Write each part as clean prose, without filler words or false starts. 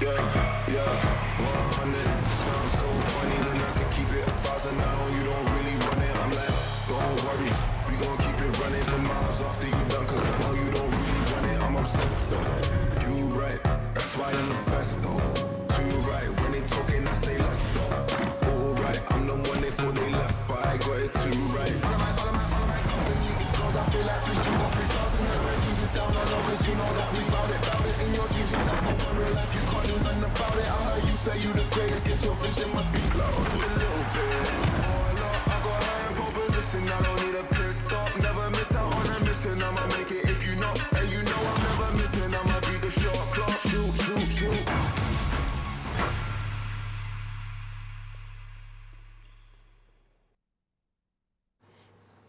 Yeah, 100 sounds so funny, then I could keep it 1,000. I know you don't really want it. I'm like, don't worry, we gon' keep it running for miles after you done, cause I know you don't really want it. I'm obsessed though. You right, that's why I'm the best though. Too right, when they talking, I say let's go. All right, I'm the one they thought they left, but I got it too right. All of my company, these girls, I feel like 3,000 energies is down on low, cause you know that we bout it. In your dreams, you never want real life, you can't do nothing about it. I heard you say you the greatest, get your vision must be closed a little bit. Oh no, I got her in pole position, I don't need a pit stop. Never miss out on a mission, I'ma make it if you know. And you know I'm never missing, I'ma be the shot clock. Shoot, shoot, shoot.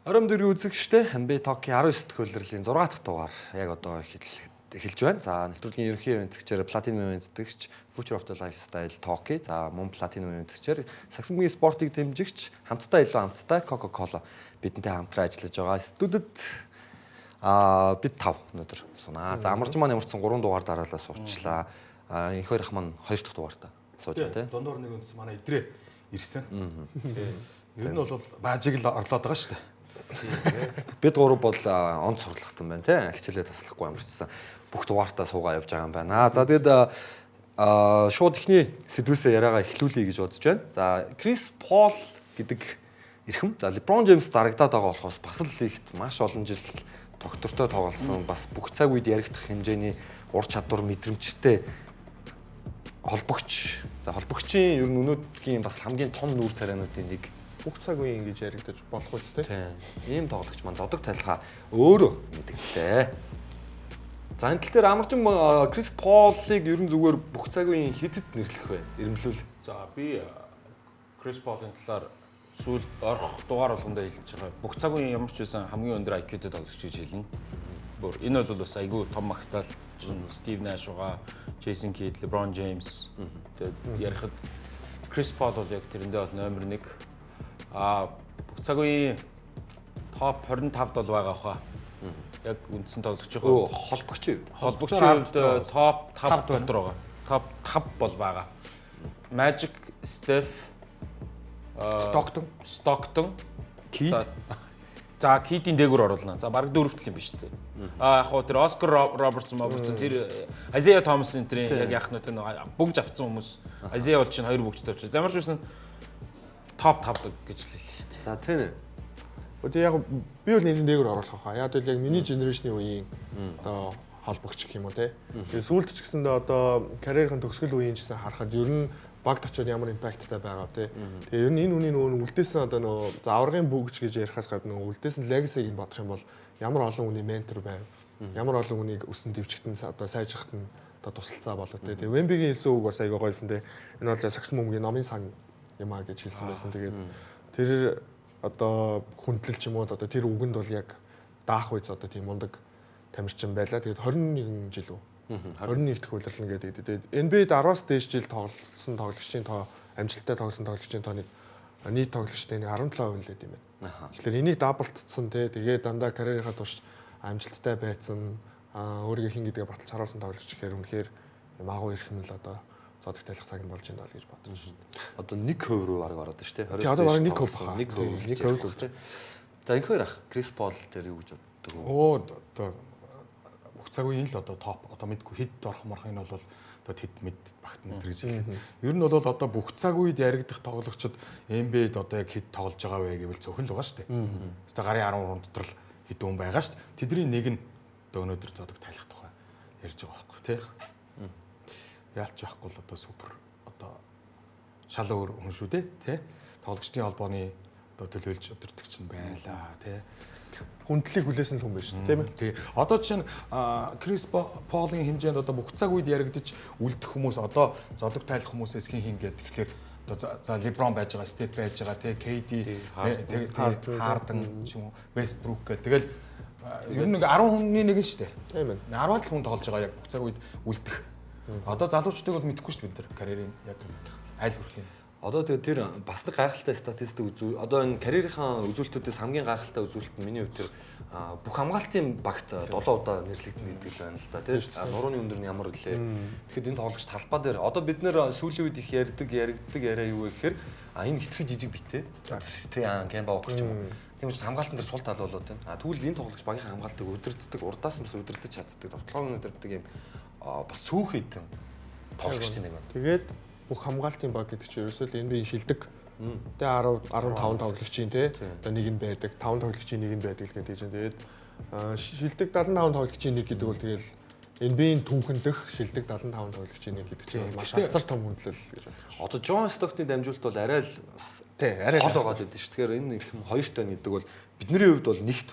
Ором дөрвийн үзэгчтэй NBA Talk-ийн 19 дэх хөлрөлийн 6 дахь дугаар яг одоо эхэлж байна. За нэвтрүүлгийн ерөнхий ивэнтгчээр Platinum ивэнтгч Future of the Lifestyle Talk-ий. За мөн Platinum ивэнтгчээр Саксангийн спортыг дэмжигч хамтдаа Coca-Cola бидэнтэй хамтран ажиллаж байгаа. Студид бид 5 өнөөдөр сунаа. За Амаржин маань ямарчсан 3 дугаар дараалал суучлаа. Энх хоёр ах маань 2 дахь дугаартаа сууж байгаа тийм. Дундуур нэг өнс манай идрээ ирсэн. Ер нь бол баажиг л орлоод байгаа шүү дээ. Бид гурав бол онд сурлагтан байна тийм. Хичээлээ таслахгүй амарчсан. Бүх дугаартаа суугаа явж байгаа юм байна. За тэгэд шууд ихний сэдвээсээ яриагаа эхлүүлье гэж бодож байна. За Крис Пол гэдэг эрхэм. За LeBron James дарагдаад байгаа болохоос бас л ихт маш олон жил тогтвортой тоглосон. Бас бүх цаг үед яригдах хэмжээний ур чадвар мэдрэмжтэй холбогч. За холбогчийн ер нь өнөөдрийн бас хамгийн том нүүр царайнуудын нэг бүх цаг үеийн ингэж яригдаж болох үстэй. Тийм. Ийм тоглогч маань зодог талхаа өөрөө мэдгэлээ. За энэ тал дээр Амарчин Крис Полыг ер нь зүгээр бүх цаг үеийн хитэд нэрлэх вэ? Ирэмлүүл. За би Крис Полын талаар сүүл орох дугаар болгондоо хэлж байгаа. Бүх цаг үеийн ямар ч байсан хамгийн өндөр IQ-тэй тоглогч гэж хэлнэ. Бүр энэ бол бас айгүй том магтаал. Стив Нэш байгаа, Джейсон Кид, LeBron James. Тэгээд ярихад Крис Пол бол яг тэрэндээ бол номер 1. Бүх цаг үеийн топ 25-д бол байгаа хаа. Яг үндсэн тоглож байгаа. Холбогчийн хувьд топ 5 дотор байгаа. Топ 5 бол байгаа. Magic, Steph, Stockton, Kid. За Kid-ийн дээгүүр оруулна. За баг 4-т л юм биш үү? Яг хоо тэр Оскар Робертсон тэр Isaiah Thomas-ын тэр яг яах нь тэр бүгж авцсан хүмүүс. Isaiah бол чинь 2 бүгжтэй учраас. Ямар ч байсан топ 5 гэж л хэлээ. За тийм. Одоо яг би бол нэлийн дээгүүр оруулах хаа. Яг л яг миний генерашны үеийн одоо холбогч гэх юм уу те. Тэгээ сүүлд ч гэсэндээ одоо карьерийн төгсгөл үеийн ч гэсэн харахад ер нь багт очиод ямар импакттай байгаа те. Тэгээ ер нь энэ үний нөгөө үлдээсэн одоо нөгөө аврагын бүгж гэж ярихаас гадна нөгөө үлдээсэн легасиг бодох юм бол ямар олон хүний ментор байв. Ямар олон хүнийг өсөн дэвчгтэн одоо сайжрахт нь одоо тусалцаа болоо те. Тэгээ Вембигийн хэлсэн үг бас айгаа гоёсэн те. Энэ бол сакс мөнгөний номын сан юм а гэж хэлсэн байсан. Тэгээд тэр одоо хүндлэл ч юм уу одоо тэр үгэнд бол яг даах үез одоо тийм мундаг тамирчин байлаа. Тэгээд 21 жил үү? 21 дэх удирлан гэдэг. Тэгээд NBA-д 10-аас дээш жил тоглосон тоглогчдын тоо амжилттай тоглосон тоглогчдын тооны нийт тоглогчдын 17% л байт юм байна. Тэгэхээр энийг даблтцсан те. Тэгээд дандаа карьерийнхаа турш амжилттай байсан өөрийгөө хин гэдгээ баталж харуулсан тоглогч гэхээр үнэхээр магуу ирхэм л одоо зодог тайлах цаг нь болж байна л гэж бодож байна. Одоо 1% рүү баг ороод шүү дээ. Тэгээ одоо баг 1% баха. 1% тий. За энэ хоёр ах Крис Пол дээр юу гэж боддог вэ? Одоо бүх цаг үеийн л одоо топ одоо мэдгүй хэд орох марх энэ бол одоо тэд мэд багт энэ гэж хэлээ. Ер нь бол одоо бүх цаг үед яригдах тоглогчид NBA-д одоо яг хэд тоглож байгаа вэ гэвэл зөвхөн л байгаа шүү дээ. Одоо гарын 13 дотор л хэд хүн байгаа шүү дээ. Тэдний нэг нь одоо өнөөдөр зодог тайлах тухай ярьж байгаа байхгүй тий. Яалч байхгүй л одоо супер одоо шал өөр хүн шүү дээ тий. Тоглогчдын холбооны одоо төлөөлж өдөртөг чинь байлаа тий. Хүндлийг хүлээсэн л хүн байж тийм ээ. Тий. Одоо чинь Крис Полын хэмжээнд одоо бүх цаг үед яригдж үлдэх хүмүүс одоо зодог тайлах хүмүүсээс хин гэдэг. Тэгэхээр одоо за LeBron байж байгаа, Steph байж байгаа, тий, KD, Harden ч юм уу, Westbrook гэх. Тэгэл ер нь 10 хүний нэг нь шүү дээ. Тийм ээ. 10-аад хүн тоглож байгаа яг бүх цаг үед үлдэх. Одоо залуучдыг бол мэдэхгүй шүү дээ бид нар карьерийн яг аль хүрэх юм. Одоо тэгээд тэр бас нэг гайхалтай статистик үзүү. Одоо энэ карьерийнхаа үзүүлэлтүүдээс хамгийн гайхалтай үзүүлэлт нь миний хувьд тэр бүх хамгаалтын багт 7 удаа нэрлэгдэнэ гэдэг л байна л да тийм. Нурууны өндөр нь ямар үлээ. Тэгэхэд энэ тоглогч талбай дээр одоо бид нэр сүүлийн үед их яригдаг яриа юу вэ гэхээр энэ хитрхи жижиг битээ. Триан Кемба Окч юм уу. Тийм учраас хамгаалтан дээр сул тал болоод байна. Тэгвэл энэ тоглогч багийн хамгаалтыг удирддаг, урдаас бас удирдах чаддаг, тоглоомыг удирддаг юм бас цөөхөйдэн тоглогчтой нэг байна. Тэгээд бүх хамгаалтын баг гэдэг чинь ерөөсөө л NBA шилдэг. Тэгээ 15 тоглогчийн тий. Одоо нэг нь байдаг, 5 тоглогчийн нэг нь байдаг гэдэг чинь тэгээд шилдэг 75 тоглогчийн нэг гэдэг бол тэгэл NBA-ийн түүхэндх шилдэг 75 тоглогчийн нэг гэдэг чинь маш асар том хүндлэл гэж байна. Одоо Джон Стоктны дамжуулалт бол арай л арай хол байгаа гэдэг шүү. Тэгэхээр энэ их юм хоёртой гэдэг бол бидний хувьд бол нэгт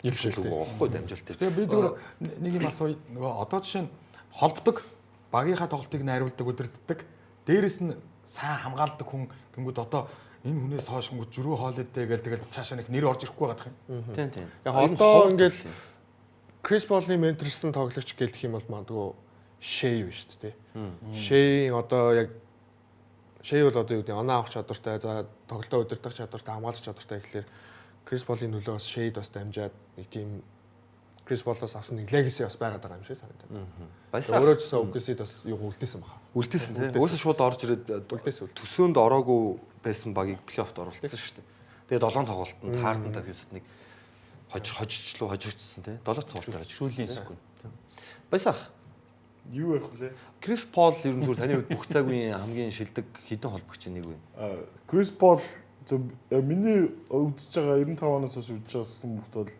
Ившил байгаа байхгүй дамжуулалт. Тэгээ би зүгээр нэг юм асууя. Нөгөө одоо жишээ нь холбдог, багийнхаа тоглолтыг найруулдаг, удирддаг. Дээрээс нь сайн хамгаалдаг хүн гингүүд одоо энэ хүнээс хойш гингүүд жирүү хоолойтэй гээл тэгэл цаашаа нэг нэр орж ирэхгүй байгаа юм. Тийм тийм. Яг одоо ингээд Крис Полны менторсон тоглогч гэлдэх юм бол магадгүй Шей биш шүү дээ. Шей одоо яг Шей бол одоо юу гэдэг оноо авах чадвартай, за тоглолтоо удирдах чадвартай, хамгаалах чадвартай гэхэлэр Крис Полын нөлөө бас Шейд бас дамжаад нэг тийм Крис Полоос авсан нэг легаси бас байгаад байгаа юм шиг санагдаад. Баясаа. Өөрөө ч Оксид бас юу үлдээсэн баха. Үлдээсэн тийм. Уусаа шууд орж ирээд төсөөнд ороогүй байсан багийг плей-оффт оруулсан шүү дээ. Тэгээ 7 тоглолтод Хардентай Хьюстоныг хожигдсон тийм. 7 тоглолтоор хожигдсон. Сүүлийн секунд. Баясаа. Юу ярих вэ? Крис Пол ер нь зүгээр таны хувьд бүх цаг үеийн хамгийн шилдэг хідэн холбогчийн нэг вэ? Крис Пол миний үзэж байгаа 95 оноос хойш үзэж байгаасан бүгд бол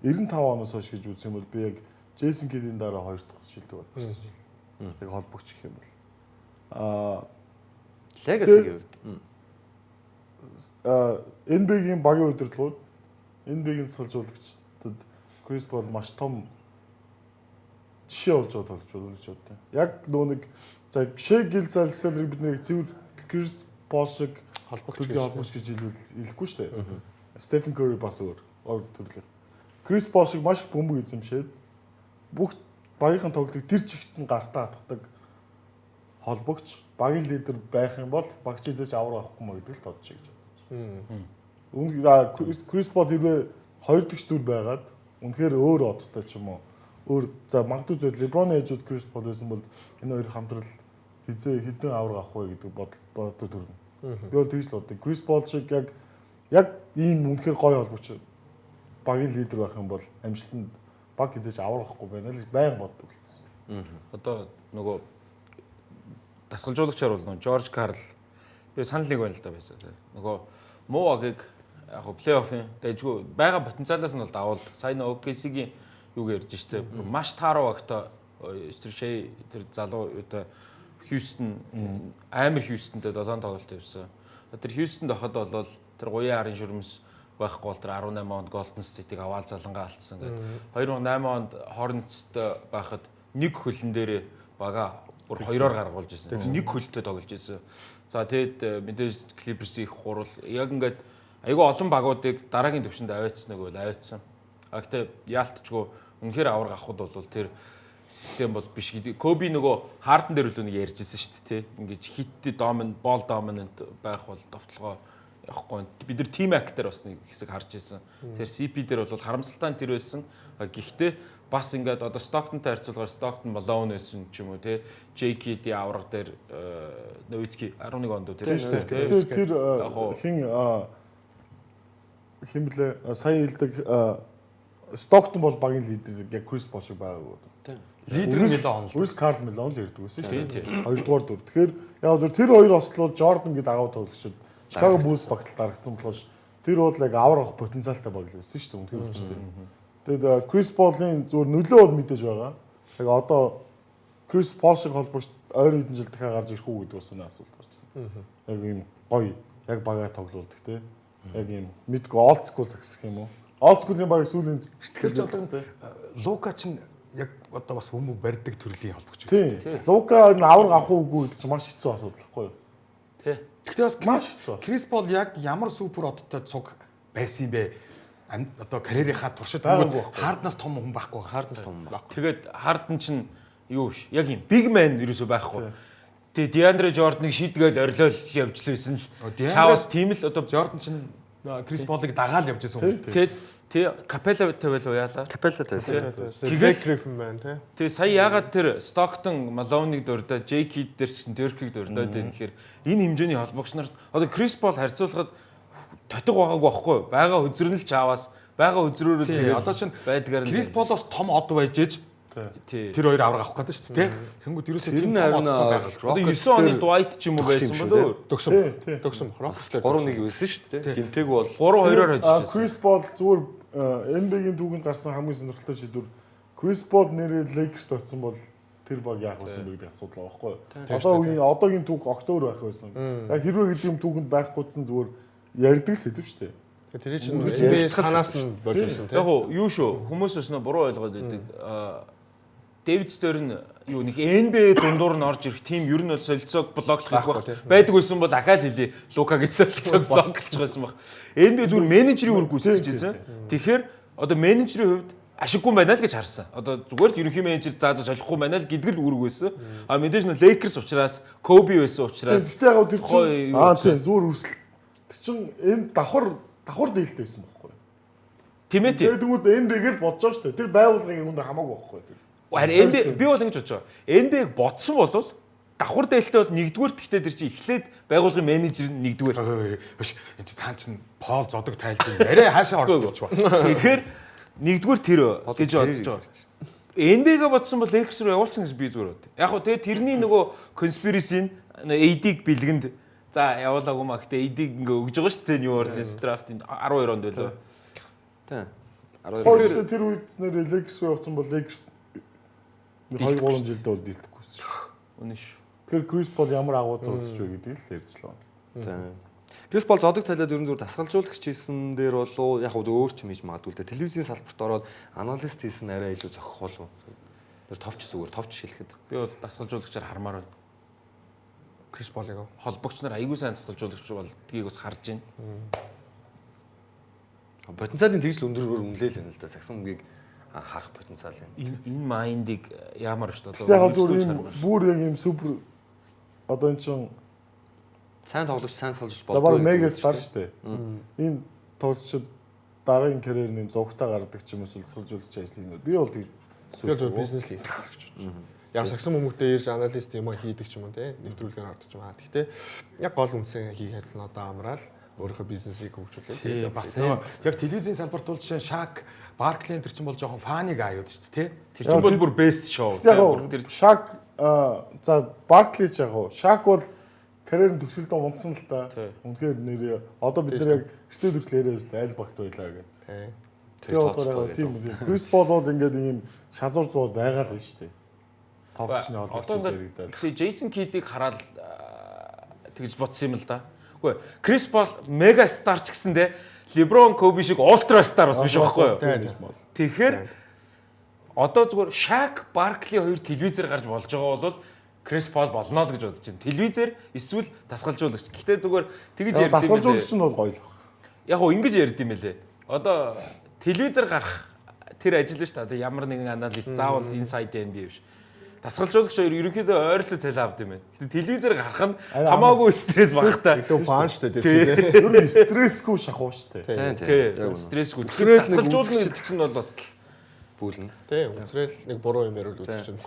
95 оноос хойш гэж үзсэн бол би яг Джейсон Кидийн дараа 2 дахь шилдэг байна. Яг холбогч гэх юм бол. Легаси гэвэл. NBA-гийн багийн удирдлагууд NBA-гийн салжуулагчдад Крис Пол маш том жишээ болж байгаа тоглож байна гэж боддог. Яг нөгөө нэг за Шей Гилзалсандрыг бид нэг зөв Крис Пол шиг холбогч гэж хэлэхгүй шүү дээ. Стефен Curry бас өөр төрлийн. Крис Пол шиг маш их бөмбөг эзэмшээд бүх багийнхан тоглолтыг тэр чигт нь гартаа хатгадаг холбогч багийн лидер байх юм бол багч эзэж авраг авахгүй маа гэдэг л тодчих гэж бодож. Крис Пол хэрвээ 2 дахь дүр байгаад үнэхээр өөр одтой ч юм уу өөр за магадгүй зүйл LeBron ээжүүд Крис Пол байсан бол энэ хоёр хамтрал хэдэн авраг авах вэ гэдэг бодол төрнө. Би бол тэгж л боддог. Крис Пол шиг яг ийм үнэхээр гоё холбогч багийн лидер байх юм бол амжилтанд баг эзэж аврах байхгүй байна л байн боддог болсон. Одоо нөгөө дасгалжуулагчаар бол нөгөө Жорж Карл би санал нэг байна л да байсан. Нөгөө муу агийг яг плей-оффын дэжгүй байгаа потенциалаас нь бол давал сайн OKC-гийн юуг ярьж штэ маш тааруу багта тэр Шей тэр залуу одоо Хьюстон амар Хьюстонтэй 7 тоглолт явсан. Тэр Хьюстонд байхад бол тэр гуян арын шүрмэс байхгүй бол тэр 18 онд Golden State-ийг аваал залангаа алдсан гэдэг. 2008 онд Hornets-тэй байхад нэг хөлн дээрээ бага бүр хоёроор гаргуулж ирсэн. Нэг хөлтэй тоглож ирсэн. За тэгэд мэдээж Clippers их гурвал яг ингээд айгүй олон багуудыг дараагийн төвшөнд аваацсан нэг байл аваацсан. А гэтээ яалтчгүй үнэхээр авраг авахд бол тэр систем бол биш гэдэг. Коби нөгөө Харден дээр л нэг ярьжсэн шүү дээ. Ингээд хит домин, бол доминант байх бол товтлогоо явахгүй. Бид нар team act дээр бас нэг хэсэг харж ирсэн. Тэр CP дээр бол харамсалтай тэр байсан. Гэхдээ бас ингээд одоо Stockton-тай харьцуулахаар Stockton Malone байсан ч юм уу те. JKD авраг дээр Nowitzki 11 онд тэр хин блэ сая хэлдэг Stockton бол багийн лидер яг Крис Пол шиг байгаагүй. Лидер нь нэлээд онол. Улс Карл Мелон л ярьдаг байсан шүү дээ. Хоёрдугаар дүр. Тэгэхээр яг зөв тэр хоёр ослол Jordan гэдэг агуу тоглогчид Chicago Bulls багтал дарагдсан болохоос тэр бол яг авар авах потенциалтай баг л байсан шүү дээ. Үнэхээр хүчтэй. Тэгээд Крис Полын зөвөр нөлөө бол мэдээж байгаа. Яг одоо Крис Пол шиг холбогч ойрын хэдэн жил дахиад гарч ирэх үү гэдэг бас нэг асуулт гарч байна. Яг ийм гоё яг багаа тоглуулдаг те. Яг ийм мэдгүй old school сакс гэх юм уу? Old school-ийн баг сүүлийн Тэгэхээр ч одоо Лука ч яг одоо бас бөмбөг барьдаг төрлийн холбогч үү? Тийм. Лука энэ авраг авах уугүй гэдэг чинь маш хэцүү асуудал байхгүй юу? Тий. Гэхдээ бас маш хэцүү. Крис Пол яг ямар супер одтой цуг байсан юм бэ? Одоо карьерийнхаа туршид Харднаас том хүн байхгүй. Харднаас том байхгүй. Тэгээд Харден чинь юу биш. Яг юм big man ерөөсөө байхгүй. Тэгээ Диандре Жорданыг шийдгээл орилол явж лээсэн л. Диандре- Чавс тийм л одоо Jordan чинь Крис Полыг дагаал явж байсан юм. тэгээд Капелла тавил уу яалаа. Капелла тавьсан. Тэгээд Гриффин байна тий. Тэгээ сая ягаад тэр Стоктон Малоуныг дурдаа, Джей Кид дээр ч гэсэн Деркийг дурдаад байна гэхээр энэ хэмжээний холбогч нарт одоо Крис Пол харьцуулахад тотог байгаагүй байхгүй юу? Бага үзрэнэл Чавас, бага үзрөөрөл Тэгээ одоо чинь байдгаар л Крис Полоос том од байж ээж тий. тэр хоёр авраг авах гэдэг шүү дээ. Тэнгүүд ерөөсөө Тэр тийм нь том харин одтой байх. Одоо 9 оны Dwight ч юм уу байсан төгсөн юм болоо. Дөгсөн бохроо. 3-1 байсан шүү дээ. Гимтэйг бол 3-2-оор хожиж. Крис Пол зүгээр NBA-гийн түүхэнд гарсан хамгийн сонирхолтой шийдвэр Крис Пол нэрээ Lakers-д очсон бол тэр баг яах байсан бэ гэдэг асуудал байгаа байхгүй юу? Одоогийн түүх октябр байх байсан. Яг хэрвээ гэдэг юм түүхэнд байхгүйдсэн зүгээр ярьдаг сэдв шүү дээ. Тэр чинь NBA санаас нь болсон тий. Яг уу юу шүү хүмүүс өснө буруу ойлгоод байдаг. Дэвид Стерн юу нэг NBA дундуур нь орж ирэх тийм ер нь бол солилцоог блоклох байх байдаг байсан бол ахаал хэлий Лука гэж солилцоог блоклож байсан баг. NBA зүгээр менежерийн үр гүйцэтгэжсэн. Тэгэхээр одоо менежерийн хувьд ашиггүй байна л гэж харсан. Одоо зүгээр л ерөнхий менежер зааж солихгүй байна л гэдэг л үүрэг байсан. А мэдээж нь Lakers учраас Kobe байсан учраас Гэхдээ яг тэр чинь тийм зүгээр үрсэл. Тэр чинь энэ давхар дийлтэй байсан байхгүй юу? тийм ээ тийм. Тэгээд тэгмүүд NBA-г л бодож байгаа шүү дээ. Тэр байгууллагын хүнд хамаагүй байхгүй юу? Харин NBA би бол ингэж бодож байгаа. NBA-г бодсон болвол давхар дээлтэй бол нэгдүгээр тэгтээ тэр чинь эхлээд байгууллагын менежер нь нэгдүгээр. Биш энэ чинь цаан чинь Пол зодог тайлж яриа хаашаа орж ирж байна. Тэгэхээр нэгдүгээр тэр гэж бодож байгаа. NBA-г бодсон бол Lakers руу явуулсан гэж би зүгээр бод. Яг хөө тэгээ тэрний нөгөө conspiracy-н AD-г бэлгэнд за явуулаагүй маа гэхдээ AD-г ингээ өгж байгаа шүү дээ New Orleans draft-ын 12 онд байлоо. тий. 12 тэр үед нэр Lakers руу явсан бол Lakers 2-3 жилдээ бол дийлдэхгүйсэн шүү. Үнэн шүү. Тэр Крис Пол ямар агуу туулж вэ гэдгийг л ярьжлаа. Тий. Крис Пол зодог талаад ерөн зүгээр дасгалжуулагч хийсэн дээр болоо яг өөр ч юм хийж магадгүй л дээ. Телевизийн салбарт ороод аналист хийсэн арай илүү зохих болов. Тэр товч зүгээр товч шилэхэд. Би бол дасгалжуулагчаар хармаар байна. Крис Полыг Холбогч нар аягүй сайн дасгалжуулагч бол тгийг бас харж байна. Потенциалын тэгж л өндөрөөр үнэлээл байна л да. Сагсан мөгийг харах потенциал юм. Энэ майндыг яамаар шүү дээ. Яг зүгээр юм бүр яг юм супер одоо эн чин Сайн тоглогч сайн салж баг мега стар шүү дээ. Энэ тоглогчид дараагийн карьерны зовгтаа гаргадаг ч юм уу сэлсэлжүүлж ажиллах юм. Би бол тэгж зөв бизнес л хийх гэж байна. Яг сагсан хүмүүстээ ирж аналист юм хийдэг ч юм уу те нэвтрүүлгээр хардаг ч юм аа. Гэхдээ яг гол үндсээ хийхэд нь одоо амраал өөрийнхөө бизнесийг хөгжүүлээ. Тийм бас яг телевизийн салбарт бол жишээ Шак, Барклин тэр чинь бол жоохон фаны гааюуд шүү дээ тий. Тэр чинь бол бүр best show. Тэр Шак за Баркли ч яг уу. Шак бол карьерын төгсгөлдөө унтсан л та. Үнэхээр нэр одоо бид нар яг эртний төрөл яриа өстэй айл багт байлаа гэдэг. Тэр тооцоо тийм үү. Крис Пол бол ингээд ийм шазуур зууд байгаа л шүү дээ. Топчны холбогч яригдал. Тэгээ Джейсон Кидийг хараад тэгж бодсон юм л да. Үгүй Крис Пол мега стар ч гэсэндээ LeBron, Kobe шиг ультра стар бас биш байхгүй юу? Тэгэхээр одоо зүгээр Shaq, Barkley хоёр телевизээр гарч болж байгаа бол Крис Пол болно л гэж бодож байна. Телевизээр эсвэл дасгалжуулагч. Гэхдээ зүгээр тэгж ярьд юм. Дасгалжуулагч нь бол гоё л баг. Яг гоо ингэж ярьд юм байлээ. Одоо телевизээр гарах тэр ажил шүү дээ. Ямар нэгэн аналист заавал инсайд NBA биш. Дасгалжуулагч хоёр ерөнхийдөө ойролцоо цалин авд юм байна. Гэтэ телевизээр гарах нь хамаагүй стресс багтаа. илүү фан шүү дээ тэр чинь. Ер нь стрессгүй шахуу шүү дээ. Тийм. Стрессгүй. Дасгалжуулагч чинь бол бас бүүлнэ. Тийм, үнсрэл нэг буруу юм ярил үзэж байна.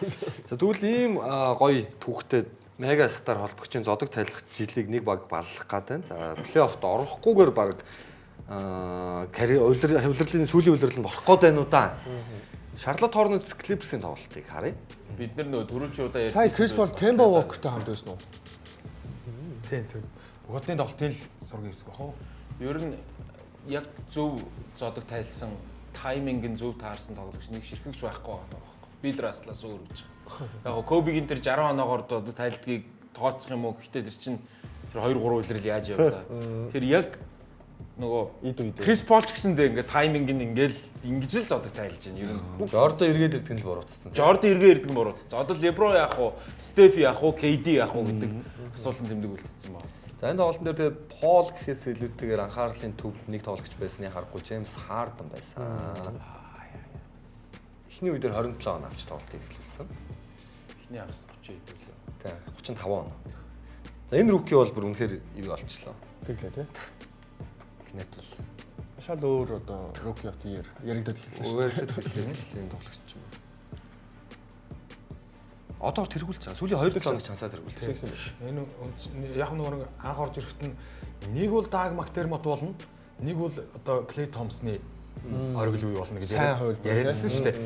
За тэгвэл ийм гоё түүхтэй мега стар холбогчийн зодог тайлах жилийг нэг баг баллах гэдэг. За плей-оффт орохгүйгээр баг карьер хувилралын сүүлийн хувилрал нь болох гээд байна уу да. Шарлот Хорнетс Клиперсийн тоглолтыг харъя. бид нар нөгөө түрүүчийн удаа Сая Крис Пол Кемба Walker-тай хамт байсан уу? Тийм. Угодны тоглолтын л зургийг хийсэх бах уу? Ер нь яг зөв зодог тайлсан тайминг нь зөв таарсан тоглогч нэг ширхэгч байхгүй байгаа байхгүй. Бид раслаас өөр гэж. Яг Кобигийн тэр 60 оноогоор зодог тайлдгийг тооцох юм уу? Гэхдээ тэр чинь тэр 2 3 үлрэл яаж явлаа. Тэр яг нөгөө Крис Пол ч гэсэндээ ингээ тайминг нь ингээл ингэж л зодог тайлж байна. Ер нь Жордо эргээд ирдэг нь л буруутсан. Жордо эргээ ирдэг нь буруутсан. Одоо Лебро яах вэ? Стеф яах вэ? KD яах вэ гэдэг асуулт тэмдэг үлдсэн байна. За энэ тоглолтын дээр тэгээ Пол гэхээс илүүтэйгээр анхаарлын төвд нэг тоглогч байсны харахгүй Джеймс Харден байсан. Эхний үедэр 27 он авч тоглолтыг эхлүүлсэн. Хитний агаас 30 хэд вэ? Тий 35 он. За энэ руки бол бүр үнэхээр юу болчихлоо. Тэглээ тий. Кнепл. Шал өөр одоо rookie of the year яригдаад хэлсэн шүү. Өөрөөр хэлбэл тоглогч юм. Одоо тэргүүлж байгаа. Сүүлийн 2 7 хоног чансаа тэргүүлж байгаа. Энэ яг нэг анх орж ирэхэд нэг бол Даг Мактермот болно. Нэг бол одоо Клей Томпсны оргил үе болно гэж яриадсан шүү дээ.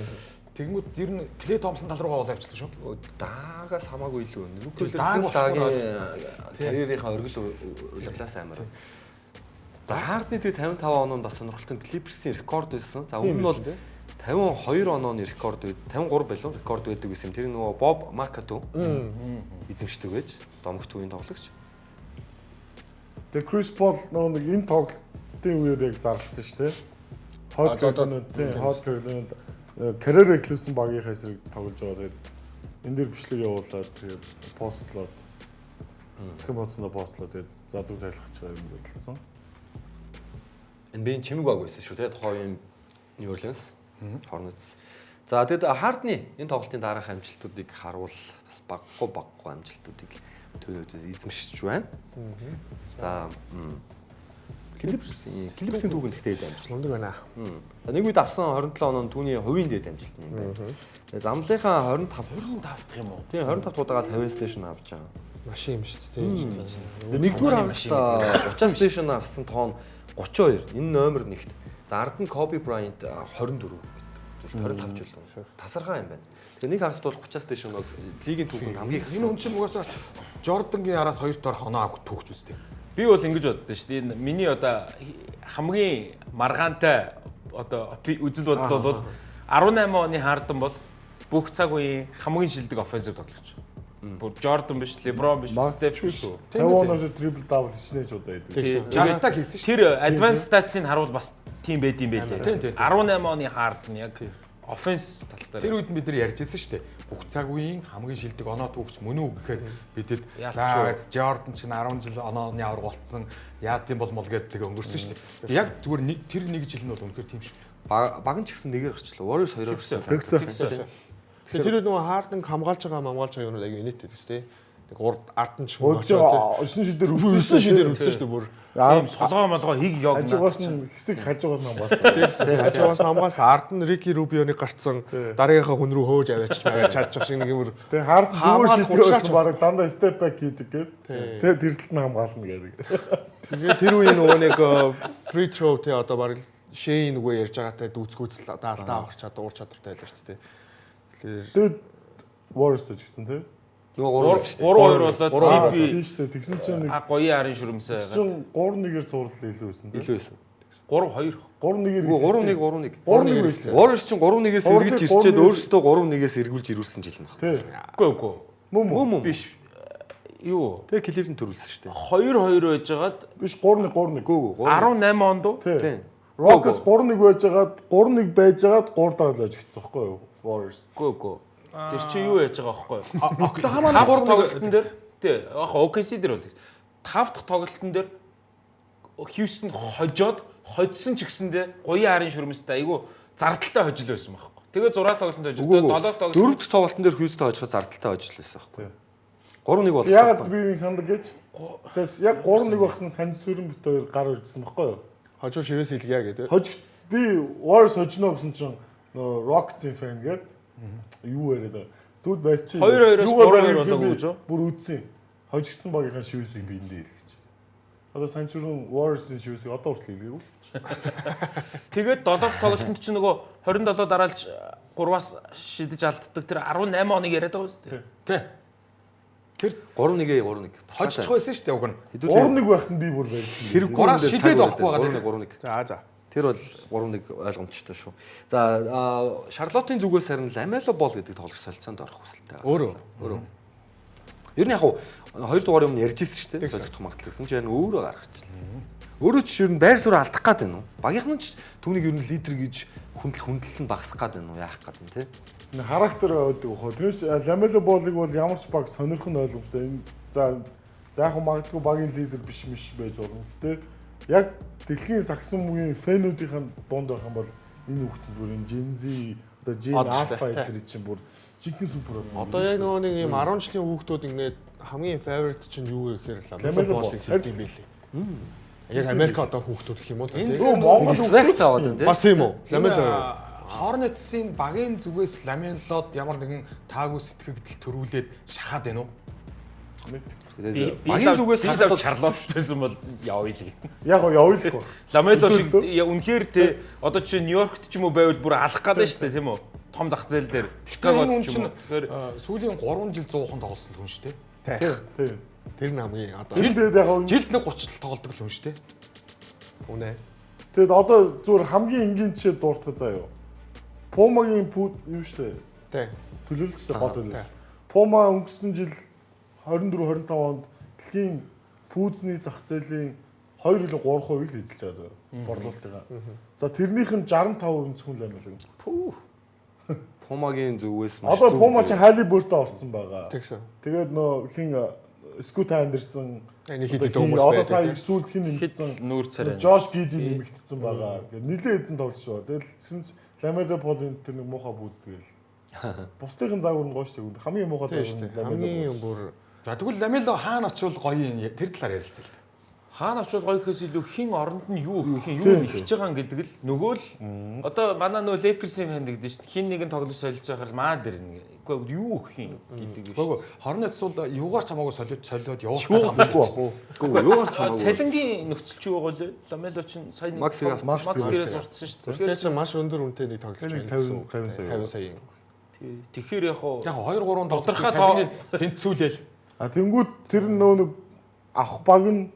Тэгмүүд ер нь Клей Томпсон тал руугаа бол авчлаа шүү. Даагаас хамаагүй илүү. Рүүкэлээс Дагийн карьерийнхаа оргил улирлаас амар. За Хардны тэгээ 55 ононд бас сонирхолтой Clippers-ийн рекорд байсан. За өмнө нь бол 52 онооны рекорд 53 байлуу рекорд байдаг гэсэн. Тэр нөгөө Боб Макату эзэмшдэг байж домогт үеийн тоглогч. Тэгээ Крис Пол нэг энэ тоглолтын үеэр яг зарлцсан шүү дээ. Хот Кэролинад карьер эхлүүлсэн багийнхаа эсрэг тоглож байгаа. Тэгээд энэ дээр бичлэг явуулаад тэгээд постлоод зэхэн боцсондоо постлоод тэгээд задруу тайлах гэж байгаа юм зөвлөсөн. NBA чимэг баг байсан шүү дээ. Тухайн үеийн New Orleans Hornets. За тэгэд Хардны энэ тоглолтын дараах амжилтуудыг харуул бас баггүй амжилтуудыг төлөвлөж эзэмшиж байна. За Clippers-ийн түүхэнд ихтэй амжилт. Мундаг байна. За нэг үед авсан 27 ононд түүний хувийн дэд амжилт юм байна. Замлынхаа 25 давтах юм уу? Тийм 25 туудаага 50 station авч байгаа. Машин юм шүү дээ. Нэгдүгээр авсан 30 station авсан тоон 32. Энэ номер нэгт. За ард нь Kobe Bryant 24 25 жил. Тасархаа юм байна. Тэгээ нэг хагасд бол 30 station лигийн түүхэнд хамгийн их. Энэ хүн чинь угаасаа Jordan-гийн араас 2 дор оноо авах түүхч үстэй. Би бол ингэж боддоо шүү дээ. Энэ миний одоо хамгийн маргаантай одоо үзэл бодол бол 18 оны Harden бол бүх цаг үеийн хамгийн шилдэг offensive тоглогч. Бүр Jordan биш, LeBron биш, Steph биш шүү. 50 оноо triple double хичнээн ч удаа байдаг. Жагтаа хийсэн шүү. Тэр advanced stats-ыг харуул бас тийм байд юм байлээ. 18 оны Harden яг offense тал дээр. Тэр үед бид нар ярьж байсан шүү дээ. Бүх цаг үеийн хамгийн шилдэг оноо түүхч мөн үү гэхээр бидэд Jordan чинь 10 жил онооны авраг болцсон. Яа тийм болмол гэдэг өнгөрсөн шүү дээ. Яг зүгээр тэр нэг жил нь бол үнэхээр тийм шүү. Баг нь ч гэсэн нэгээр очлоо. Warriors 2-оор Тэгсэн. Тэгэхээр тэр нөгөө Хардинг хамгаалж байгаа юмнууд аягүй инээдтэй тест тий. Тэг ард нь ч Өчөө 9 шидээр үлсэн шидээр үлсэн шүү дээ бүр. ийм солгоо молгоо хийг явна. Хажуугаас нь хэсэг хажуугаас нь хамгаалсан. Хажуугаас хамгаалсан ард нь Рики Рубионыг гарцсан дараагийнхаа хүн рүү хөөж аваачиж байгаа чадчих шиг нэг юм. Тэгээ хард зүгээр шидээр бараг дандаа step back хийдэг гээд. Тэгээ тэр талд нь хамгаална гэдэг. Тэгээ тэр үеийн нөгөө нэг free throw тий одоо бараг Шэйн нөгөө ярьж байгаатай дүүцгүүцэл одоо алдаа авах чадвар чадвартай байлаа шүү дээ. Тэгээд Warriors ч гэсэн тий. Нөгөө 3-2 болоод CP тийм шүү дээ. Тэгсэн чинь нэг гоё арын шүрмсээ. чинь 3-1-ээр зурлал илүү байсан тий. илүү байсан. 3-2. 3-1-ээр 3-1 3-1 байсан. Warriors чинь 3-1-ээс эргэж ирчээд өөрсдөө 3-1-ээс эргүүлж ирүүлсэн жил байна. Тий. Үгүй. Мөн Биш. Юу? Тэгээ Cleveland төрүүлсэн шүү дээ. 2-2 байжгаад биш 3-1. Гүү 18 онд уу? Тий. Rockets 3-1 байжгаад 3-1 байжгаад 3 дараа л байж гисэн байхгүй юу? Warriors. Үгүй. Тэр чи юу яаж байгаа байхгүй юу? Оклахоманы 3 тоглолтын дээр тий яг OKC дээр бол 5 дахь тоглолтын дээр Houston хоцсон ч гэсэндээ гоё арын шүрмэстэй айгу зардалтай хожил байсан байхгүй. Тэгээ 6 тоглолтод хожил 7 тоглолт 4 дахь тоглолтын дээр Houston хожиход зардалтай хожил байсан байхгүй. 3-1 болсон. Яг би нэг сандаг гэж. Тэгээс яг 3-1 байхад нь Санд Сүрэн бит хоёр гар үржсэн байхгүй юу? Хожуу ширээс илгийа гэдэг. Хожигт би Warriors хожино гэсэн чинь нөө Rockets-ийн фэн гээд юу яриад байгаа. Тэгвэл барьчих. 2-2-оос 3-2 болоогүй гэж. Бүр үдсэн. Хожигдсан багийнхаа шивэсийг би эндээ хэлгэж. Одоо Санд Сүрэн Warriors-ийн шивэсийг одоо хүртэл хэлгээгүй л. Тэгээд 7 дахь тоглолтод чи нөгөө 27 дараалж 3-аас шидэж алддаг тэр 18 оныг яриад байгаа үстэй. Тий. Тэр 3-1 хожчих байсан шүү дээ уг нь. 3-1 байхад нь би бүр барьсан. Хэрэггүй шидэд авахгүй байгаа. 3-1. За. Тэр бол 3-1 ойлгомжтой шүү. За Шарлотын зүгээс харин Lamelo Ball гэдэг тоглогч солилцоонд орох хүсэлтэй байгаа. Өөрөө. Ер нь яг 2 дугаарыг өмнө ярьж ирсэн шүү дээ. Солигдох магадлал гэсэн чинь өөрөө гаргачихлаа. Өөрөө ч ер нь байр суурь алдах гээд байна уу? Багийнхан ч түүнийг ер нь лидер гэж хүндэл нь багасгах гээд байна уу? Яах гээд байна те? Характер байдаг хөө. Тэрс Lamelo Ball-ыг бол ямар ч баг сонирхон ойлгомжтой. Энэ за яг магадгүй багийн лидер биш байж болно. Гэтэ яг дэлхийн сагсан муугийн фэнүүдийн дунд байх юм бол энэ хүүхдүүд бүр энэ Gen Z одоо Gen Alpha гэдэг чинь бүр жинхэнэ супер. Одоо яг нөгөө нэг юм 10 жилийн хүүхдүүд ингээд хамгийн favorite чинь юу гэхээр Lamelo Ball хэлдэг юм билий. Яг Америк одоо хүүхдүүд гэх юм уу? Монгол Respect аваад байна тийм. Бас тийм үү? Lamelo Hornets-ийн багийн зүгээс Lamelo-д ямар нэгэн таагүй сэтгэгдэл төрүүлээд шахаад байна уу? Багийн зүгээс харахад бол Чарлооттэйсэн бол явъя л. Яг явуулах баг. Ламело шиг үнэхээр те одоо чи Нью-Йоркт ч юм уу байвал бүр алах гал нь шүү дээ тийм үү? Том зах зээл дээр Чикагод ч юм уу. Тэгэхээр Сүүлийн 3 жил 100хан тоглосон хүн шүү дээ. Тийм. тэр нь хамгийн одоо Жилдээ яг Жилд нэг 30 тоглодог л хүн шүү дээ. үнэ. тэгэд одоо зүгээр хамгийн энгийн жишээ дууртах заяа. Пумагийн юу штэ Тэ. төлөөлөгчтэй гол төлөөлөгч. Пума өнгөрсөн жил 24-25 онд дэлхийн пүүзний зах зээлийн 2 или 3% л эзэлж байгаа заяа. Борлуулалтыгаа. За тэрнийх нь 65% зөвхөн Lamelo. Пумагийн зүгээс маш Одоо Пума чи Халибертон орсон байгаа. Тэгсэн. Тэгээд нөө хин Скут Андерсон Нэг хэд хүмүүс одоо байдаг. сая сүүлд хин хэд нэмэгдсэн нүүр царай. Жош Гиди нэмэгдсэн байгаа. Ингээд нилээ хэдэн тоглож шүү. Тэгэл чинь Lamelo Ball тэр нэг муухай бүүцдэг л. Бусдын загвар нь гоё шүү дээ. Хамгийн муухай загвар нь Хамгийн бүр За тэгвэл Lamelo хаана очивол гоё юм тэр талаар ярилцъя л. Хаана очвол гоё гэхээс илүү хин оронд нь юу өгөх юм юу ихж байгаа гэдэг л нөгөө л одоо манай нөө Lakers-ийн фэн гэдэг чинь хин нэгэн тоглож солилцож байхаар маа дээр нэг үгүй юу өгөх юм гэдэг биш. Гүг Hornets бол юугаар ч хамаагүй солиод явах Юу гэдэг юм бах уу. Үгүй юугаар ч хамаагүй. Цалингийн нөхцөл чи байгаа лээ. Ламело чинь сайн Max Max-гээс сурцсан шүү дээ. тэр чинь маш өндөр үнэтэй нэг тоглож байна. 50 сая. 50 сая. Тэгэхээр яг хоо Яг 2 3 Тодорхой тоглоход тэнцүүлээл. А тэнгууд тэр нөө нэг авах баг нь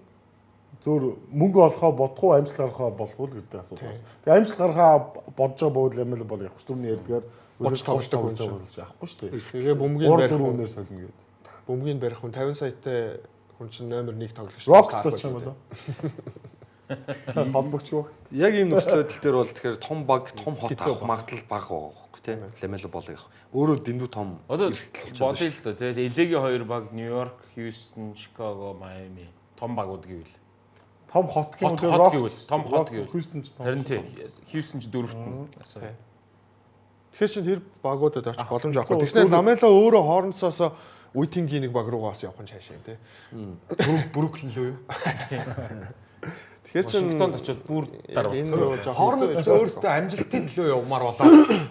зөөр мөнгө олохоо бодох уу амжилт гаргахаа болох уу гэдэг асуудал байна. Тэгээ амжилт гаргахаа бодож байгаа бод Lamelo Ball явах шүү. Түрүүний ярьдгаар Болж тоглож болж авахгүй шүү дээ. Тэгээ бөмбөгийн 3 барих 4 хүн үнээр солино гэдэг. бөмбөгийн барих хүн 50 саятай хүн чинь номер 1 тоглогч. Rockstar ч юм болоо. Холбогч юу? Яг ийм нөхцөл байдал дээр бол тэгэхээр том баг, том хот авах магадлал бага байхгүй тийм. Lamelo Ball их. Өөрөө дэндүү том одоо эрсдэл бодъё л доо тэгээд LA-гийн хоёр баг Нью-Йорк, Хьюстон, Чикаго, Майами том багууд гэвэл Том хот гэх юм Хот уу? гэвэл, том хот гэвэл. Хьюстон ч том. харин тийм Хьюстон ч дөрөвт нь асаа. Тэгэхээр чинь тэр багуудад очих боломж авах. Тэгснээр Lamelo өөрөө хоорондсоос Уитингийн нэг баг руугаас явах нь цаашаа тий. Бруклин лөө юу? Тэгэхээр чинь Вашингтонд очиод бүр дараа энэ уцаа. руу жоох Hornets өөрөөсөө амжилтын төлөө явмаар болоо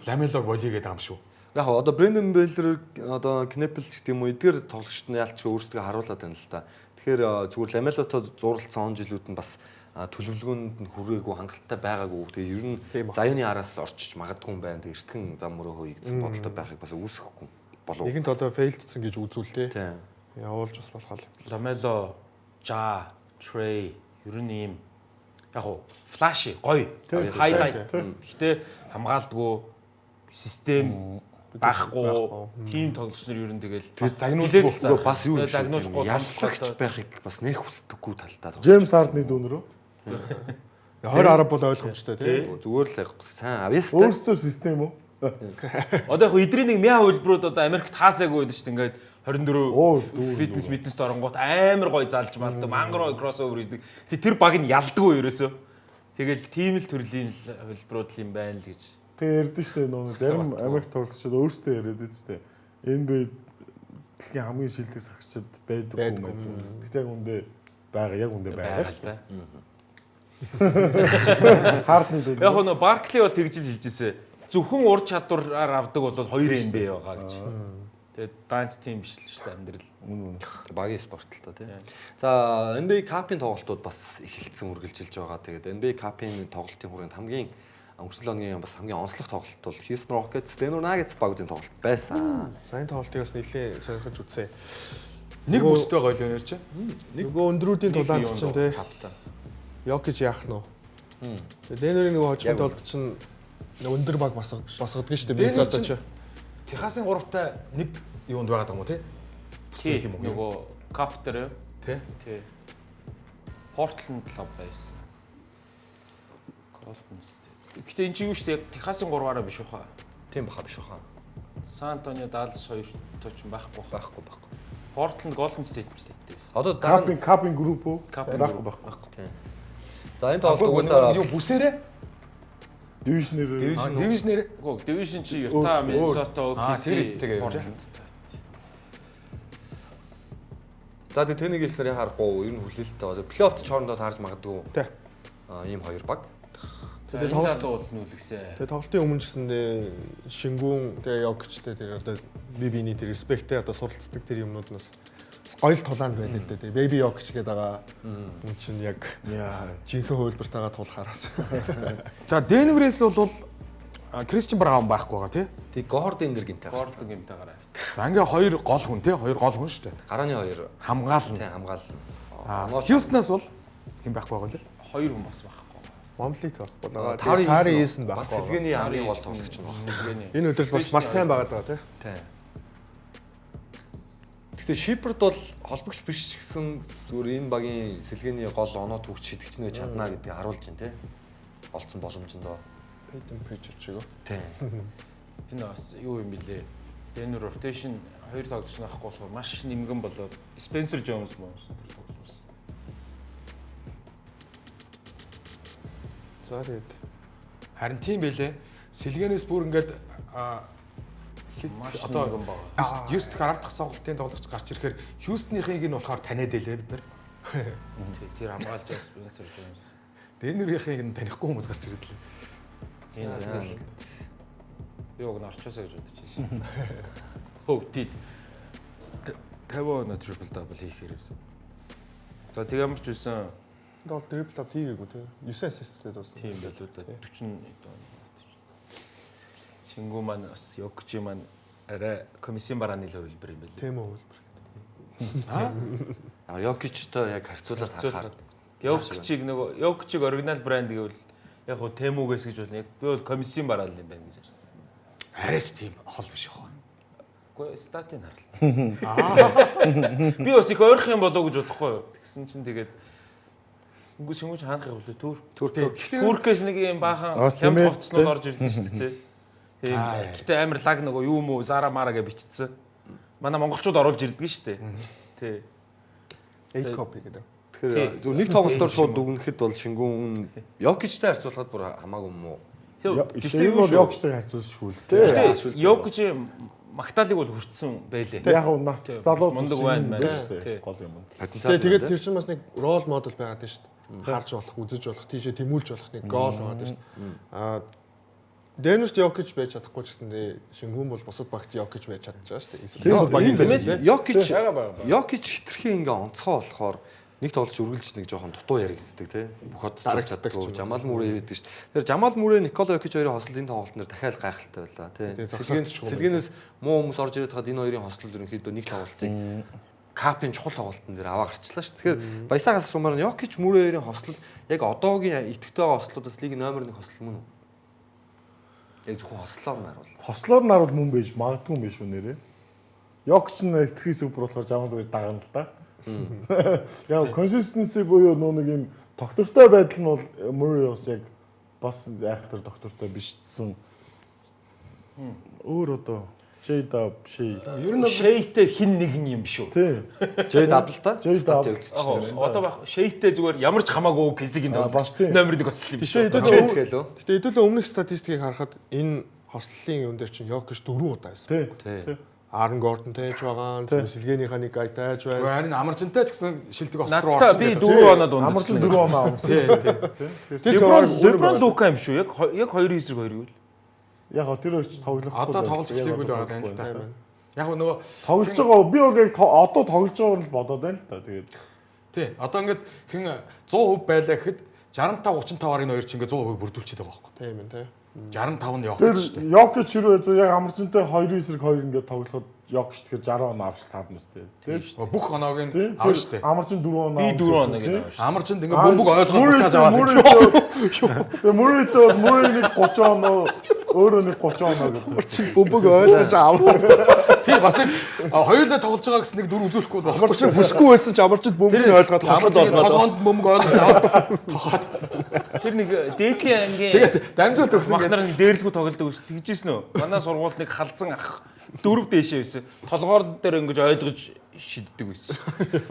Lamelo болъё гэдэг юм шүү. Яг одоо Brendan Miller одоо Knepel ч гэдэг юм уу эдгээр тоглогчд нь ялч өөрсдөө харуулад байна л та. Тэгэхээр зүгээр Lamelo-той зурлалцсан он жилүүд нь бас төлөвлөгөөнд нь хүрээгүй хангалттай байгаагүй. Тэгээ ер нь Zion-ы араас орчиж магадгүй юм байна. Тэгээ эртхэн зам мөрөө хөөе гэсэн бодолтой байхыг бас үүсэхгүй болов. нэгэнт одоо фейлдсэн гэж үзүүлтэй. Тийм. Явуулж бас болох л. Ламело, Ja, Trey ер нь ийм яг уу флаши гоё хайлайт. Гэхдээ хамгаалдгүй систем байхгүй тим тоглогч нар ер нь тэгэл загнуулдаггүй бас юу юм загнуулахгүй яллагч байхыг бас нэх хүсдэггүй талтай. Джеймс Хардны дүүнөрөө 20 арга бол ойлгомжтой тий. Зүгээр л яг сайн авьяастай. өөртөө систем үү? одоо яг эдрийн нэг мяа хөлбрүүд одоо Америкт хаасаагүй байдаг шүү дээ. Ингээд 22 фитнес оронгууд амар гоё залж малт мангар гоё кроссовер хийдэг. Тэр баг нь ялдаггүй ерөөсөө. Тэгэл тийм л төрлийн хөлбрүүд юм байна л гэж. Тэгээ ярьдэн штэ нөө зарим Америк тоглогчид өөрсдөө яриад дээ штэ. NBA дэлхийн хамгийн шилдэг сагчид байдаг юм байна. Гэтэ яг үндэ байгаа яг үндэ байгаа штэ. Хардны дээ. Яг нөө Баркли бол тэгж л хэлжээсэ. Зөвхөн ур чадвараар авдаг бол 2 NBA байгаа гэж. Тэгээд данч тим биш л шүү дээ амьдрал. Багийн спорт л тоо тийм. За NBA Cup-ын тоглолтууд бас эхэлсэн үргэлжилж байгаа. Тэгээд NBA Cup-ын тоглолтын хүрээнд хамгийн өнгөрсөн оны бас хамгийн онцлог тоглолт бол Houston Rockets, Denver Nuggets багуудын тоглолт байсан. Сайн тоглолтыг бас нэлээ сонирхож үзье. Нэг бүстэй гоё л өнөр чи. Нөгөө өндрүүдийн тулаанд чинь тий. Йокич яах нь вэ? Денверийн нөгөө хожим тоглолт чинь өндөр баг босгодог шүү дээ. Миннесота ч. Техасын 3-тай нэг юунд байгаа юм уу те? Тийм үү? Нөгөө Каптер Тэ? тий. Портланд лав байсан. Гэхдээ энэ чи юу шүү дээ? Техасын 3-аараа биш ухаа. Тийм баха биш баха. Сан Антонио Даллас 2 тооч байхгүй. Байхгүй. Портланд Голден Стейт байсан. Одоо Капын групп үү? Капын Байхгүй групп. байхгүй. тийм. За энэ тоглолт угаасаа юу бүсээрээ? Дивишнэр. Дивишнэр. Үгүй дивишн чи Юта, Миннесота, тэр OKC тэгээ. За тэгээ тэнийг хэлснээр харахгүй ер нь хүлээлттэй байна. Плей-оффт ч хоорондоо таарж магадгүй. Тий. Ийм хоёр баг. За энэ залуу бол нүүлгсэн. Тэгээ тоглолтын өмнө гэсэндээ Шингүүн тэгээ Йокичтэй тэр одоо биний тэр респекттэй одоо суралцдаг тэр юмнууд нас гоё л тулаанд байлаа л дээ. Baby Йокич гэдэг байгаа. Үн чинь яг жинхэнэ хөлбөртөйгээ тулахараас. За Денверээс бол Кристиан Браун байхгүй байгаа тий. Тэг Гордон дэр гинтэй. Гордон гэмтээгээр. За ингээ хоёр гол хүн тий. Хоёр гол хүн шүү дээ. Гарааны хоёр Хамгаална. тий хамгаал. Хьюстонаас бол хэн байхгүй байгаа лээ. Хоёр хүн бас байхгүй. Монблит байхгүй байгаа. Тари Ийсэн бас байхгүй. сэлгээний хамгийн гол тоглогч юм байна. Сэлгээний. Энэ өдрөл бас маш сайн байгаад байгаа тий. Тий. Гэхдээ Шиперд бол холбогч биш ч гэсэн зүгээр энэ багийн сэлгээний гол оноо түүх шидэгч нэ чадна гэдгийг харуулж байна тий. Олцсон боломжтой. Peyton Pritchard шиг үү? Тий. Энэ бас юу юм бэлээ. Denver rotation хоёр тоглогч байхгүй болохоор маш нэмгэн болоод Spencer Jones мөн тэр тоглож байна. За тэгээд Харин тийм байлээ. Сэлгэнээс бүр ингээд Маш одоо нэмгэн байгаа. 9 дэх 10 дахь сонголтын тоглогч гарч ирэхээр Хьюстонийхыг нь болохоор таниад байлээ бид нар. Тэр хамгаалж байгаа Spencer Jones. Денверийнхыг нь танихгүй хүмүүс гарч ирээд лээ. Энэ юуг нь орчоосоо гэж бодож байсан. Хөөтид 50 оноо triple double хийх хэрэгсэн. За тэг ямар ч үсэн бол triple double хийгээгүй тий. 9 assist-тэй дууссан. тийм байлуу да 40 Чингүү маань бас Йокчи маань арай комиссийн барааны хөлбөр юм байлээ. Тийм үү. Йокичтой яг харьцуулаад харахаар Йокчиг нөгөө Йокчиг оригинал брэнд гэвэл яг гоо Тэмүгээс гэж бол яг би бол комиссийн бараал юм байна гэж ярьсан. Арайч тийм хол биш яах. Гэхдээ статын харлаа. Би бас их ойрох юм болоо гэж бодохгүй юу. Тэгсэн чинь тэгээд үгүй шингүүч хаанах юм бэ төөр. Түркээс нэг юм баахан кем хувцснууд орж ирдэ шүү дээ. Тийм. Гэтэ амар лаг нөгөө юу мүү Зара Мара гэж бичсэн. Манай монголчууд оруулж ирдэг шүү дээ. Тий. 8 copy гэдэг. тэгэхээр зөв нэг тоглолтоор шууд дүгнэхэд бол Шингүүн Йокичтэй харьцуулахад бүр хамаагүй юм уу? Гэхдээ бол Йокичтэй харьцуулшгүй л дээ. Йокич Магдалиг бол хүртсэн байлээ. Яг нь нас залуу мундаг байна шүү дээ. Гол юм. Тэгээд тэр чинь бас нэг рол модел байгаад байна шүү дээ. Харж болох, үзэж болох, тийшээ тэмүүлж болох нэг гол байгаад байна шүү дээ. Денверт Йокич байж чадахгүй ч гэсэндээ Шингүүн бол бусад багт Йокич байж чадчихаа шүү дээ. Йокич хитрхи ингээ онцгой болохоор нэг тоглолч үргэлж нэг жоохон дутуу яригддаг тий. Бүх хот чаддаг. Жамал Мүрэ ирээд шүү дээ. Тэр Жамал Мүрэ, Никола Йокич хоёрын хослолын тоглолт нэр дахиад гайхалтай байлаа тий. Сэлгэнээс муу хүмүүс орж ирээд хаад энэ хоёрын хослол ерөнхийдөө нэг тоглолтыг капын чухал тоглолтын дээр аваа гарчлаа шүү. Тэгэхээр баясаагаас асуумаар нь Йокич Мүрэ хоёрын хослол яг одоогийн идэвхтэй байгаа хослолоодаас лигийн номер 1 хослол мөн үү? Яг зөвхөн хослолоор нь харуул. Хослоор нь харуул мөн байж магадгүй юм биш үү нэрээ. Йокич нь итгэхий супер болохоор Жамал Мүрэ дагна л да. Яг консистенси буюу нэг юм доктортой байдал нь бол Мюррей бас айхтар доктортой бишсэн. Өөр одоо J-Dub Shea. Ер нь Shea-тэй хин нэгэн юм шүү. Тийм. J-Dub л та. J-Dub одоо баг Shea-тэй зүгээр ямар ч хамаагүй классикийн номер 1 хослол юм шүү. Гэтэ хэдүүлээ өмнөх статистикийг харахад энэ хослолын юм дээр чинь Йокич 4 удаа байсан. Тийм. Aaron Gordon тайж байгаа, Сэлгэнийхаа нэг гай тайж байгаа. Харин Амарчинтай ч гэсэн шилдэг ост руу орсон. Би 4 оноод ундаг. Амарчин 4 оноо авсан. Леброн Лука юм шүү. Яг 2 эсрэг 2 юу л. Яг тэр хоёр ч тоглохгүй. Одоо тоглож эхлэхгүй л байгаа юм л та. Яг нөгөө тоглож байгаа би яг одоо тоглож байгааг л бодоод байна л та. Тэгээд тий. Одоо ингээд хэн 100% байлаа гэхэд 65 35-аар энэ хоёр ч ингээд 100% бүрдүүлчихэд байгаа байхгүй. Тийм ээ тий. 65 нь Йокич шүү дээ. Йокич хэрвээ яг Амарчинтай 2 эсрэг 2 ингээд тоглоход Йокич тэгэхээр 60 оноо авч таарна шүү дээ. Тийм. Бүх оноог нь авна шүү дээ. Амарчин 4 оноо. Би 4 оноо гэдэг авна. Амарчинд ингээд бөмбөг ойлгоод буцааж аваад. Тэгээ Мюррей нэг 30 оноо өөрөө нэг 30 оноо гэдэг. Чи бөмбөг ойлгож аваа. Тийм бас нэг хоёулаа тоглож байгаа гэсэн нэг дүр үзүүлэхгүй болохгүй. Амарчин бүсгүй байсан ч Амарчид бөмбөгийг ойлгоод хослол болгоод. Толгоонд бөмбөг ойлгож аваад. Тэр нэг дээдлийн ангийн тэгээд дамжуулт өгсөн махнаар нэг дээрлгүй тоглодог ус тэгжсэн үү? Манай сургуульд нэг халзан ах 4 дээшээ байсан. Толгоор дээр ингэж ойлгож шиддэг байсан.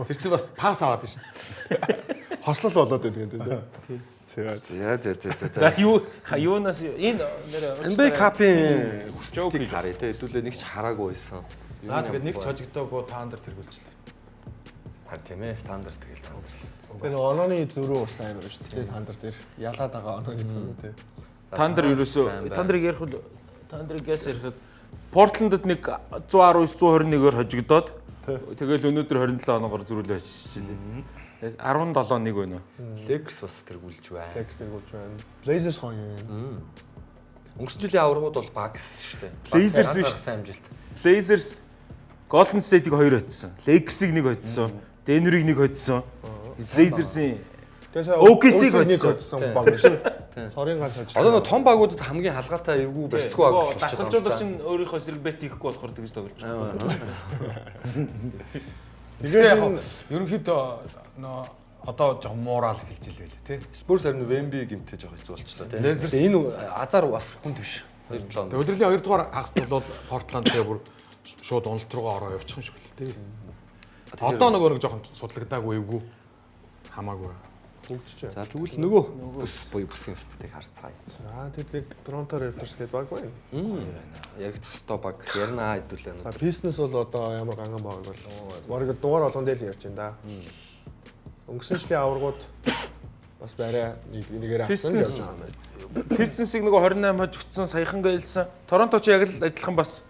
Тэр чинь бас пас аваад шин. Хослол болоод байдаг тийм. За юунаас энэ нэр NBA Cup-ийн хүсэлтийг харъя те хэдүүлээ нэг ч хараагүй байсан. За тэгээд нэг ч хожигдоогүй таандар тэргүүлжлээ. Харин тийм ээ таандар тэгэл таандар. Тэгээ нэг онооны зөрүү бас амар шүү дээ. Тандар дээр ялаад байгаа онооны зөрүү те. Тандер ерөөсөө тандрыг ярих бол тандрыгээс ярихад Портландд нэг 119-121-оор хожигдоод тэгэл өнөөдөр 27 оноогоор зөрүүлээ очижлээ. Тэгээд 17 нэг байна уу? Lakers бас тэргүүлж байна. Lakers тэргүүлж байна. Blazers гоё юм. Өнгөрсөн жилийн аваргууд бол Bucks шүү дээ. Blazers биш. Сайн амжилт. Blazers Golden State-ийг 2 хоцсон. Lakers-ыг 1 хоцсон. Denver-ыг 1 хоцсон. Blazers-ийн OKC-г хоцсон баг шүү. Сорын ганц хожсон. Одоо нэг том багуудад хамгийн халгаатай эвгүй барьцгүй баг болчиход байна. Дасгалжуулагч чинь өөрийнхөө эсрэг бет хийхгүй болохоор тэгж тоглож байна. Тэгээд яг ерөнхийдөө нөө одоо жоо муурал хэлж илээ тий. Spurs харин Wemby гэмтэж байгаа хэцүү болчихлоо тий. Энэ азар бас хүн твш. 2-7. Тэгээд удирлын 2 дугаар хагаст бол Портланд тэгээ бүр шууд уналт руугаа ороо явчих юм шиг л тий. Одоо нөгөө нэг жоохон судлагдаагүй эвгүй хамаагүй. Хөгжиж За тэгвэл нөгөө бүсийн өстөдгийг харцгаая. За тэгээд Toronto Raptors гэдэг баг байна. Яригдах хэвээр баг ярина хэдүүлээ. За бизнес бол одоо ямар ганган баг бол бараг дугаар болгон дээр л ярьж байна да. Өнгөрсөн жилийн аваргууд бас барай нэгээр авсан гэж байна. Pistons-ыг нөгөө 28 хожигдсон саяхан гэлсэн. Торонто ч яг л адилхан бас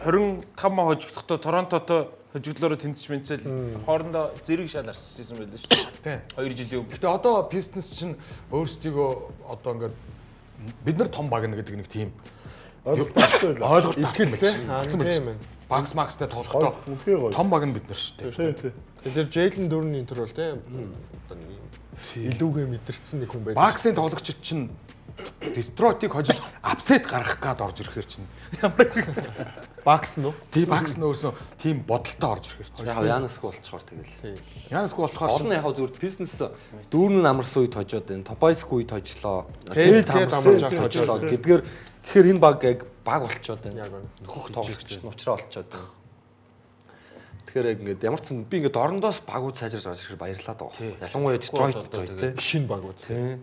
25 хожигдохдоо Торонтото хожигдлороо тэнцэж мэдсэл хоорондоо зэрэг шал арчижсэн байлээ шүү дээ. 2 жилийн өмнө. Гэтэ одоо Pistons чинь өөрсдийгөө одоо ингээд бид нар том баг гэдэг нэг тийм ойлголт татсан байх. Багс Макстай тоглохдоо том баг нь бид нар шүү дээ. Тэгэхээр Jalen Duren-ийн төр бол тийм одоо нэг илүүгээ мэдэрсэн нэг хүн байдаг. Багсын тоглогчид чинь Detroit-ыг хожиж апсет гаргах гад орж ирэхээр чинь Багс нь уу? тийм багс нь өөрсөө тийм бодолтой орж ирэхээр чинь Яг Янасгүй болчихоор тэгэл. Янасгүй болохоор Олон яг зүгээр бизнес дүүрэн амарсан үед хожоод байна. Топайсгүй үед хожлоо. Тэгээд амарч хожлоо гэдгээр тэгэхээр энэ баг яг баг болчиход байна. Яг байна. Нөхөх тоглогчд нь уучраа болчиход байна. Тэгэхээр яг ингээд ямар ч би ингээд орондоос багууд сайжирч гарч ирэхээр баярлаад байгаа. Ялангуяа Detroit тий. Шинэ багууд. Тий.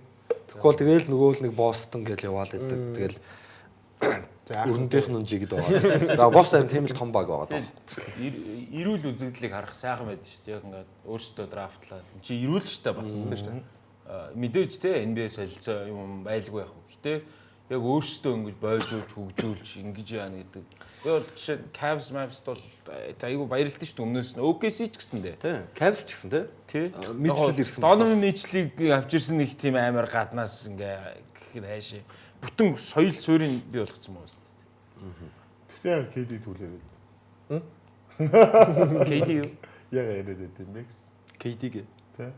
Тэгвэл тэгэл нөгөө л нэг Boston гэж яваал гэдэг. Тэгэл өрөндийнх нь жигд байгаа. За Boston тийм л том баг байгаа даа. Ирүүл үзэгдлийг харах сайхан байдаг шүү дээ. Яг ингээд өөрсдөө драфтлаад. Чи ирүүл шүү дээ бас шүү дээ. Мэдээж те NBA солилцоо юм байлгүй яг. Гэтэ яг өөрсдөө ингэж бойжуулж хөгжүүлж ингэж яана гэдэг. Би бол жишээ Cavs Maps бол айгүй баярлалтай шүү дээ өмнөөс нь OKC ч гэсэн дээ. Тий. Cavs ч гэсэн тий. Мэдчил ирсэн. Дононы нийтлийг авчирсан нэг тийм амар гаднаас ингээ гэхэд хайшаа. Бүтэн соёл суурийг бий болгоцсон мөн үст. Тэгтээ яг KD түлээгээд. KD юу? Яг яриад байт Max. KD-г Тэ.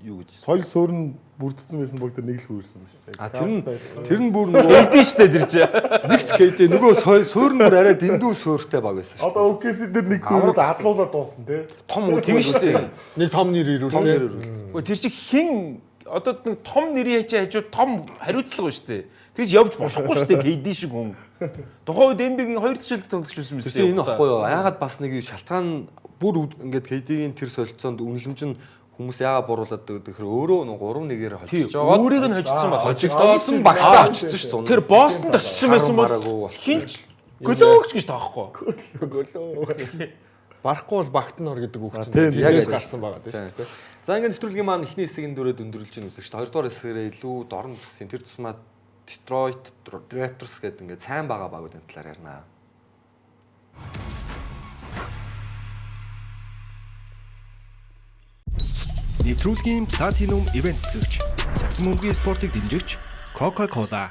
юу гэж. Соёл суурн бүрдсэн байсан баг тэр нэг л хөрсөн ба шүү дээ. Тэр нь бүр нөгөө KD штэ тэр чинь. нэгт KD нөгөө суурн бүр арай дэндүү сууртай баг байсан шүү. Одоо OKC дээр нэг хөрөд адлуулаад дуусна те. Том үг тийм штэ. Нэг том нэр ирүүлээ. Гэхдээ тэр чинь хэн одоо нэг том нэр яачаа хажууд том хариуцлага шүү дээ. Тэгж явж болохгүй шүү дээ KD шиг хүн. Тухайн үед NBA-гийн 2 жилд тоглож байсан юм шүү дээ. Энэ баггүй юу? Яагаад бас нэг шалтгаан бүр ингээд KD-ийн тэр солилцоонд үнэлэмж нь хүмүүс яагаад буруулаад гэдэг хэрэг өөрөө нэг 3-1-ээр хожиж байгаа. Өөрийг нь хожигдсон баг. Хожигдсон багтаа очсон шүү. Тэр Бостонд очсон байсан бол хинч гөлөөгч гэж таахгүй. Гөлөө. Барахгүй бол багт нь ор гэдэг үг чинь. Яг гарсан байгаа тийм шүү дээ. За ингээд нэвтрүүлгийн маань эхний хэсгийн дүрээд өндөрлж ийн үсэж шүү. 2 дугаар хэсгээрээ илүү дорн гэсэн тэр тусмаа Detroit Raptors гэдэг ингээд сайн байгаа багуудын талаар ярина. Нэвтрүүлгийн Platinum Event гэгч Сагсан бөмбөгийн спортыг дэмжигч Coca-Cola.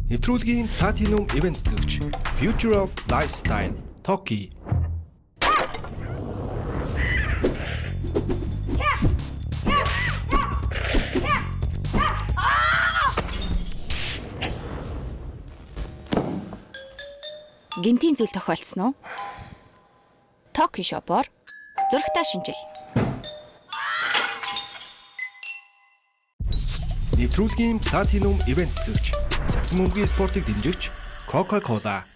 Нэвтрүүлгийн Platinum Event гэгч Future of Lifestyle Toki. Гинтийн зүйл тохиолдсон уу? Токи шопоор зурагтаа шинжил. Нэвтрүүлгийн Platinum Event төлөвч Сагсан мөнгөний спортыг дэмжигч Coca-Cola.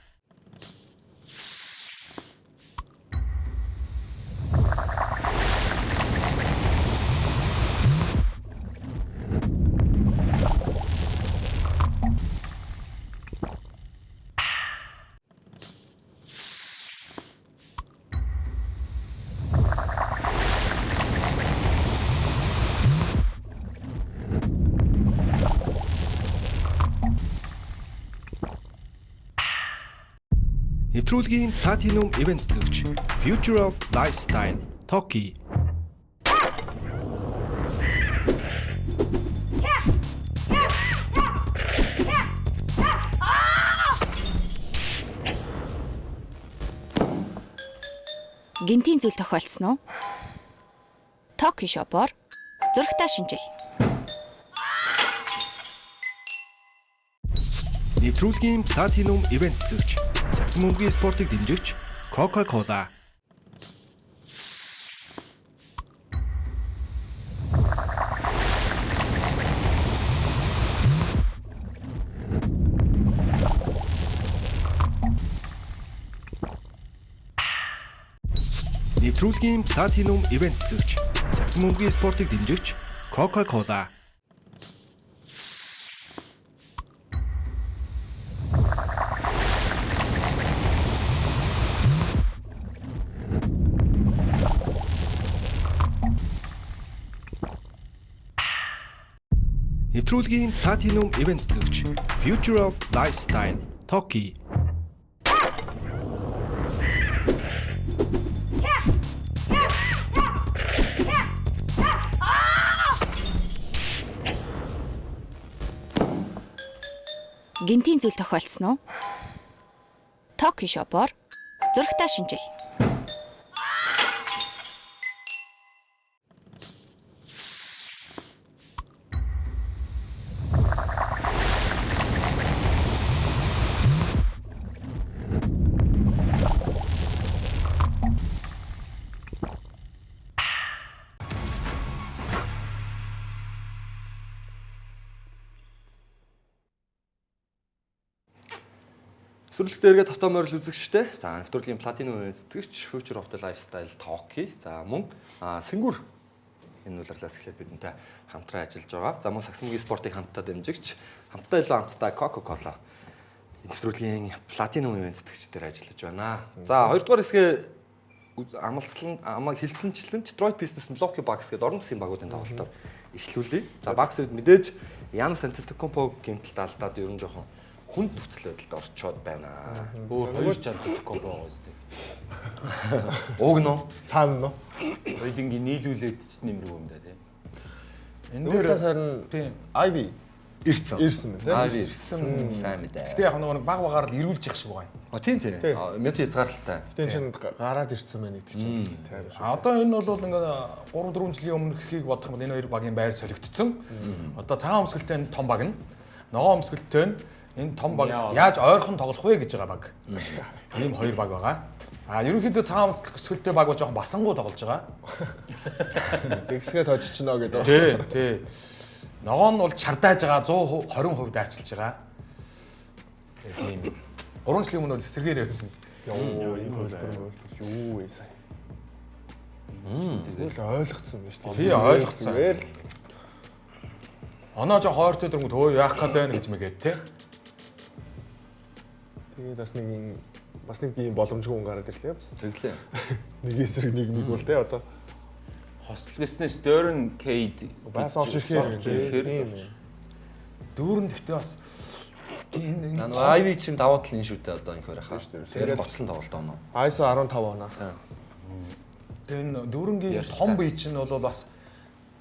Нэвтрүүлгийн Platinum Event төлөвч Future of Lifestyle Toki. Гинтийн зүйл тохиолдсон уу? Токи шопоор зурагтаа шинжил. Нэвтрүүлгийн Platinum Event төлөвч Сагсан мөнгөний спортыг дэмжигч Coca-Cola. Нэвтрүүлгийн Platinum Event төлөвч Сагсан мөнгөний спортыг дэмжигч Coca-Cola. Нэвтрүүлгийн Platinum Event төлөвч Future of Lifestyle Toki. Гинтийн зүйл тохиолдсон уу? Токи шопоор зурагтаа шинжил. Сүрлэгт эргээд автомобиль үзэгчтэй. За нэвтрүүлгийн Platinum Event тэтгэгч Future of the Lifestyle Toki. За мөн Сэнгүр энэ улирлаас эхлээд бидэнтэй хамтран ажиллаж байгаа. За мөн Сагсан мөнгөний спортыг хамтдаа дэмжигч, хамтдаа илүү хамтдаа Coca-Cola нэвтрүүлгийн Platinum Event тэтгэгчдээр ажиллаж байна. За хоёрдугаар хэсгээ хэлсэнчлэн Detroit Pistons Milwaukee Bucks гэдэг орон засгийн багуудын тоглолтоор эхлүүлье. За Bucks-д мэдээж Giannis Antetokounmpo гэмтэлд алдаад ерөн жоохон хүнд нөхцөл байдалд орчоод байна. Өөр хоёр чаддаг комбо байгаа үстэй. Уг нөө Цаана нөө. Хоёулынгийн нийлүүлээд ч нэмэргүй юм да тийм. Энэ Дээр дээр харин тийм Ivy ирсэн. ирсэн байна тийм. Ирсэн сайн мэдээ. гэтээ яг нэг баг багаар л ирүүлж явах шиг байгаа юм. Тийм. Мэт хязгаарлалтай. Тэн чин гараад ирсэн байна гэдэг чинь тайван шүү. Одоо энэ бол ингээд 3-4 жилийн өмнөхийг бодох юм бол энэ хоёр багийн байр солигдсон. Одоо цагаан өмсгөлтэй энэ том баг нь, ногоон өмсгөлтэй нь энэ том баг яаж ойрхон тоглох вэ гэж байгаа баг. Ийм хоёр баг байгаа. Ерөнхийдөө цагаан өмсгөлтэй баг бол жоохон басангуу тоглож байгаа. Тэгсгээ тожчихно гэдэг. Тий. Ногоон нь бол чардааж байгаа 120% дайчилж байгаа. Тийм. 3 жилийн өмнө бол эсэргээр явсан юм. Юу вэ сая. Тэгвэл ойлгоцсон байна шүү дээ. Тий ойлгоцсон. Оноо жоо хойртой дөрмөд хөө яах гээд байна гэж мэгээд тий. Тэгээд бас нэг ийм боломжгүй хүн гараад ирлээ. Тэглээ. Нэг эсрэг нэг бол тий одоо Хосол гэснээр Stern Cade бас орж ирэхээр Дүүрэн дэвтээ бас Ivy чинь давуу тал энэ шүү дээ одоо энэ хоёр хаа. Тэгээд гоцлон тоглолт оноо. ISO 15 оноо. тэгээ энэ дүүрэнгийн том бие чинь бол бас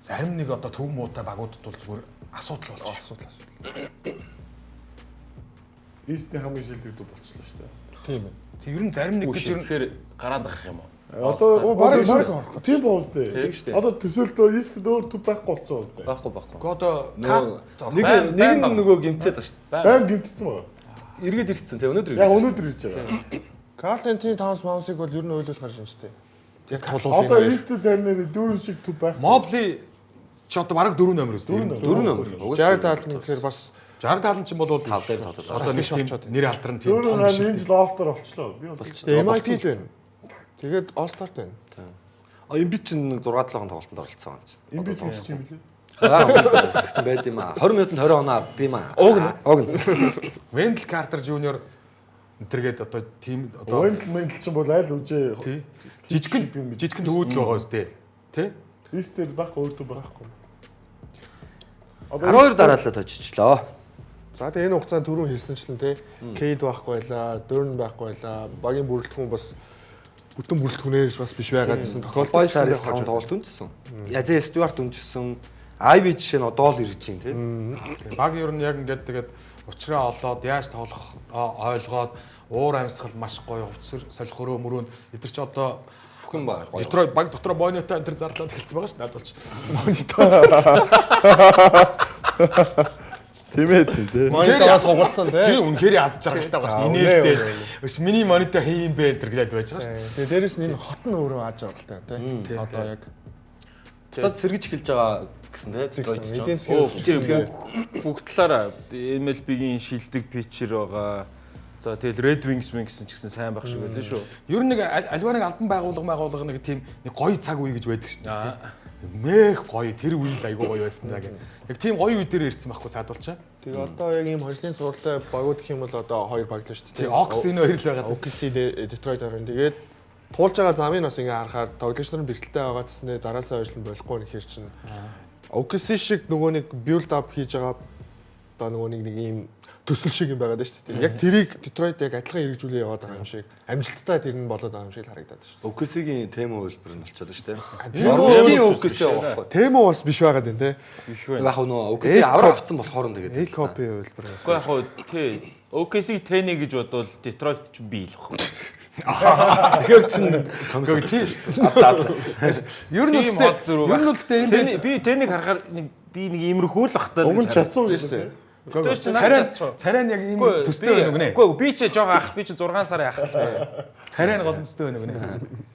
зарим нэг одоо төв муутай багуудад бол зүгээр асуудал болж Асуудал. Истний хамгийн шилдэгдүү болчихлоо шүү дээ. Тийм ээ. Тэг ер нь зарим нэг гэж ер нь тэгэхээр гараад гарах юм уу? Одоо баг орох. Тийм боос дээ. Одоо төсөөлтөө истэд өөр төв байхгүй болчихсон боос дээ. Байхгүй. одоо Нэг нь нөгөө гимтээд ба шүү дээ. Байн гимтсэн байгаа. Эргээд ирсэн тий өнөөдөр. Яг өнөөдөр ирж байгаа. Карл Антони Таунс Маунсыг бол ер нь ойлуулах гарч байна шүү дээ. яг тулуул Одоо истэд дээр нэр дүүрэн шиг төв байхгүй. Мобли чи одоо бараг 4 номер үстэй. 4 номер. Jared Allen гэхээр бас 60 таалан чинь бол тав дээр тоглож байгаа. одоо нэг тийм нэр алдрын тийм Дөрөв том нь биш. энэ жил All-Star болчлоо. Би бол MIT л байна. Тэгээд All-Star-т байна. Эмбит чинь 6-7 хоногийн тоглолтод оролцсон юм чинь. энэ би хийчих юм билээ. Аа, байд юм аа. 20 минутанд 20 оноо авд юм аа. Уг нь. Wendell Carter Jr. энтергээд одоо тийм одоо Wendell чинь бол аль үжээ жижигхэн төвөдөл байгаа үстэй. Тэ? Истер байхгүй өөртөө байхгүй. 12 дараалал точичлоо. За тэгээ энэ хугацаанд түрүүн хэлсэнчлэн те Кейд байхгүй байлаа, Дөрн байхгүй байлаа. Багийн бүрэлдэхүүн бас бүтэн бүрэлдэхүүнээрс бас биш байгаа гэсэн тохиолдол. Бой Сарис 5 тоглолт үндэсэн. Язээ Стюарт үндэсэн. Айви жишээ нь одоо л ирж байна тий. Баг ер нь яг ингээд тэгээд учраа олоод яаж тоглох ойлгоод уур амьсгал маш гоё хувцар солих хөрөө мөрөөнд эдгэр чи одоо Бүхэн баг. Детройт баг дотроо Бонитой энэ зарлаад хэлсэн байгаа ш надад болж. Тийм ээ тий. Монитор сугалцсан те. Тэр үнэхээр аз жаргалтай байгаа ш. Инээлтэй. Өс миний монитор хийн бэ энэ гэж байж байгаа ш. Тэгээ дээрэс нь энэ хот нь өөрөө ааж жаргалтай те. Одоо яг Буцаад сэргэж эхэлж байгаа гэсэн тий. Детройт ч. эдийн засгийн Бүх талаараа MLB-ийн шилдэг питчер байгаа. За тэгэл Red Wings гэсэн ч гэсэн сайн байх шиг байлаа шүү. Ер нь нэг альва нэг албан байгууллага нэг тийм нэг гоё цаг үе гэж байдаг ш. Мэх гоё тэр үе л айгүй гоё байсан даа гэх. Яг тийм гоё үе дээр ирсэн байхгүй цаадуулчаа. тэгээ одоо яг ийм хожлын суралтай багууд гэх юм бол одоо хоёр баг л шүү дээ. Тийм Ox энэ хоёр л байгаа. OKC Detroit орно. Тэгээд туулж байгаа замыг бас ингээ харахаар тоглогч нар бэрхтэлтэй байгаа гэснээр дараасаа ажиллан болохгүй нэхэр чинь. OKC шиг нөгөө нэг build up хийж байгаа одоо нөгөө нэг ийм төсөл шиг юм байгаад шүү дээ. Яг тэрийг Detroit яг адилхан хэрэгжүүлээ яваад байгаа юм шиг амжилттай тэр нь болоод байгаа юм шиг харагдаад шүү дээ. OKC-гийн тема хөлбөр нь болчиход шүү дээ. Норвегийн OKC явахгүй. Тэм уу бас биш байгаад байна те. Биш байна. Яг нөө OKC авраг авцсан болохоор нь тэгээд. Нэг копи хөлбөр. Гэхдээ яг хөө тий OKC тэнэ гэж бодвол Детройт ч би л واخ. Тэгэхээр чин консолти шүү дээ. Ер нь Тийм хол зүрх ер нь л гэдэг энэ би тэнийг харахаар би нэг иймэрхүү л ахтаа. Уг нь чадсан шүү дээ. царай нь яг ийм төстэй байна үгнэ. Үгүй би ч жоо ах би ч 6 сарын ах. Царай нь голомжтой байна үгнэ.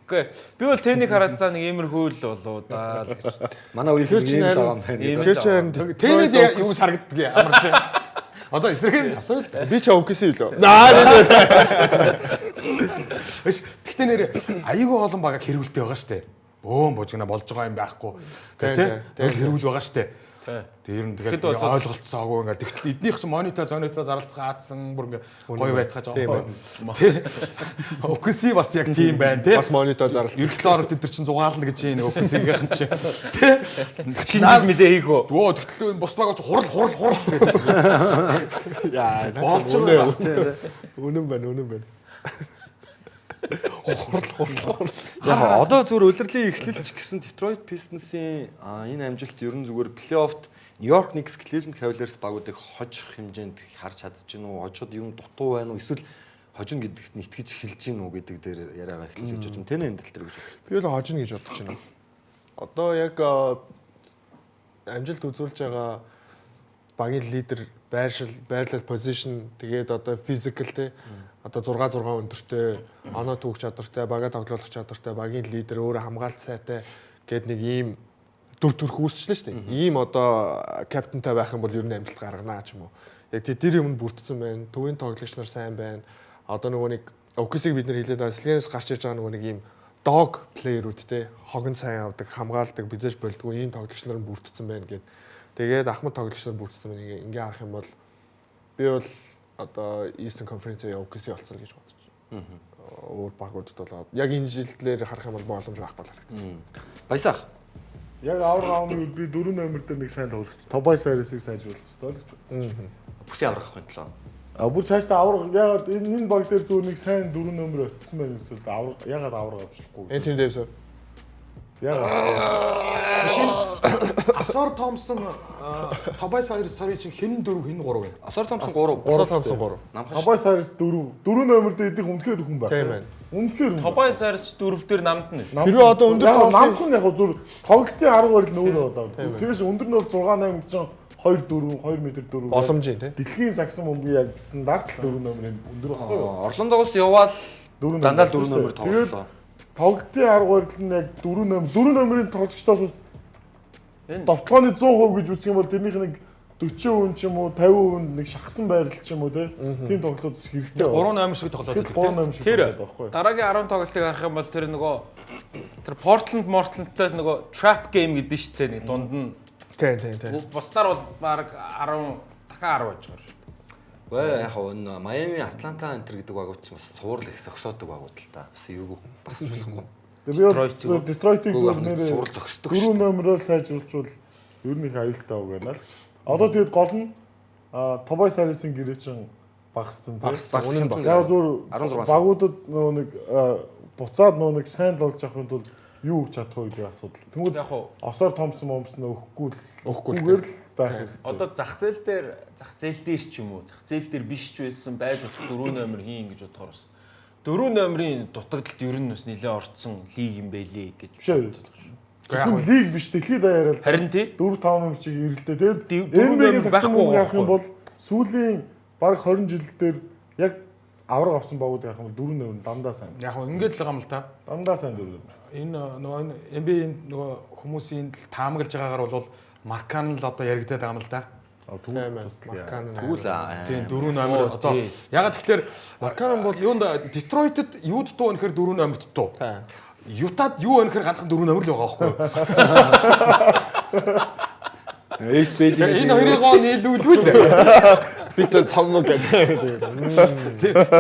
Үгүй би бол тэнийг хараад цаа нэг иймэрхүү л болоо даа л гэж. Манай үеийн юм л байгаа юм байна. Тэгэхээр ч харин Тэнэд яг юу ч харагддаг амарч. Одоо эсрэгээр нь асуул та. би ч OKC лөө. Наа Тэгтээ нэр аюулгүй олон багаа хэрүүлтэй байгаа штэ. Бөөм бужигна болж байгаа юм байхгүй. Тэ? Тэгэл хэрүүл байгаа штэ. Тэг ер нь тэгээд ойлголцоогүй ингээд тэгтэл эднийх чинь монитор зарлцгаадсан бүр ингээд гоё байцгааж байгаа юм. Тэ. OKC бас яг тийм байна те. бас монитор зарлаа. Ердөө орогт эдэр чинь зугаална гэж юм OKC-ийн чинь. Тэ. Чиний мэдээ хийх үү? Өө тэгтэл бус баг хурал гэж. Яа, Болж наа. байгаа. Үнэн байна. Хурал. Яг одоо зөвхөн улирлын эхлэлч гэсэн Detroit Pistons-ийн энэ амжилт ер нь зүгээр плей-оффт New York Knicks, Cleveland Cavaliers багуудыг хожих хэмжээнд харж чадчихна уу? Хожууд юм дутуу байна уу? Эсвэл хожно гэдэгт нь итгэж эхэлж гин үү гэдэг дээр яриагаа эхлүүлж байгаа юм. Тэнэ энэ тал дээр гэж бодчих. Би бол хожно гэж бодож байна. Одоо яг амжилт үзүүлж байгаа багийн лидер байрлал позишн тэгээд одоо физикал те одоо 6 өндөртэй оноо түүх чадвартай багаа тоглох чадвартай багийн лидер өөрөө хамгаалт сайтай гээд нэг ийм дүр төрх үүсчлээ шүү дээ. Ийм одоо капитантай байх юм бол ер нь амжилт гарганаа ч юм уу. Яг тэр юмд бүрдсэн байна. Төвийн тоглогч нар сайн байна. Одоо нөгөө нэг OKC-г бид нэр хэлээд Сэлгэнээс гарч ирж байгаа нөгөө нэг ийм дог плеерүүд те хогон сайн авдаг, хамгаалдаг, бидэж болдгоо ийм тоглогч нар бүрдсэн байна гэд. Тэгээд ахмад тоглогч нар бүрдсэн байна. Ингээ харах юм бол би бол одоо Eastern Conference-ийн OKC болцсон гэж бодож байна. Өөр багуудад бол яг энэ жилдээр харах юм бол боломж байхгүй л харагдав. Баясаах. Яг авраг аавны үед би 4 номер дээр нэг сайн тоглож. Тобай Сайрисыг сайжруулах хэрэгтэй л гэж байна. Бүсийн аврах авахын тулд. Бүр цаашдаа авраг яг энэ баг дээр зөв нэг сайн 4 номер өтсөн байна эсвэл авраг ягаад авраг авчихгүй. Энтин Дэвис. Асар Томсон Тобай Сайрис чинь хэн 4 хэн 3 вэ? Асар Томсон 3. Тобай Сайрис 4 номер дээр идэх үнэхээр хүн байна. Тийм байна. Үнэхээр хүн. Тобай Сайрис 4-дөр намд нь. Хэрвээ одоо өндөр намх нь яг зүр тоглолтын арга барил нь өөрөө одоо. Тэрээс өндөр нь 6-8 чинь 2 м 4 боломж юм тийм. дэлхийн сагсан бөмбөгийн яг стандарт 4 номерын өндөр баггүй юу? Орлондоос яваал дандаа 4 номер тоглолоо. Тоглолтын арга барил нь яг 4 номерын тоглогчдоос бас довтлооны 100% гэж үзэх юм бол тэрнийх нэг 40% ч юм уу 50% нэг шахсан байрал ч юм уу тийм тоглолтууд хэрэгтэй. 3 номер шиг тоглоод байдаг. 3 номер шиг Тэр тоглоод байхгүй. дараагийн 10 тоглолтыг харах юм бол тэр нөгөө тэр Portland-тай нөгөө trap game гэдэг нь шүү дээ. Нэг дунд нь Тийм. бусдаар бол баг 10 дахиад 10 болж байгаа шүү. Вэ яг энэ Майами, Атланта энтер гэдэг багууд ч бас суурлах их зогсоодог багууд л та. Бас эвгүй бас болохгүй. Тэгээ би бол Детройтыг зөв нэрээ сурал зогсдог 4 номероо сайжруулчвал ер нь их аюултай баг байна л. Одоо тэгээд гол нь Тобайс Харрисын гэрээ чин багассан тийм. Үнэн баг. Яг зөв 16 багуудад нөө нэг буцаад нөө нэг сайн болж авахын тулд юу өгч чадах вэ гэдэг асуудал. Тэнгүүд Яг уу Осоор Томсон өгөхгүйгээр л байх хэрэгтэй. одоо зах зээл дээр ч юм уу зах зээл дээр биш ч байсан байж болох 4 номер хийн гэж бодохоор бас 4 номерын дутагдалд ер нь бас нэлээд орцсон лиг юм байлээ гэж Биш ээ. Зөвхөн лиг биш дэлхийд даяараа харин тий 4-5 номер чиг ирэлтэй. Тэгээд дөрөв NBA-ийн номер сагсан байхгүй мөнгө авах юм байхгүй. бол сүүлийн баг 20 жил дээр яг авраг авсан багууд явах юм бол 4 номер дандаа сайн. Яг хөө ингэж л байгаа юм л та. Дандаа сайн 4 номер. Энэ нөгөө NBA-ийн нөгөө хүмүүсийн таамаглаж байгаагаар бол Маркан л одоо яригдаад байгаа юм л да. Тэгвэл туслаа. Тэгвэл Тийм 4 номер одоо ягаад тэгэхээр Маркан бол юунд Детройтод юуд дуу өнөхөр 4 номерт дуу. Ютад юу өнөхөр ганцхан 4 номер л байгаа байхгүй юу? Эйспэл Энэ хоёрыг гоо нийлүүлвэл бид цомог гэдэг.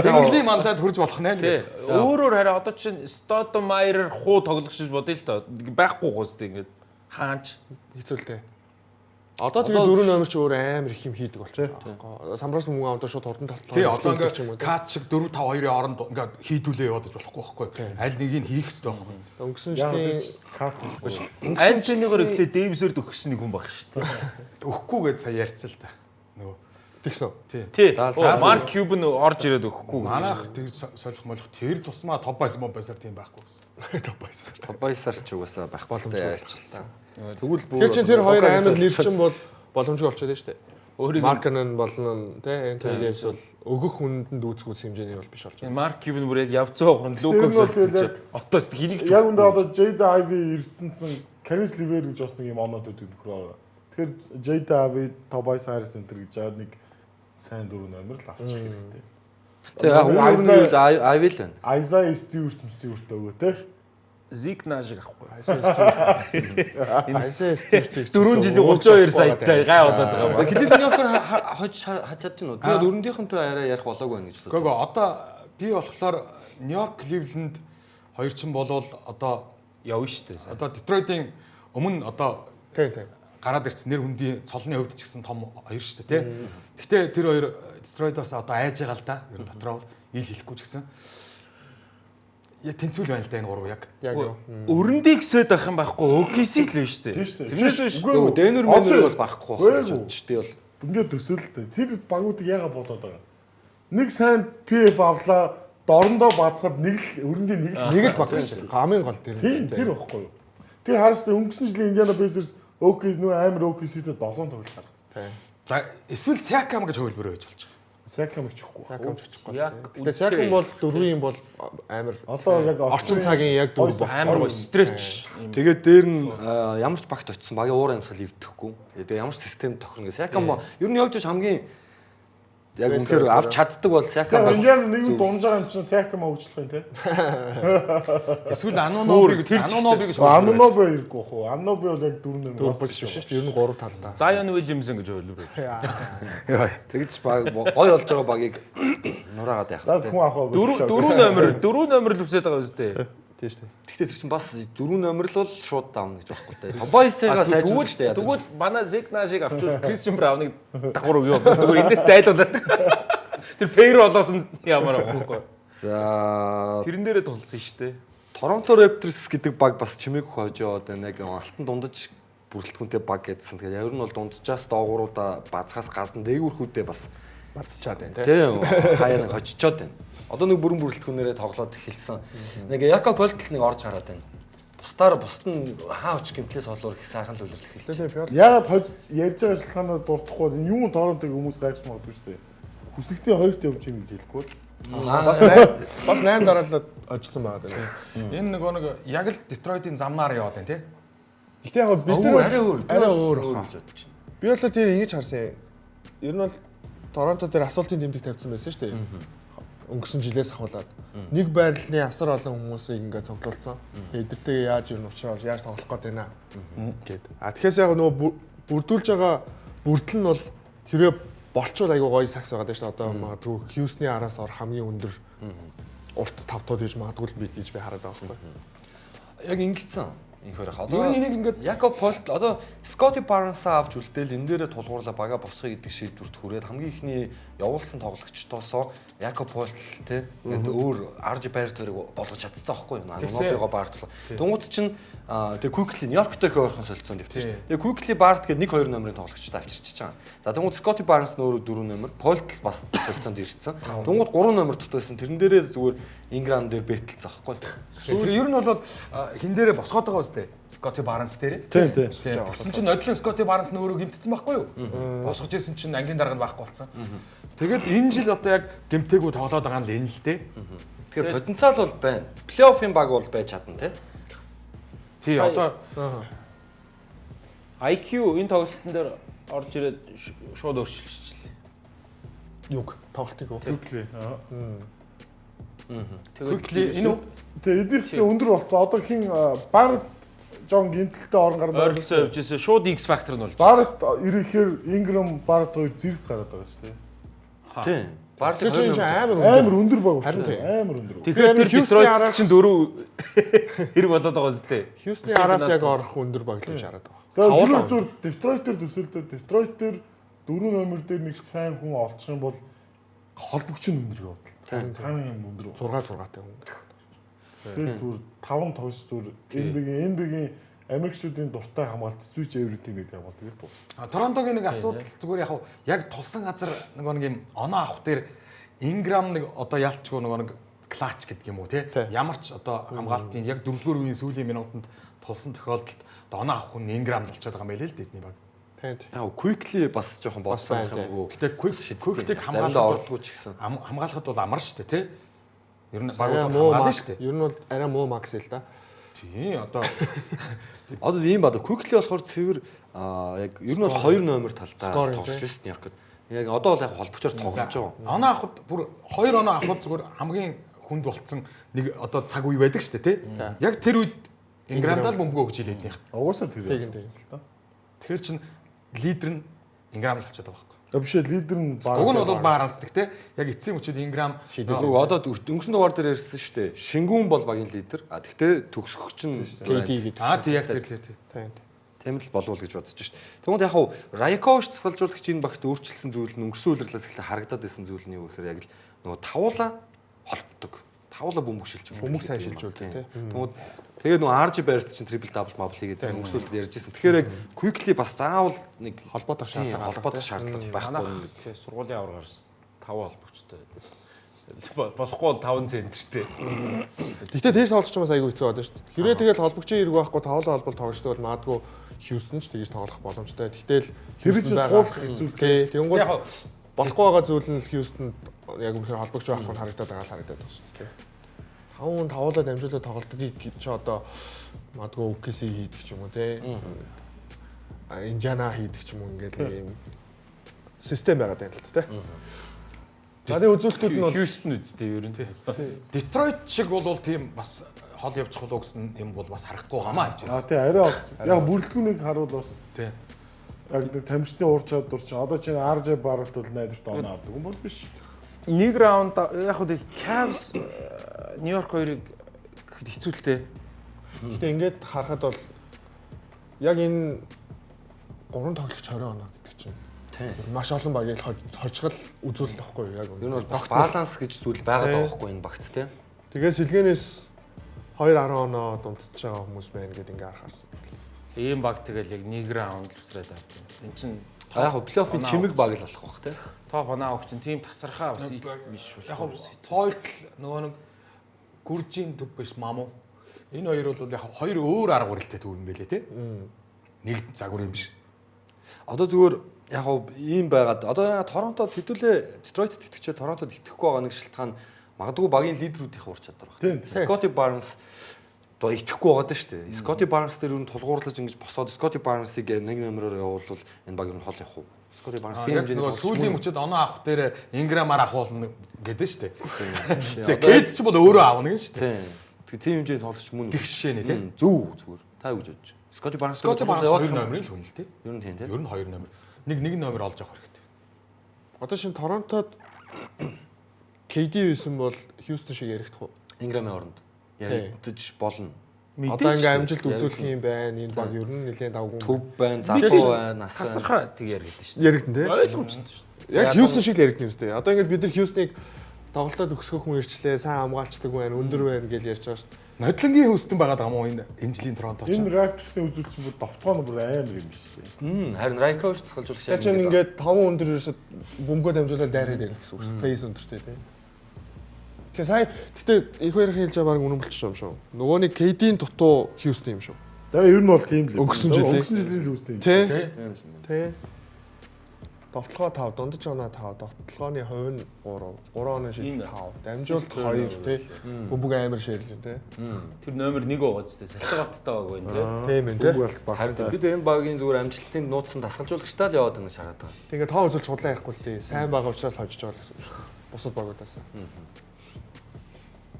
Тэнглийн мандад хурж болох нэ л. тий өөрөөр хараа одоо чинь Stoudemire хуу тоглогч гэж бодъё л та байхгүй гоостэй ингээд хаач Хэцүүлтэй. Одоо тэгээ 4 номер ч өөр амар их юм хийдэг болчихоо. Самраас мөнгө аваад шууд хурдан тавтлаа. Тий одоо ингээд кат шиг 4 5 2-ын оронд ингээд хийдүүлээ яваад болохгүй байхгүй. Аль нэгийг хийх хэрэгтэй байхгүй. Өнгөрсөн Яг жилийн кап гэж биш. аль тэнийг ихлэ Дэвисээр өгсөн нэг хүн баг шүү дээ Өгөхгүй гэж сая ярьцсан л та. Нөгөө тэгсэн. тий Марк Кьюбн орж ирээд өгөхгүй манайх тэг солих молох тэр тусмаа топ байс байсаар тийм байхгүй гэсэн. Тобайсаар ч угаасаа байх боломжтой ярьчлаа. Тэгвэл Тэр чинь тэр хоёр амар нэрчин бол боломжгүй болчиход байна шүү дээ. өөрийг Марканн болно тий Энтони Дэвис бол өгөх хүндэнд үүсгүүц хэмжээний бол биш болж байна. Марк Кьюбн бүр яг явцсан хооронд Лукас олцсон одоо хэнийг ч Яг үндэ одоо Jade Ivey ирсэнсэн Caris LeVert гэж бас нэг юм оноод өгдөг нөхрөө. Тэгэхээр Jade Ivey, Tobias Harris энэ гэж жаад нэг сайн 4 номер л авчих хэрэгтэй. Тэгээ яг үнээр нь Айвил байна. Isaiah Stewart өгөө те. Зиг наажиг авахгүй Айсаа стертийг 4 жилийн 32 саятай гай болоод байгаа ба. Клифф Нью-Йоркоор хож чадж байна уу? Би дөрөндийнхөнтэй арай ярих болоогүй байна гэж бодлоо. Гэхдээ одоо би болохоор Нью-Йорк Кливленд хоёр ч болвол одоо Явна шүү дээ. одоо Детройтын өмнө одоо тий. гараад ирсэн нэр хүндийн цолны хувьд ч гэсэн том хоёр шүү дээ тий. Гэхдээ тэр хоёр Детройтоос одоо айж байгаа л да. Ер нь дотроо ил хэлэхгүй ч гэсэн. Я тэнцүүл байна л да энэ гурав яг. Яг юу. Өрөндийг гэсээд байх юм байхгүй OKC л байна шүү дээ. Тийм шүү дээ. Тэрнээс биш. Нөгөө Дэнер мэнэр бол барахгүй байх гэж бодчих би бол. Ингээд төсөөлөлтэй. Тэр багуудыг яагаад бодоод байгаа. Нэг сайн PF авлаа, дорондоо бацхад нэг л өрөндийн нэг Нэг л баг шүү. Гамын гол тэр. тийм тэр байхгүй юу. Тэгээ хараач өнгөрсөн жилийн Indiana Pacers OKC нөө амар OKC-тэй 7 тоглолт гаргацсан. За эсвэл Siakam гэж хөвлөрөө байж болж байгаа. Siakam чихгүй. Siakam чихгүй. Яг Тэгээ Siakam бол 4-ийн бол амар Одоо яг орчин цагийн яг 4 бол амар гоо стретч. Тэгээд дээр нь ямар ч багт очисон багийн уур амьсгал ивдэхгүй. Тэгээд ямар ч систем тохирно гэсэн. Сякам ер нь явж хамгийн яг үнэхээр авч чаддаг бол Сякам байх. Indiana нэг дунж байгаа юм чинь Siakam хөгжлөх юм те. Эсвэл Anunoby гэж Anunoby ирэхгүй хөө. Anunoby бол яг 4 номер бол биш шүү. Ер нь 3 талдаа. Zion Williamson гэж хөвлөрөө. Тэгж баг гой болж байгаа багийг нураагаад яах. Зас хүн авах. 4 номер л үсээд байгаа үстэй. Тийм шүү. Гэхдээ тэр чинь бас 4 номер л бол шууд даавна гэж байхгүй л дээ. Тобайсыгаа сайжруулж штэ ядаж. Тэгвэл манай Зигнашиг авчвал Кристиан Брауныг дагуур өгөө. Зүгээр эндээс зайлуулаад. Тэр пейр болоос нь ямар авахгүй. За Тэрэн дээрээ тулсан шүү дээ. Торонто Raptors гэдэг баг бас чимээг хожоод байна. Яг алтан дундаж бүрэлдэхүүнтэй баг гэдсэн. Тэгэхээр ер нь бол дунджаас доогууруудаа базхаас гадна дээгүүрхүүдээ бас Бацчаад байна те. тийм хаяа нэг хоччоод байна. Одоо нэг бүрэн бүрэлдэхүүнээрээ тоглоод эхэлсэн. Нэг Яко Полтл нэг орж гараад байна. Бусд нь хаач гимтлээс олоор их сайхан л үлрэл эхэлж. Яагаад ярьж байгаа шалтгаанаа дуртахгүй энэ юу Торонтог хүмүүс гайхаж магадгүй шүү дээ. Хүсэгтээ хоёрт явж ийн гэж хэлэхгүй. Бас 8 дараалал очсон байгаа даа. Энэ нэг яг л Детройтын замнаар яваад байна тий. Гэтэ яг бид нар арай өөр гэж бодож байна. би бол тийм ингэж харсан. Ер нь бол Торонто дээр асуултын тэмдэг тавьсан байсан шүү дээ. Өнгөрсөн жилээс ахуулаад нэг байрлалын асар олон хүмүүсийг ингээд цуглуулсан. Эдэртээ яаж юу нуучраа яаж тоглох гээд байна гэд. Тэгэхээс яг нөгөө бүрдүүлж байгаа бүрдэл нь бол хэрэг болчвол айгуу гоё сакс байгаа дээ шүү дээ. Одоо магадгүй Хьюстны араас ор хамгийн өндөр урт тавтууд гэж магадгүй би гэж би хараад байгаа байхгүй. Яг ингэсэн. Инхээр хаа. Ер нь энийг ингээд Якоб Полт одоо Скотти Барнсаа авч үлдээл энэ дээрээ тулгуурлаа бага босгоё гэдэг шийдвэрт хүрээд хамгийн ихний явуулсан тоглогчдоосоо Якоб Полт те ингээд өөр RJ Barrett-ыг болгож чадсан байхгүй юу? Нобиго Barrett. Дунгууд чинь тэгээ Quickly Нью-Йорктой хойрхон солилцсон дэвтэр шүү дээ. Тэгээ Quickly Barrett гэдэг 1-2 номерын тоглогчтой авчирч байгаа. За дунгууд Скотти Барнс нөөрөө 4 номер, Полт бас солилцоонд ирсэн. Дунгууд 3 номер тутайсан. Тэрэн дээрээ зүгээр Инграм дээр бэтэлцсэн байхгүй юу? Ер нь бол хин дээрээ босгоод байгаа үстэй. Скотти Барнс дээр. Тийм. Тэгсэн чинь нодлын Скотти Барнс нь өөрөө гимтсэн байхгүй юу? Босгож ирсэн чинь английн дарга нь байхгүй болсон. Тэгээд энэ жил одоо яг гимтээгүү тоглоод байгаа нь энэ л дээ. Тэгэхээр потенциал бол байна. Плей-оффын баг бол байж чадна те. Тий одоо IQ энэ тоглолтын дээр орж ирээд шууд өөрчлөлтчлээ. Юг тоглолтыг уу? Quickly. Quickly энэ үү? Тэгээ эдгээрхээ өндөр болцсон. Одоо хин Баррett Жон гинтэлтэй орон гар Ойролцоо явж ирсэн шууд X factor нь болж. Баррett ирэхээр Ingram Barrett хоёр зэрэг гараад байгаа шүү дээ. Тийм. Барт Тэр чинь Амар өндөр баг. Харин тийм. Амар өндөр. Тэгэхээр тэр Detroit чинь 4 хэрэг болоод байгаа үстэй. Хьюстны араас яг орох өндөр баг л гэж хараад байгаа. Тэгээ зүгээр Detroit-ээр төсөөлдөө Detroit-ээр 4 номер дээр нэг сайн хүн олчих юм бол холбогч нь өндөр явдал. Таны юм өндөр. 6-6-тай хүн. Тэр зүгээр 5 тогс зүгээр NBA-гийн Америкчүүдийн дуртай хамгаалт switch everything гэдэг хамгаалт гэдэг тус. Торонтогийн нэг асуудал зүгээр яг тулсан газар нэг юм оноо авах дээр Ingram нэг одоо ялчгүй нэг клатч гэдэг юм уу тий. Ямар ч одоо хамгаалтын яг 4-р үеийн сүүлийн минутанд тулсан тохиолдолд оноо авах нь Ingram болчиход байгаа юм байл л дэдний баг. Тийм. Яг Quickly бас жоохон бодсон юм уу? Гэтэ Quick-ийг хамгаалахад орлого ч гэсэн. Хамгаалахад бол амар шүү дээ тий. Ер нь баг хамгаална шүү дээ. Ер нь бол арай муу макс л да. Тий одоо ийм бада Quickly болохоор цэвэр яг ер нь бол 2 номер талдаа тоглож байсан Нью-Йоркд. Яг одоо бол яг холбогчоор тоглож байгаа. Оноо авахд бүр 2 оноо авахд зүгээр хамгийн хүнд болцсон нэг одоо цаг үе байдаг шүү дээ тий. Яг тэр үед Инграмдаа л бөмбөгөө өгч илээднийх. Угаасаа тэр юм. Тэгэхээр чин лидер нь Инграм л очиод байгаа байхгүй. Биш лидер нь Уг нь бол Барнсдаг те. Яг эцсийн мөчөд Инграм нөгөө одоо өнгөрсөн дугаар дээр ярьсан шүү дээ. Шингүүн бол багийн лидер. Тэгтээ төгсгөгч нь KD гэдэг. тий яг тэр. Тийм. Тийм л болов гэж бодож шít. Тэгмээд яг хав Райкович цэцгэлжүүлэгч энэ багт өөрчилсөн зүйл нь өнгөрсөн үеэрлээс эхлээ харагдаад байсан зүйл нь юу гэхээр яг л нөгөө тавуула холбдог. Тавуула бөмбөг шилжүүлдэг. Бөмбөг сайн шилжүүлдэг тий. Тэгээд нөгөө RJ Barrett чинь triple double mobile хийгээдсэн өнгөрсөн үеэр ярьжсэн. Тэгэхээр яг Quickly бас заавал нэг холбоодох шаардлага байхгүй. Тий сургуулийн авар гарсан 5 холбогчтой. Болохгүй бол 5 центртэй. Гэтэ тэгж тоглож чамаас айгүй хэцүү байдаг шүү дээ. Хэрвээ тэгэл холбогчийн хэрэг байхгүй тавлаа холбол тогложтой бол магадгүй Хьюстон ч тэгж тоглох боломжтой. Гэтэл тэр чинь суулгах хэцүү. Тэнгууд болохгүй байгаа зүйл нь Хьюстон яг үнэхээр холбогч байхгүй нь харагдаад байгаа л харагдаад байна шүү дээ. 5 тавлаа дамжуулаад тоглолтыг чи одоо магадгүй OKC хийдэг ч юм уу те. Инжана хийдэг ч юм уу ингээд ийм систем байгаад байна л те. Надын үзүүлэлтүүд нь бол Хьюстон үстэй ер нь тий. Детройт шиг бол тийм бас хол явчих уу гэсэн юм бол бас харахгүй гамаа гэж байна. Тий арай бас яг бүрэлдэхүүнийг харуул бас Тий. яг тамирчдын уур чадвар чинь одоо чинь RJ Barrett бол найдварт оноо авдаг юм бол биш. Нэг раунд яг хөө Cavs Нью-Йорк хоёрыг хэцүүлтэй. Гэтэ ингээд харахад бол яг энэ 3 тоглогч 20 оноо гэдэг чинь маш олон багийг хожгол үзүүлэлт байхгүй юу яг. Юу нь бол баланс гэж зүйл байгаад байгаа байхгүй энэ багт тий. Тэгээ сэлгэнээс 2-10 оноо дундчихж байгаа хүмүүс байна гэдээ ингээ харахаар. Ийм баг тэгэл яг нэг раунд л усраад авдаг. Энд чинь Яг плей-оффын чимэг баг л болох бах тий. топ оноо авах чинь тийм тасархаа бас биш шүү. Яг тойлт нөгөө нэг гүржийн төв биш мамуу. Энэ хоёр бол яг хоёр өөр арга барилтай төв юм байлээ те. Нэг загвар юм биш. Одоо зүгээр яг ийм байгаад одоо Торонтод хэдүүлээ Детройт тэтгэжээ Торонтод итгэхгүй байгаа нэг шалтгаан магадгүй багийн лидерүүдийн ур чадвар баг. Тийм. Скотти Барнс одоо итгэхгүй байгаа даа шүү дээ. Scotty Barnes дээр юу тулгуурлаж ингэж босоод Scotty Barnes-ыг нэг номероор явуулвал энэ баг юу хол явах уу? Scotty Barnes тийм хэмжээний нөгөө сүүлийн мөчөд оноо авах дээр Инграмаар ахуулна гэдэг шүү дээ. Тэгээ Кейт ч бол өөрөө аавна гэж шүү дээ. Тэгээ тийм хэмжээний тоглогч мөн Гэх жишээ нэ тий. Зөв зүгээр. Та юу гэж бодож байна? Scotty Barnes хоёр номерын л хүн л тий. Ер нь тийм тий. Ер нь хоёр номер. Нэг номер олж авах хэрэгтэй. Одоо шинэ Торонтод KD байсан бол Хьюстон шиг яригдах уу? Инграмын оронд яригдаж болно. Одоо ингээм амжилт үзүүлэх юм байна. Энэ баг ер нь нэлээд давгүй. Төв байна, залуу байна, нас байна. Тасархаа тэг яригдсан шүү Яригдан тий. дээ. Ойлгомжтой шүү дээ. Яг Хьюстон шиг л яригдсан юм зү. Одоо ингээд бид нар Хьюстоныг тоглолтод өсгөх хүн ирчлээ, сайн хамгаалцдаг байна, өндөр байна гэж ярьж байгаа шүү дээ. Нодлонгийн хүсдэн байгаад байгаа мó энэ жилийн Торонто ч. Энэ Raptors-ийн үзүүлэлт бүр довтгоо бүр амар юм биш үү? Харин Райкович тасгалжуулах Яг ч ингээд 5 өндөр ерөөсөд бөмбөгөө дамжуулаад дайраад ярих гэсэн үг шүү дээ. Пейс өндөртэй тий. Тэгээ сайн гэтээ их хоёрын хэлж байгаа баг үнэн болчих юм шүү. Нөгөө нэг KD-ийн дутуу Хьюстон юм шүү. Тэгээ ер нь бол тийм л. Өнгөрсөн жилийн л үстэй юм. Тий. Тий. Довтлогоо 5, дундаж оноо 5, довтлогооны хувь нь 3, 3 оны шил 5, дамжуулалт 2 тий. Бөмбөг амар ширлээ тий. Тэр номер 1 байгаа ч гэсэн салхигаттай байгаа юм тий. Тийм ээ тий. харин бид энэ багийн зүгээр амжилтын нууцсан дасгалжуулагчтай л яваад байна шахаад байгаа. Тэгээ тоо үзэл судлаа ярихгүй л тий. Сайн байгаа учраас хожиж байгаа гэсэн үг шүү дээ. Бусад багуудаас.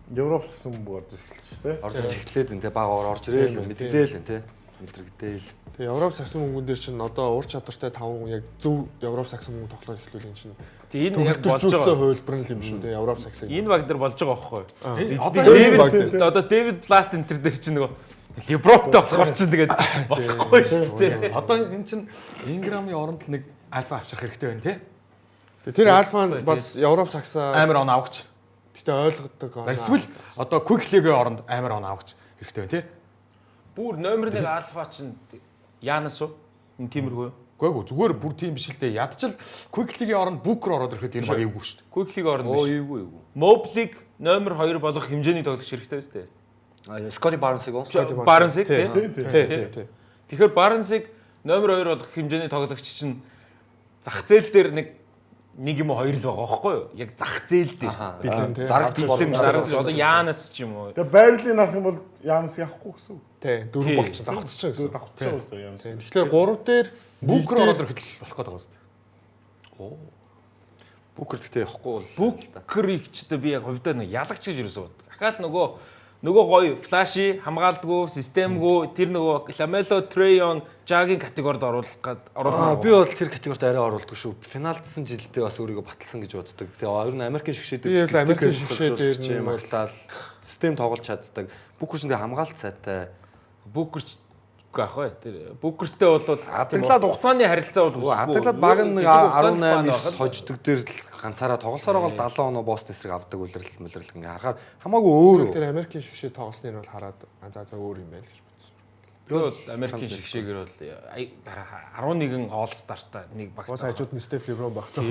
Европс гэсэн бүр орж эхэлж шүү дээ. Орж эхлээд энэ багаар орж ирээл мэддээл энэ тий. Мэдрэгдээл. Тэгээ Европ саксон мөнгөн дээр чинь одоо ур чадвартай 5 хүн яг зөв Европ саксон мөнгө тоглож эхлүүл энэ чинь. Тэгээ энэ яг болж Төлөвлөлтөө байгаа. хувилбар нь юм шүү дээ Европ саксыг. Энэ баг дээр болж байгаа байхгүй юу? Одоо Одоо Дэвид Плат энэ төр дээр чинь нөгөө Леброптой болохоор чинь тэгээд болохгүй шүү дээ. Одоо энэ чинь Инграмын оронд л нэг альфа авчрах хэрэгтэй байна тий. Тэр альфа нь бас Европ саксаа Амар он авахч. гэтээ ойлгодог. Эсвэл одоо Quick League-ийн оронд амар он авахч хэрэгтэй байна тий. Бүр номер 1 альфа чинь Янас уу? Энэ тиймэрхүү юу? Үгүй зүгээр бүр тийм биш л дээ. Ядчил Quick League-ийн оронд Booker ороод ирэхэд энэ баг эвгүй шүү дээ. Quick-ийг орно биш. Эйгүү. Mobley номер 2 болох хэмжээний тоглогч хэрэгтэй биз дээ. Scotty Barnes-ыг уу? Barnes-ыг тий. Тий. Тэгэхээр Barnes-ыг номер 2 болох хэмжээний тоглогч чинь зах зээл дээр нэг юм уу хоёр л байгаа байхгүй юу? Яг зах зээл дээр. Бэлэн тий. Зарагдсан Бэлэн зарагдаж одоо Янас ч юм уу. Тэгээ байрлалын авах юм бол Янас явахгүй гэсэн үг. Тий. Дөрөв болчих давхцчих гэсэн. Давхчих байгаа Янас. Тэгэхээр 3 дээр Booker ороод ирэхэд л болох гэдэг байна шүү дээ. Booker гэхдээ явахгүй бол Booker-ийг ч гэдэг би яг хувьдаа нэг ялагч гэж юусоо. Дахиад нөгөө гоё флаши хамгаалдаггүй, системгүй тэр нөгөө Lamelo, Trae Young, Ja-гийн категорид оруулах би бол тэр категорид арай оруулдаг шүү. Финалдсан жилдээ бас өөрийгөө баталсан гэж боддог. Тэгээ ер нь Америкийн шгшээ дээр Америкийн шгшээ дээр магтаал систем тоглож чаддаг. Booker ч хамгаалт сайтай. Booker ах бай. Тэр Booker-тэй бол Адаглаад хугацааны харилцаа бол Адаглаад баг нь 18-9 хождог дээр л ганцаараа тоглосороо бол 70 оноо босс эсрэг авдаг үлрэл ингээ харахаар хамаагүй өөр. Тэр Америкийн шгшээ тоглосныг бол хараад за өөр юм байл гэж бодсон. Би бол Америкийн шгшээгээр бол 11 All Star-тай нэг баг. Гол хажууд нь Steph LeBron багтаа.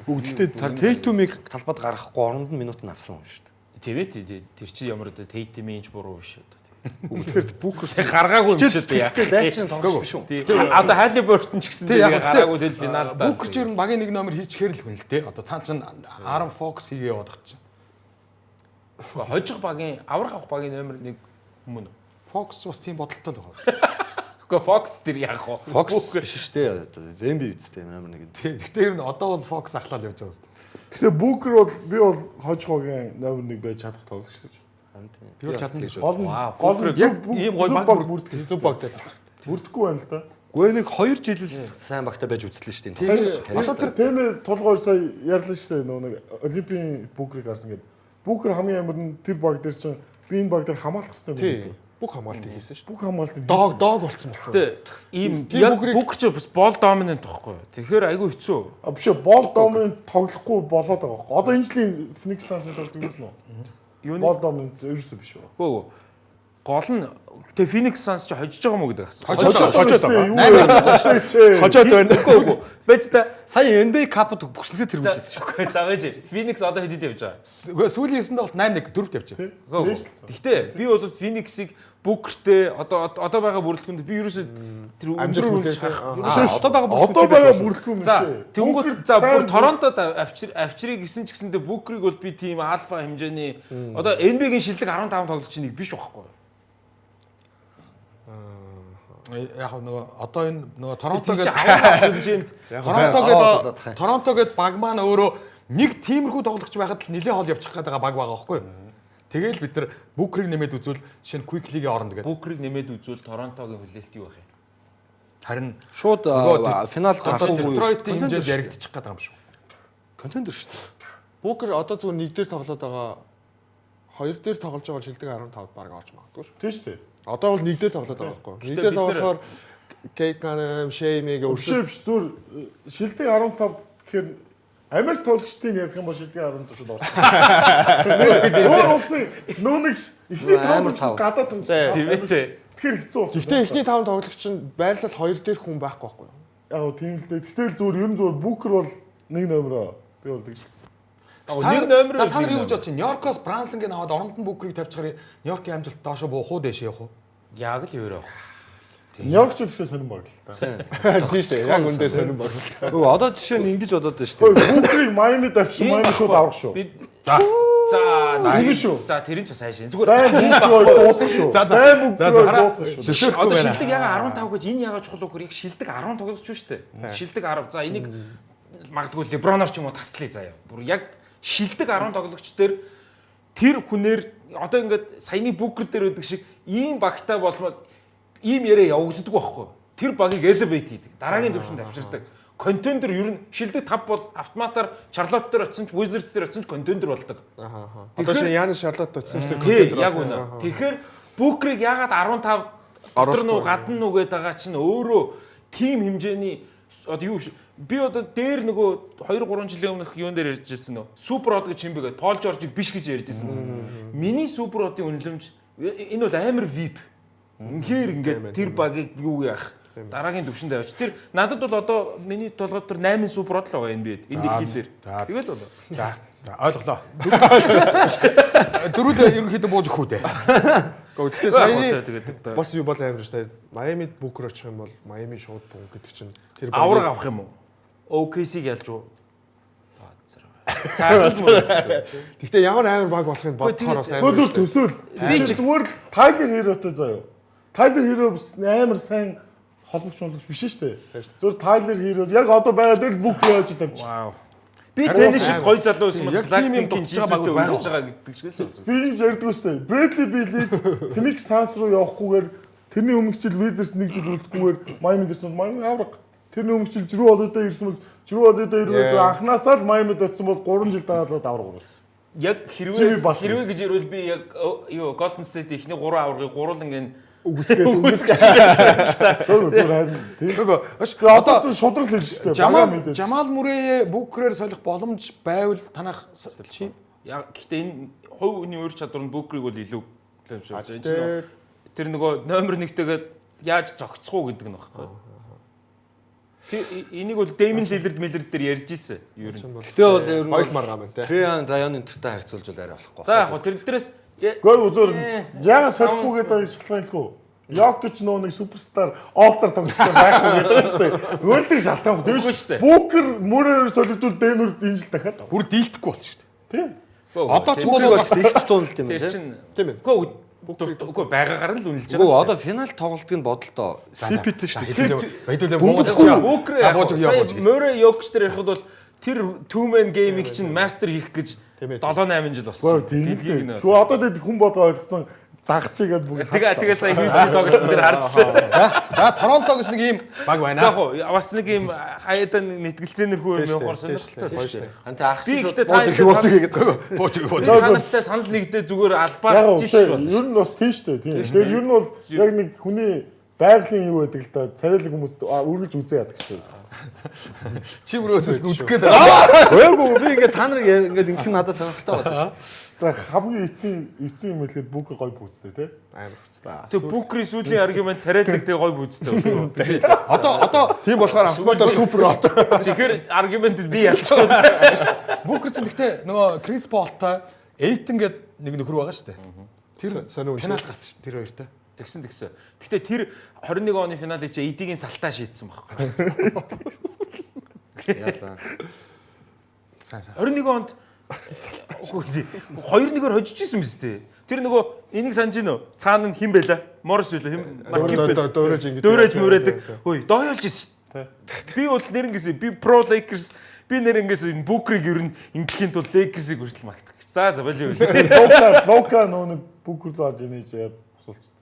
Бүгдтэй Tatum-ыг талбад гаргахгүй оронд нь минут нь авсан юм шүү дээ. Тийм ээ тэр чи ямар өдөө Tatum-ийн ч буруу биш одоо. Тэгэхээр Booker гаргаагүй юм шиг яах. дайчин тоглож биш үү? Одоо Halliburton ч гэсэн тэгээ гараагүй тэл финалд. Booker ч ер нь багийн нэг номер хийчихээр л хүн л дээ. Одоо цаан чинь Aaron Fox хийгээ яваад ч. Хожих багийн аврах авах багийн номер 1 хүмүүн. Fox бас тийм бодолтой л байгаа. Гэхдээ Fox тэр яах вэ? Fox биш шүү дээ. Embiid үстэй номер 1. Гэхдээ ер нь одоо бол Fox ахлал явж байгаа юм. Тэгэхээр Booker бол би бол хожихогийн номер 1 байж чадах тоглогч шүү дээ. Тэр чадна гэж Гол нь яг ийм гоё баг бүрдэх. Зөв баг дээр. Бүрдэхгүй байна л да. Гэхдээ нэг 2 жил л сайн багтаа байж үзлээ шүү дээ. Одоо тэр Пэмэ толгойр сая ярьлаа шүү дээ. Нөгөө нэг Олимпийн Booker-ыг гарсан гэдэг. Booker хамгийн амар нь тэр баг дээр чинь би энэ баг дээр хамгаалах хэрэгтэй Тий. Бүх хамгаалт хийсэн шүү. Бүх хамгаалтыг Дог болсон байна. Гэтэ ийм яг Booker ч бас бол доминант байхгүй. Тэгэхээр айгүй хэцүү. биш ээ бол доминант тоглохгүй болоод байгаа байхгүй. Одоо энэ жилийн Phoenix Suns-ыг тоглож байсан уу? Бол доминант ерөөсөө биш үү? Үгүй гол нь тэг Phoenix Suns ч хожиж байгаа мó гэдэг асуу. Хожоод байна. Хожоод байна. Үгүй байж та Сая NBA Cup-д бүсэлгээ тэрвүүлжсэн шүү үгүй завэж. Phoenix одоо хэдэд явж байгаа. Сүүлийн 9-д бол 8-1 4-т явчихсан. Гэхдээ би бол Phoenix-ийг Booker-тэй одоо байгаа бүрэлдэхүүнд би ерөөсөө тэр амжилт харах. Одоо байгаа бүрэлдэхүүн юм За шээ. тэнгуут за бүр Торонтод авчирыг гисэн ч гэсэндээ Booker-ыг бол би тийм альфа хэмжээний одоо NBA-гийн шилдэг 15 тоглогчийн нэг биш байхгүй. Яг нөгөө одоо энэ нөгөө Торонто Тэр чинь гэдэг авах хэмжээнд Торонто гэдэг баг маань өөрөө нэг тиймэрхүү тоглогч байхад л нэлээд хол явчих гээд байгаа баг байгаа байхгүй юу? Тэгэл бид нар Booker-ыг нэмээд үзвэл жишээ нь Quick League-ийн оронд гэдэг. Booker-ыг нэмээд үзвэл Торонтогийн хүлээлт юу байх юм? Харин шууд финалд одоо гарахгүй Detroit-ийн хэмжээнд яригдчих гээд байгаа юм шүү. контендер шүү дээ. Букер одоо зүгээр нэг дээр тоглоод байгаа. Хоёр дээр тоглож байгаа шилдэг 15 баг олж магадгүй шүү. Тийм шүү дээ. Одоо бол нэг дээр тоглоод байгаа байхгүй. Нэг дээр тоглохоор Кейканем, Шеймигээ Биш зүгээр шилдэг 15 гэхээр Америк тоглогчдын ярих юм бол шилдэг 15 шууд орчих. Өөр улсын нүүнэг ихний тоглогч гадаад тоглож. Тийм ээ. Тэгэхээр хэцүү болчих. Гэхдээ эхний 5 тоглогч нь байрлал хоёр дээр хүн байхгүй байхгүй. Яг тийм л дээ. Гэтэл зүгээр ер нь зүгээр Booker бол нэг номероо би бол тэгж. Нэг номер. За та нар юу гэж бодож чинь? Нью-Йоркоос Брансонгийн аваад оронд нь Booker-ыг тавьчихаар Нью-Йоркийн амжилт доошо буухуу дэшээ явах уу? Яг л өөрөө. Нью-Йоркч ихтэй сонирн баг л та. Тийм шүү дээ. Яг үндэ сонирн баг. Өө одоо жишээ нь ингэж бодоод байна шүү дээ. Booker-ыг Miami давчих Miami шууд авах шүү. За тэр нь ч сайн шин. Зүгээр Booker дуусах шүү. Booker дуусах шүү. одоо шилдэг яга 15 гэж энэ яга чухал үгээр яг шилдэг 10 тоглож шүү дээ. Шилдэг 10. За энийг магадгүй LeBron-оор ч юм уу таслая заяа. Бүр яг шилдэг 10 тоглогч дээр тэр хүнээр одоо ингээд саяны Booker дээр байдаг шиг ийм багтаа болмоо ийм яриа явагддаг байхгүй. Тэр багийг elevate хийдэг. Дараагийн төвшөнд авчирдаг. Контендер ер нь шилдэг 5 бол автоматар Charlotte дээр очсон ч Wizards дээр очсон ч контендер болдог. Одоо шинэ Янис Шарлотт очсон шүү дээ. Тий, яг үнэ. Тэгэхээр Booker-ыг ягаад 15 дотор нуу гадна нуу гэдэг байгаа чинь өөрөө тим хэмжээний одоо юу би одоо дээр нөгөө 2 3 жилийн өмнөх юун дээр ярьж ирсэн нөө Супер Од гэж юм бэ гэдэг Пол Жоржийг биш гэж ярьж ирсэн. Миний Супер Одын үнэлэмж энэ бол амар VIP. Үнэхээр ингээд тэр багийг юу яах дараагийн төвшөнд авч тэр надад бол одоо миний толгойд тэр 8 Супер Од л байгаа NBA-д энэ дэлхийд дээр. Тэгэл бол. За ойлголоо. Дөрүл ерөнхийдөө бууж өгөх үү дээ. Гэхдээ саяны бас юу бол амар шүү дээ. Майамид Booker очих юм бол Майами шууд бун гэдэг чинь тэр авраг авах юм уу? OKC-г ялж уу? Сайхан. Гэхдээ ямар амар баг болохыг бодохоор бас амар. Зүгээр төсөөл. Би зүгээр л Tyler Hero-тэй заяа. Tyler Hero бас амар сайн холбогч биш шүү дээ. Зүгээр Tyler Hero яг одоо байгаа дээр Booker яаж тавьчих. Вау. Би тэнэ шиг гой залуу байсан бол Blackpink-ийн Blackpink-ийн байх байгаа гэдэг шиг л сонсон. Би гэж ярьдаг үстэй. Bradley Beal-ийг Phoenix Suns руу явахгүйгээр тэрний өмнөх жил Wizards нэг жил үлдэхгүйгээр Miami дэрсэн Miami авраг. Тэрний өмнөх жил Drew Holiday ирсэн бол Drew Holiday ирээд анхнаасаа л Miami-д очсон бол 3 жил дараалал авраг болсон. Яг хэрвээ гэж ирвэл би яг юу Golden State ихний 3 аврагыг гурван Үгүйсгээд зүгээр харин тийм. Одоо шудраг л хэлж штэ. Жамал Мүрэй Booker-ээр солих боломж байвал танах чи яг гэхдээ энэ хувь хүний өөр чадвар нь Booker-ыг бол илүү төлөвшөж байна. Тэр нөгөө номер 1-тэйгээд яаж зогцох уу гэдэг нь багхгүй. Энийг бол Damon Lillard дээр ярьж ирсэн. Ер нь. Гэтэ бол ер нь Хойлмар гам байна те. Trae Zion энтертэй харьцуулж бол арай болохгүй. За яг хөө тэр дээрээс гол үзөр яга солихгүй гэдэг шалтгаанлгүй. Jokic нөө нэг суперстар All-Star тоглогчтой байхгүй гэдэг шүү дээ. Зүгээр л тэр шалтгаан баг тийм шүү дээ. Booker мөрөөр солигдвол Denver энэ жил дахиад бүр дийлдэхгүй болчих шүү дээ. Тийм. Одоо ч Booker бас ихт тууналт юм тэр байна чинь Тийм ээ. үгүй байгаагаар л үнэлж Үгүй байгаа. одоо финал тоглолтыг нь бодолтоо CPT шүү дээ. Баядуулаа Booker Бууж Murray Jokic дээр ярихад бол тэр two man game-ийг чинь мастер хийх гэж 7-8 жил болсон. Тийм л. Тэгвэл одоо тэд хүн бодоо ойлгосон дагчигээд бүгд. Тэгээ сая Houston тоглолт дээр харцлаа. За Торонто гэж нэг юм баг байна. Яг уу бас нэг юм хаяадан нэтгэлцээнэрхүү юм явахаар сонирхолтой. Ганц ахс Би шүү. ихтэй Бууж гэдэг. Бууж. Танастай санал нэгдээ зүгээр албаар Яг чиш бол. ер нь бас тийм шүү дээ. Тийм. Тэгэхээр ер нь бол яг нэг хүний байгалийн юу байдаг л да. Царайлаг хүмүүс үргэлж үзээ яадаг шүү дээ. Чи өрөөсөөс үзэх гээд байгаа. Өөгүй би ингээд та нар ингээд ингэх нь надад сонирхолтой байна шүү. Тэгэхээр хамгийн эцсийн юм хэлгээд Booker гой бүүцтэй тий. Амар хэвчээ. Тэг Booker-ийн сүүлийн аргумент царайлаг тэг гой бүүцтэй. Одоо Тийм болохоор автоматар супер од. Тэгэхээр аргументд би ялчихсан. Booker ч гэхдээ нөгөө Chris Paul-тай Aiton гээд нэг нөхөр байгаа шүү дээ. Тэр сонио пенальт гарсан шүү тэр хоёртой. Тэгсэн. Гэтэ тэр 21 оны финалыг чи эдигийн салтаа шийдсэн байхгүй. Яалаа. 21 онд 2-1-ээр хожиж исэн биз дээ. Тэр нөгөө энийг санаж гинөө. Цаана нь хэн байла? Морис байлаа хэн? Дөөрөж ингэ. Дөөрөж мөрөөдөг. Хөөе, доёолж исэн. Би бол нэрэнгээс би Pro Lakers би нэрэнгээс энэ Booker-ыг ер нь ингэхийн тулд Lakers-ийг хүртэл магтах гэж. За болио. Лока нөө Booker руу орж инеж яад усуулчихд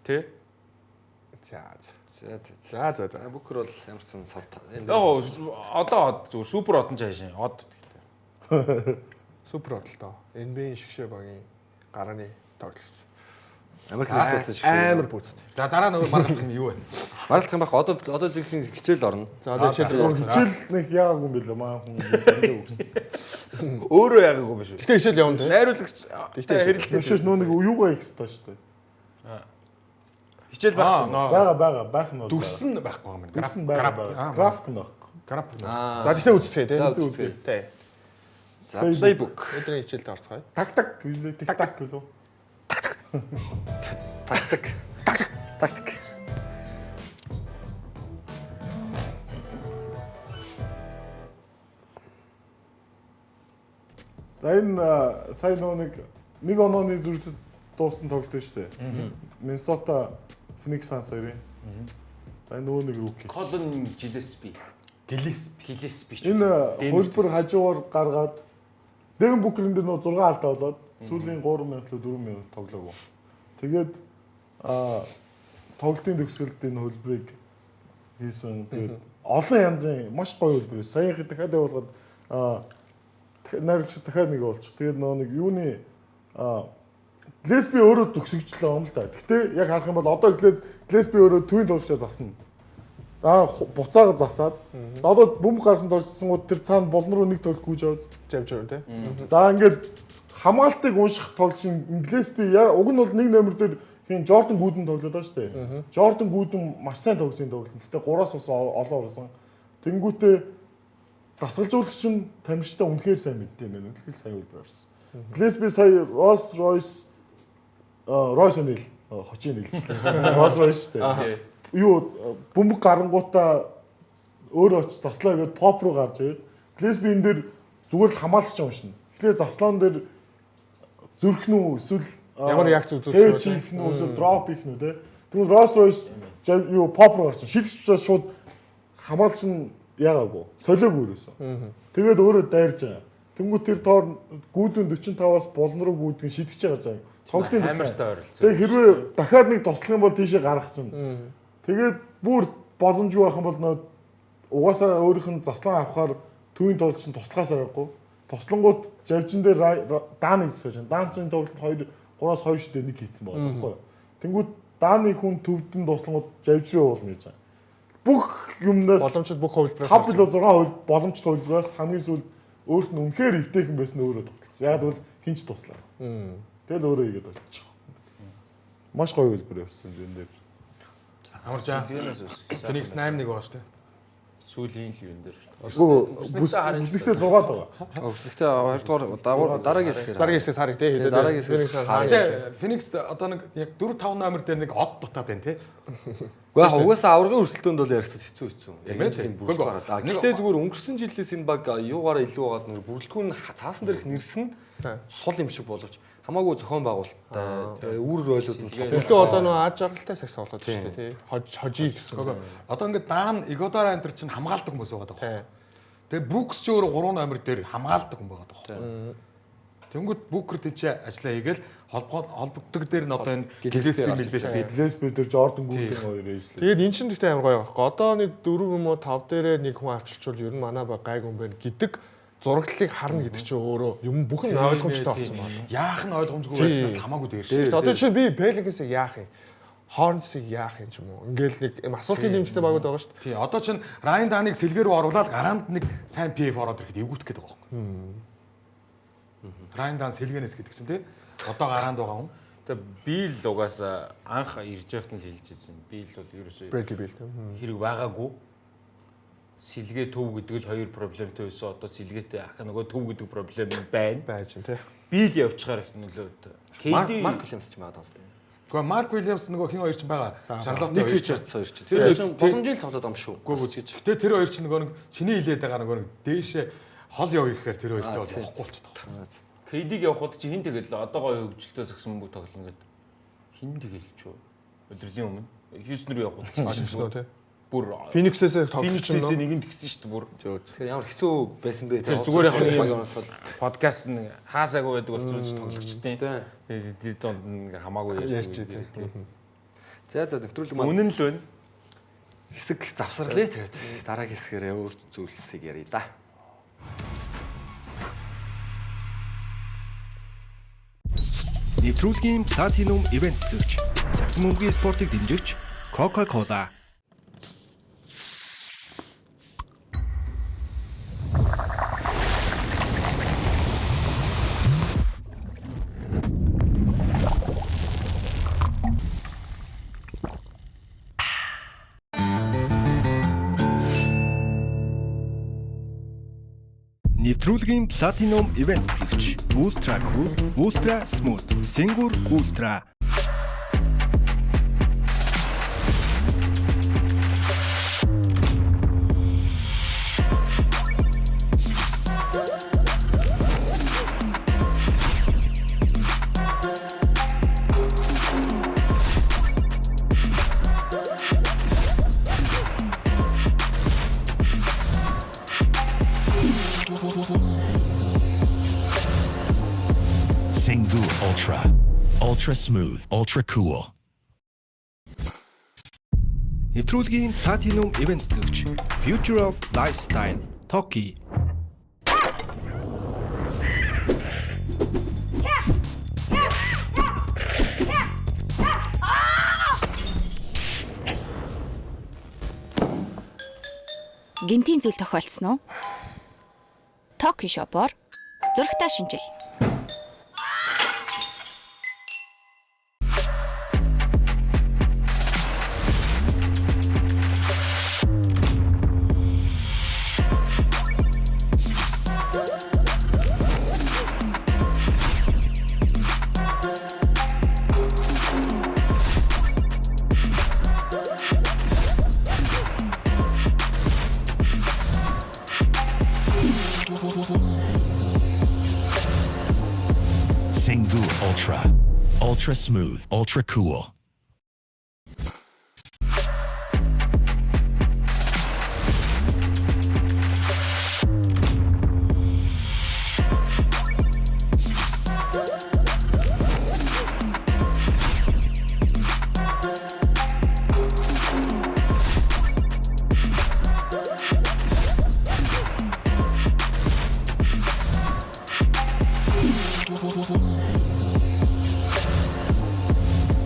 тэ. За. Booker бол ямар ч сан сав. Одоо зүгээр супер одон жаашин. Од. Супер бодлоо. NBA-ийн шигшээ багийн гарааны тоглогч. Америк нэгдсэн шиг амар бүцтэй. За дараа нөгөө маргалдах юм юу вэ? Маргалдах юм байх. Одоо зөвхөн хичээл орно. За одоо Хичээл нэг яагаагүй юм билээ маа хүн зандаа өгсөн. Өөрөө яагаагүй биш үү? Гэтэ хичээл явна те. Найруулагч Тэшээс нөө нэг юугаа их хэвээр шүү дээ. хичээл байх. Байх нь бол. Дүрсэн байхгүй юм байна. Дүрсэн байгаа. График нь байхгүй. График. За тэгтээ үзчихье те. үзье. Тэ. За playbook. Өдрийн хичээлд орцгоё. Тактик гэлээ. Тактик гэлөө. Тактик. За энэ сая нэг онооны зүрхэд дуусан тоглолт шүү дээ. Миннесота Phoenix Suns хоёрын. За нөгөө нэг рүүки. Colin Gillespie. Энэ хөлбөр хажуугаар гаргаад Devin Booker-ын дээр нөө 6 алдаа болоод сүүлийн 3 минут л 4 минут тоглоогүй. Тэгээд тоглолтын төгсгөлд энэ хөлбөрийг хийсэн. Тэгээд олон янзын маш гоё хөлбөр. Саяхан дахиад явуулгаад найруулагч дахиад нэг болчих. Тэгээд нэг юуны Gillespie өөрөө төгсөгчлээ юм л да. Гэхдээ яг харах юм бол одоо эхлээд Gillespie өөрөө төвийн тоглолчоо засна. Буцаага засаад. За одоо бөмбөг гаргасан тоглолцсонгууд тэр цаана болон руу нэг тоглолт гүйж аваад Жавж тий. За ингээд хамгаалтыг унших тоглолч Gillespie уг нь бол нэг номер дээр хин Jordan Gooden тоглоод байгаа шүү дээ. Jordan Gooden маш сайн тоглосон тоглолт. Гэхдээ 3-аас бас олон орсон. Тэнгүүтээ дасгалжуулагч нь тамирчтай үнэхээр сайн мэдтэй юм байна. Үнэхээр сайн үйл барьсан. Gillespie сая Royce O'Neal хочийн хэлсэн. Royce шүү дээ. Юу бөмбөг гарангуудаа өөрөө очиж заслаа гэдээ pop руу гарч ирээд Gillespie энэ дээр зүгээр л хамгаалч юм шин. Тэгэхээр заслаан дээр зүрхнүү эсвэл ямар реакц үзүүлсэн хийх нүү эсвэл drop хийх нүү те. Тэгвэл Rolls Royce юу pop руу гарч шивчээ шууд хамгаалч нь яагаагүй. Солиогүй ерөөсөө. Тэгээд өөрөө дайрж байгаа. Тэнгүү тэр тоор гүйдэн 45-аас болон руу гүйдэн шидэж байгаа. Тоглолтын амартай ойрлцоо. Тэгээ хэрвээ дахиад нэг туслах юм бол тийшээ гарах чинь. Тэгээд бүр боломжгүй байх юм бол нөө угаасаа өөрийнх нь заслан авахаар төвийн тоглолч нь туслахаас аргагүй. Тослонгууд завжин дээр дааны хийсэн шин. Даан чинь тоглолт 3-аас 2 шидэ нэг хийсэн байгаа байхгүй юу. Тэнгүүд дааны хүн төвдөн тослонгууд завжрын уулна гэж байгаа. Бүх юмнаас боломжит бүх хувилбараас 5-6 боломжит хувилбараас хамгийн сүүлд өөрт нь үнэхээр өвтэйхэн байсан өөрөө тоглолцсон. Яг бол хинч туслаа. Тэгэл өөрөө игээд болчих. Маш гоё хувилбар явуулсан энэ дээр. Амарчаа. Phoenix 8-1 байгаа шүү дээ. Сүүлийн л юм дээр. Бүслэгтээ 6 байгаа. Өсөлтөө 2 дугаар дараагийн хэсгээр. дараагийн хэсгээс харъя тий. Дараагийн хэсгээс Гэтэ Phoenix одоо нэг яг 4-5 номер дээр нэг од дутаад байна тий. Гэхдээ угаасаа аврагын өрсөлдөөнд бол ярихтад хэцүү. Яг Тийм энэ жилийн бүрд гараад. Гэхдээ зүгээр өнгөрсөн жилээс энэ баг юугаараа илүү байгаад нөр бүрэлдэхүүн цаасан дээрх нэрсэн сул юм шиг боловч хамаагүй зохион байгуулалттай үр ролууд нь илүү одоо нөө аж аргалтай сакс болоод шүү дээ тий. Хожий гэсэн. Одоо ингээд даан Iguodala энэ чинь хамгаалдаг хүмүүс байгаа даа. Тэгээ Brooks ч өөрөө 3 номер дээр хамгаалдаг хүн байгаа даа. Тэнгүүд Booker тийч ажиллаа хийгээл холбогддог дээр нь одоо энэ Gillespie дээр Jordan Gooden хоёр ээжлээ. Тэгээд эн чинь гэхдээ амар гоё байхгүй. Одоо нэг 4 юм уу 5 дээрээ нэг хүн авчирчвал ер нь манай баг гайг юм байна гэдэг зураглалыг харна гэдэг чинь өөрөө юм бүх нь ойлгомжтой болсон байна. Яах нь ойлгомжгүй байснаас хамаагүй дээр шүү. Одоо чинь би Pelicans-ыг яах юм? Hornets-ыг яах юм ч юм уу? Ингээл нэг асуултын нэмжтэй багууд байгаа шүү дээ. Тий, одоо чинь Ryan Dunn-ыг сэлгээр рүү оруулаад гараанд нэг сайн PF ороод ирэхэд эвгүүтэх гээд байгаа юм. Ryan Dunn сэлгэнээс гэдэг чинь тий. Одоо гараанд байгаа хүн. Тэгээ би л угаасаа анх ирж байхад нь хэлжсэн. Би л бол ерөөсөө хэрэг байгаагүй. Сэлгээ төв гэдэг л хоёр проблемтэй байсан. Одоо сэлгээтэй ах нөгөө төв гэдэг проблем байна. Байж тий. Би л явчихаар их нөлөөд. Марк Уильямс ч магадгүй байна. Гэхдээ Марк Уильямс нөгөө хин хоёр ч байгаа. Шарлотт Ник Ричардс хоёр ч. Тэр чинь боломжтой тоглоод ам шүү. Гэхдээ тэр хоёр ч нөгөө нэг чиний хилээд байгаа нөгөө нэг дээшээ хол явъя гэхээр тэр хоёртой бол явахгүй болчихдог. KD-г явахад чи хин тэгэл одоогоо хөгжилтэй згсэн мөнгө тоглоно гэдэг. Хин тэгэл ч үү. Өдрөлийн өмнө Хьюстон руу явах гэсэн шүү дээ. Бүр Фениксээс тоглож Фениксээс байна. нэгэнд гисэн шүү дээ бүр. Тэгэхээр ямар хэцүү байсан бэ? Тэр зүгээр яг нэг багийнаас бол подкаст нь хаасаагүй байдаг болсон ч тоглогчтой. Тэр донд ингээ хамаагүй Ярьж ярьж байгаа. за нэвтрүүлэг маань үнэн л байна. хэсэг завсарлаа. Тэгээд дараагийн хэсгээр өөр зүйлсийг ярия да. Нэвтрүүлгийн Platinum Event төлөвч, Сагсан мөнгөний спортыг дэмжигч Coca-Cola. Нэвтрүүлгийн Platinum Event төлөвч, Ultra Cool, Ultra Smooth, Singur Ultra. Singu Ultra. Ultra smooth, ultra cool. Нэвтрүүлгийн Platinum Event төлөвч, Future of Lifestyle, Toki. Гинтийн зүйл тохиолдсон уу? Токи шопоор зурагтаа шинжил. Singu Ultra. Ultra smooth, ultra cool.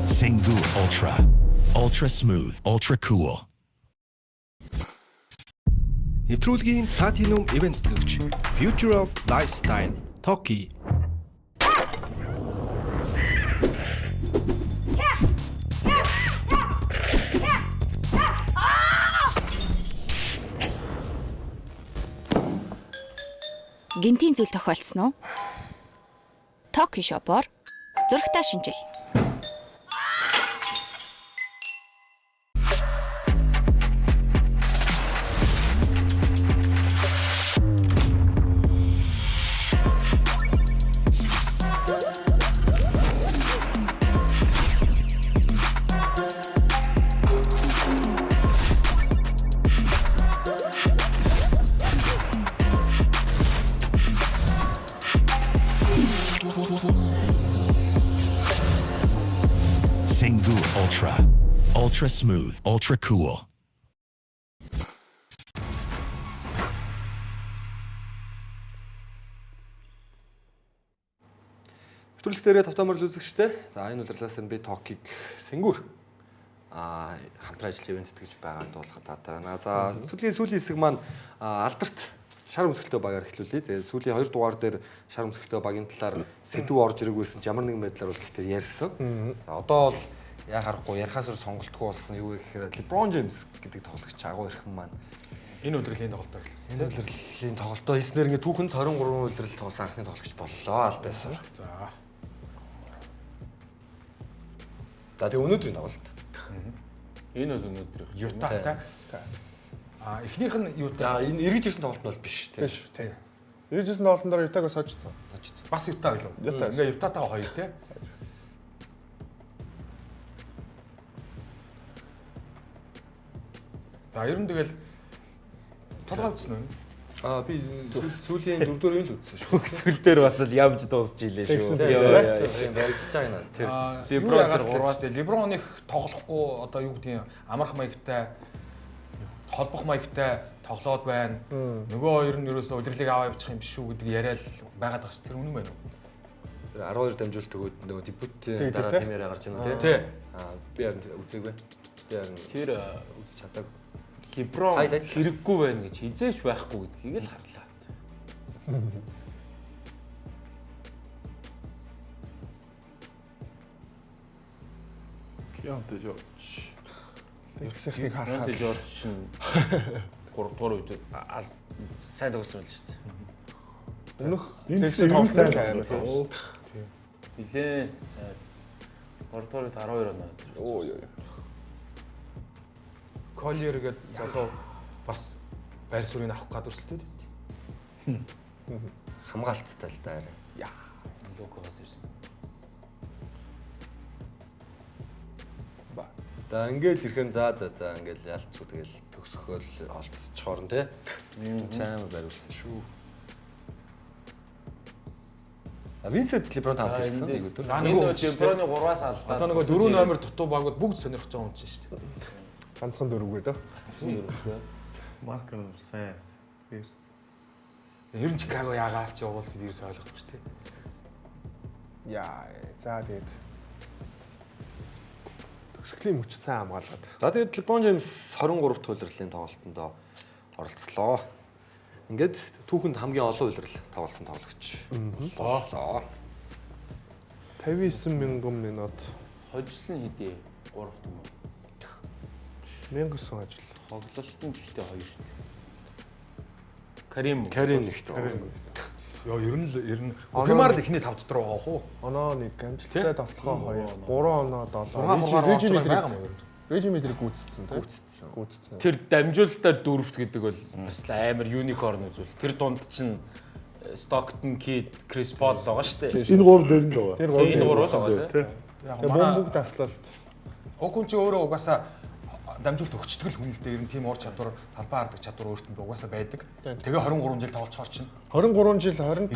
Singu Ultra. Ultra smooth, ultra cool. Нэвтрүүлгийн Platinum Event төлөвч, Future of Lifestyle, Toki. Гинтийн зүйл тохиолдсон уу? Токи шопоор зурагтаа шинжил. Singu Ultra. Ultra smooth, ultra cool. Нэвтрүүлэг дээрээ товтомор үзэгчтэй. За энэ удирлаас нь би Токиг Сэнгүр хамтран ажиллаж ивент тэтгэж байгааг дуулахад таатай байна. За нэвтрүүлгийн сүүлийн хэсэг маань алдарт шар өмсгөлтэй багаар эхлүүлээ. Тэгээд сүүлийн 2 дугаар дээр шар өмсгөлтэй багийн талаар сэдв орж ирэх байсан ч ямар нэгэн байдлаар бол гэхдээ ярьсан. За одоо бол яа харахгүй ярихаас өөр сонголтгүй болсон юу гэхээр LeBron James гэдэг тоглогч агуу ирхэн маань Энэ удирдлагын тоглолтоор эхэлсэн. энэ удирдлагын тоглолтоо хийснээр ингээ түүхэнд 23 удирдал тоглосон анхны тоглогч боллоо алдайсаар. За тэгээ өнөөдрийн тоглолт. Энэ бол өнөөдөр Юта та. Эхнийх нь Юта. За энэ эргэж ирсэн тоглолт нь бол биш тийм. Биш. Тийм. 99 дооллон дараа Ютагаас очсон. Бас Юта байлаа. Юта. Ингээ Ютатагаа 2 тий. За ер нь тэгэл толгой үзсэн үү? Би сүүлийн 4 дөрөв л үзсэн шүү. Эсвэл дээр бас л явж дуусч илээ шүү. Баригдаж байгаа нь тэр. Леброн их тоглохгүй одоо юу гэдгийг амарх маягтай холбох маягтай тоглоод байна. Нөгөө хоёр нь ерөөсөө удирлыг аваа явуучих юм биш шүү гэдэг яриад байгаад байгаа ш. Тэр үнэн байна уу? Тэр 12 дамжуулт өгөөд нөгөө дебютийн дараа тэмээр гарч байна Тий. Би харин үзээгүй. Би харин Тэр үзэж чадаагүй. Леброн хэрэггүй байна гэж хизээш байхгүй гэдгийг л харлаа. Кианте Жорж. Тэгсэхийг харахад Монте Жорж шин 3 дугаар үед сайн тоглосон байл шүү дээ. өнөх Энэ тэгсэг юм сайн тоглосон тоглоо. Нилээн 3 дугаар үед 12 оноо. Оо ёо. Коллер гэдэг залуу бас байр суурийг авах гад өрсөлдөд. Хамгаалттай л да арай. Лукас ирсэн. За ингээл ирэхэн за ингээл ялцгүй тэгэл төгсгөөл олцчоор нь те. Тэгсэн чамаа бариулсан шүү. Винсент Леброн хамт ирсэн нэг өдөр. Нөгөө Леброны 3-аас алдаа. Одоо нөгөө 4 номер дутуу багууд бүгд сонирхож байгаа юм чинь шүү дээ. Ганцхан дөрөвгүй дөө. Маркер сайс. Фирс. Ер нь Чикаго яагаад ч явуулсан вирус ойлгохгүй шүү дээ. Яа, за тэгээд төгсгөлийн мөч сайн хамгаалаад. За тэгээд Леброн Джеймс 23 дахь улирлын тоглолтонд оролцлоо. Ингээд түүхэнд хамгийн олон улирал тоглосон тоглогч боллоо. 59,000 минут. Хожлон хэдий 3 том. 1900 ажил. Тоглолтын гэхдээ 2 шүү дээ. Карим нэгт. Йоо ер нь Окимар л ихний 5 дотор байгаа хөө. Оноо нэг амжилттай тоглохоо 2. 3 оноо 6 байгаа мó ер нь. Режиметрийг гүйцэтгэсэн тийм. Гүйцэтгэсэн. Тэр дамжуулалтаар дөрөвт гэдэг бол бас амар юникорн үзүүл. Тэр дунд чинь Stockton, Kidd, Chris Paul байгаа шүү дээ. Энэ 3 дээр нь л байгаа. Тэр Энэ 3 3 байгаа тийм. Яг бомбог таслалт. Окун чи өөрөө угаасаа дамжуулт өгчдөг л хүн л дээ. Ер нь тийм уур чадвар, талбай хардаг чадвар өөртөө угаасаа байдаг. Тэгээ 23 жил тоглолцохоор чинь 23 жил 25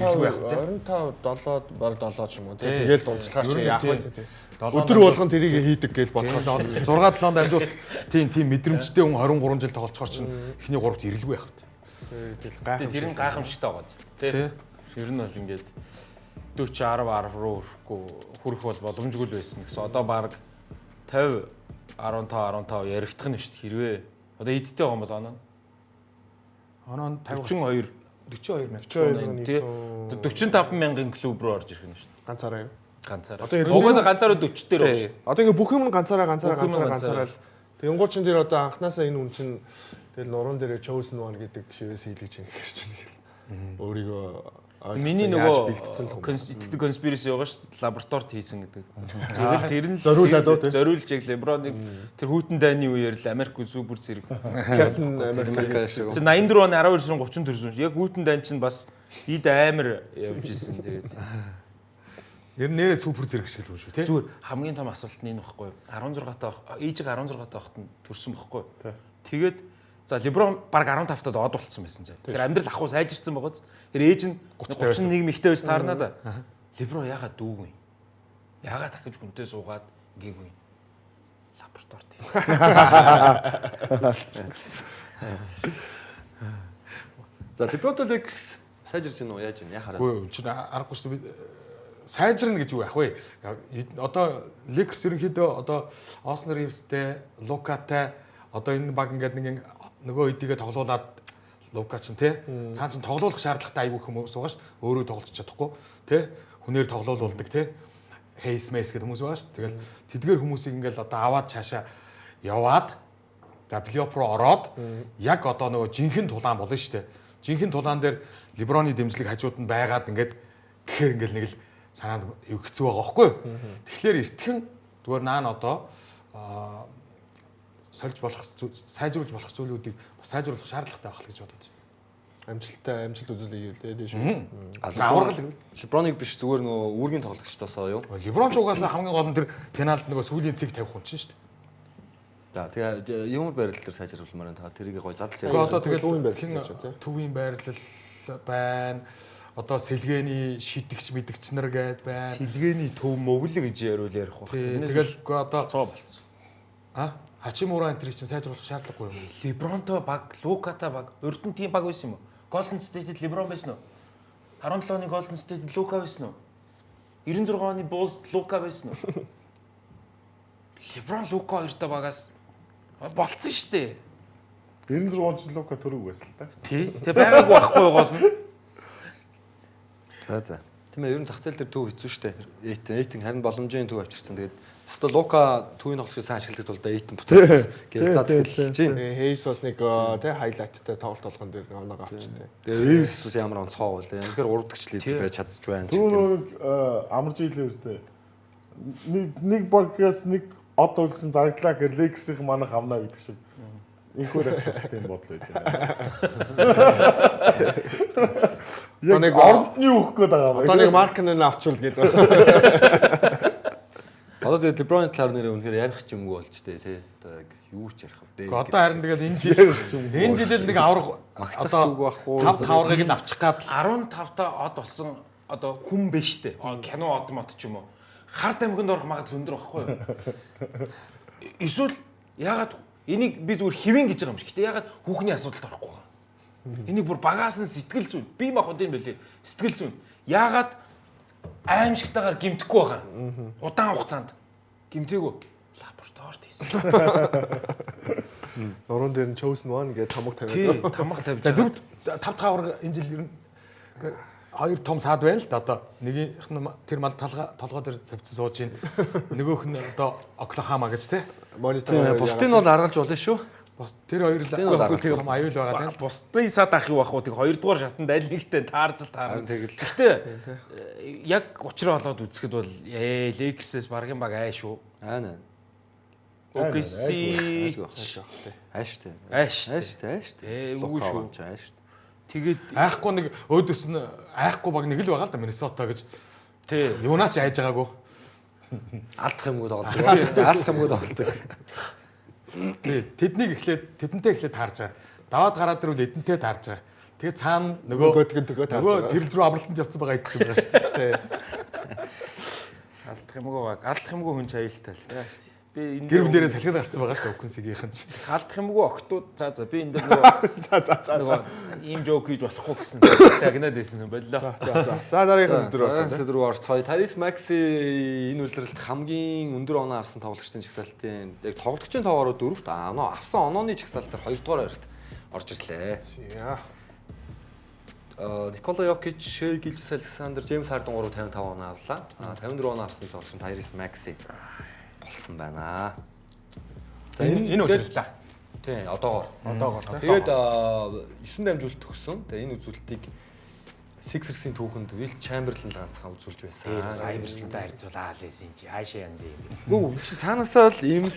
7-д баг 7 ч юм уу тийм. Тэгэл дунцлагаар чи яах вэ тийм. Өдөр болгон тэрийг хийдэг гэж бодохоор 6-7 дамжуулт тийм мэдрэмжтэй хүн 23 жил тоглолцохоор чинь эхний 3-т ирэлгүй байх вэ. Тэр нь гайхамшигтай байгаа зү тийм. Ер нь бол ингээд 40 10 руу хүрэх бол боломжгүй л байсан гэсэн. Одоо баг 50 15 яригдах нь шүү дээ хэрвээ. Одоо эдтэй байгаа юм бол оноо. Оноо 42 45 мянган клуб руу орж ирэх нь шүү дээ. ганцаараа юу? Ганцаараа. Одоо Угаасаа ганцаараа 40 дээр байна. Одоо ингээ бүх юм ганцаараа л тэгэнгүүт чин дээр одоо анханасаа энэ хүн чин тэгэл нуруунд дээр chosen one гэдэг шивээс хийлгэж ин гэх чинь тэгэл өөрийгөө Миний нөгөө conspiracy байгаа шүү дээ. Лабораторид хийсэн гэдэг. Тэгэл тэр нь зориулаад уу тийм. Зориулж яг Леброныг тэр хүйтэн дайны үеэр л Америк супер зэрэг. Капитан Америк шиг. 84 оны 12 сарын 30 төрсөн. Яг хүйтэн дайн чинь бас ийд амар явж исэн тэгээд. Ер нь нэрээ супер зэрэг шиг л юм шүү тий. Зүгээр хамгийн том асуулт нь энэ баггүй. 16 таа ээжигээ 16 таахт нь төрсөн баггүй. Тэгээд за Леброн баг 15 таад од болцсон байсан зэ. Тэр амьдрал ахуй сайжирсан байгаа. Тэр ээж нь 31 мэгтэй байж таарна да. Леброн ягаад дүүгүй? Ягаад дахиж хүнтэй суугаад гээгүй? Лабораторид хийсэн. За Лебронтой Лекс сайжирч гин үү яаж гин яхаараа. Үгүй чи аргагүй шүү дээ. Сайжирна гэж юу яах вэ? Одоо Лекс ерөнхийдөө одоо Оснер Ривстэй, Лукатай одоо энэ баг ингээд нэг нөгөө хэдийгээ тоглуулад Лука ч тий цаан чин тоглуулах шаардлагатай айгүй хүмүүс байгаа ш. Өөрөө тоглож чадахгүй тий хүнээр тоглуулдаг тий Хейс Мэйс гэдэг хүмүүс байгаа ш. Тэгэл тэдгээр хүмүүсийг ингээд одоо аваад цаашаа яваад W Pro ороод яг одоо нөгөө жинхэнэ тулаан болно ш. Жинхэнэ тулаан дээр Леброны дэмжлэг хажууд нь байгаад ингээд гэхээр ингээд нэг л санаанд хэцүү байгаа байхгүй юу? Тэгэхээр эртхэн зүгээр наан одоо сольж болох сайжруулж болох зүйлүүдийг бас сайжруулах шаардлагатай байх л гэж бодож байна. Амжилт үзүүлээ юу л дээ шүү. Аврагал Леброныг биш зүгээр нөгөө үүргийн тоглогчдоосоо юу. Леброн ч угаасаа хамгийн гол нь тэр пеналд нөгөө сүүлийн цэг тавих хүн чинь шүү дээ. За тэгээ ямар байрлал дээр сайжруулмаар байна. Та тэрийг гой задлж Тэгээ одоо тэгэл төвийн байрлал гэж тий. төвийн байрлал байна. Одоо сэлгээний шидэгч мэдгч нар гээд байна. Сэлгээний төв мөглө гэж ярих бах. Тэгэл одоо цоо болцсон. Хачимура энтрийг чинь сайжруулах шаардлагагүй юм. Лебронтой баг, Лукатай баг, урд нь тийм баг байсан юм уу? Golden State-д Леброн байсан уу? 17 оны Golden State-д Лука байсан уу? 96 оны Bulls-д Лука байсан уу? Леброн Лука хоёртой багаас болцсон шүү дээ. 96 он ч Лука төрөг байсан л да. Тий. Тэгээ байгаагүй байхгүй гол нь. За. Тийм ээ, ер нь зах зээл дээр төв хэцүү шүү дээ. Эйтэн харин боломжийн төв авчирсан. Тэгээд өстө Лука төвийн тоглолтыг сайн ашигладаг тул да Эйтэн буцаад гэл зад эхэлж байна. Хейс нэг тий хайлайттай тоглолт болгон дээр оноо авчихсан. Тэгээд Ривс ямар онцгой вэ? Тэгэхээр урдагч лид байж чадчих байна. Түүнөө амарч ийлээ үстэй. Нэг багаас нэг од үлсэн зарагдлаа гэхэр Лейкерсийн манайх авна гэдэг шиг. Инхүү рахталтай юм бодлоо гэдэг. Яг ордны өөх гээд байгаа юм. Одоо нэг маркнер нь авчвал гээл. Одоо тэгээд Леброны талаар нэрээ үнэхээр ярих ч юмгүй болж тээ тий. Одоо яг юу ч ярих вэ? Одоо харин тэгэл энэ жилэл нэг авраг магтах ч үгүй байхгүй. 5 аврагыг нь авчих гад 15-та од болсон одоо хүн биш дээ. Кино од мод ч юм уу. Харт аймагт орох магадлал өндөр байхгүй юу? Эсвэл ягаад энийг би зүгээр хэвэн гэж байгаа юм шиг. Гэтэ ягаад хүүхний асуудалд орохгүй байгаа. Энийг бүр багаас нь сэтгэл зүйн. Би мах удаа юм бэлээ. Сэтгэл зүйн. Ягаад аимшигтайгаар гимтэхгүй байгаа. Удаан хугацаанд гимтээгүй. Лабораторид хийсэн. Нуруунд дээр нь chosen one гэдэг тамга тавиад. Тий, тамга тавьж. За дөрөвд 5 авраг энэ жил ер нь хоёр том саад байна л да. Одоо нэгийнх нь тэр мал толгой дээр тавьсан сууж ийн. Нөгөөх нь одоо Оклахома гэж те. Монитор. Бусдын бол аргалж болно шүү. Бас тэр хоёр л тэр том аюул байгаа л. Бусдын сад ах юу ах уу? Тэг хоёрдугаар шатанд аль нэгтэй таарж таарна. Гэхдээ яг учраа болоод үзэхэд бол Lakers-с баргийн баг ай шүү. Аа. OKC Ааштай. Үгүй шүү. Ааштай. Тэгээд Айхгүй нэг өөдөөс нь айхгүй баг нэг л байгаа л да Миннесота гэж. тий. Юунаас ч айж байгаагүй. Алдах юмгүй тоглолдог. Алдах юмгүй тоглолдог. Тэднийг тэдэнтэй эхлээд таарж байгаа. Даваад гараад ирвэл эдэнтэй таарж байгаа. Тэгээ цаана нөгөө тэрл рүү авралтанд явцсан байгаа идэж байгаа шүү дээ. Алдах юмгүй хүн ч аюултай л. Би энэ Гэр бүлээрээ салхиар гарцсан байгаа шүү Окунсигийнх нь. алдах юмгүй октод за би энэ нөгөө ийм жоок хийж болохгүй гэсэн загнаад байсан юм боллоо. За дараагийн дөрөв орцгоё. Тарис Макси энэ үлрэлт хамгийн өндөр оноо авсан тоглогчдын жагсаалтын яг тоглогчийн тоогоор 4-т оноо авсан онооны жагсаалтаар 2 дугаар байрт орж ирлээ. Никола Йокич, Шей Гилжес Александр, Джеймс Харден 355 оноо авлаа. 54 оноо авсан тоглогч Тарис Макси болсон байна. За энэ үлрэлт та. Тий, одоогоор. Тэгээд 9 дамжуулалт төгссөн. Тэгээд энэ үзүүлэлтийг Sixers-ийн түүхэнд Wilt Chamberlain ганцхан үзүүлж байсан. Сайберслэнтэй харьцуулаад лээсэн чи хаашаа ян дээ. Гүү чи цаанаасаа л ийм л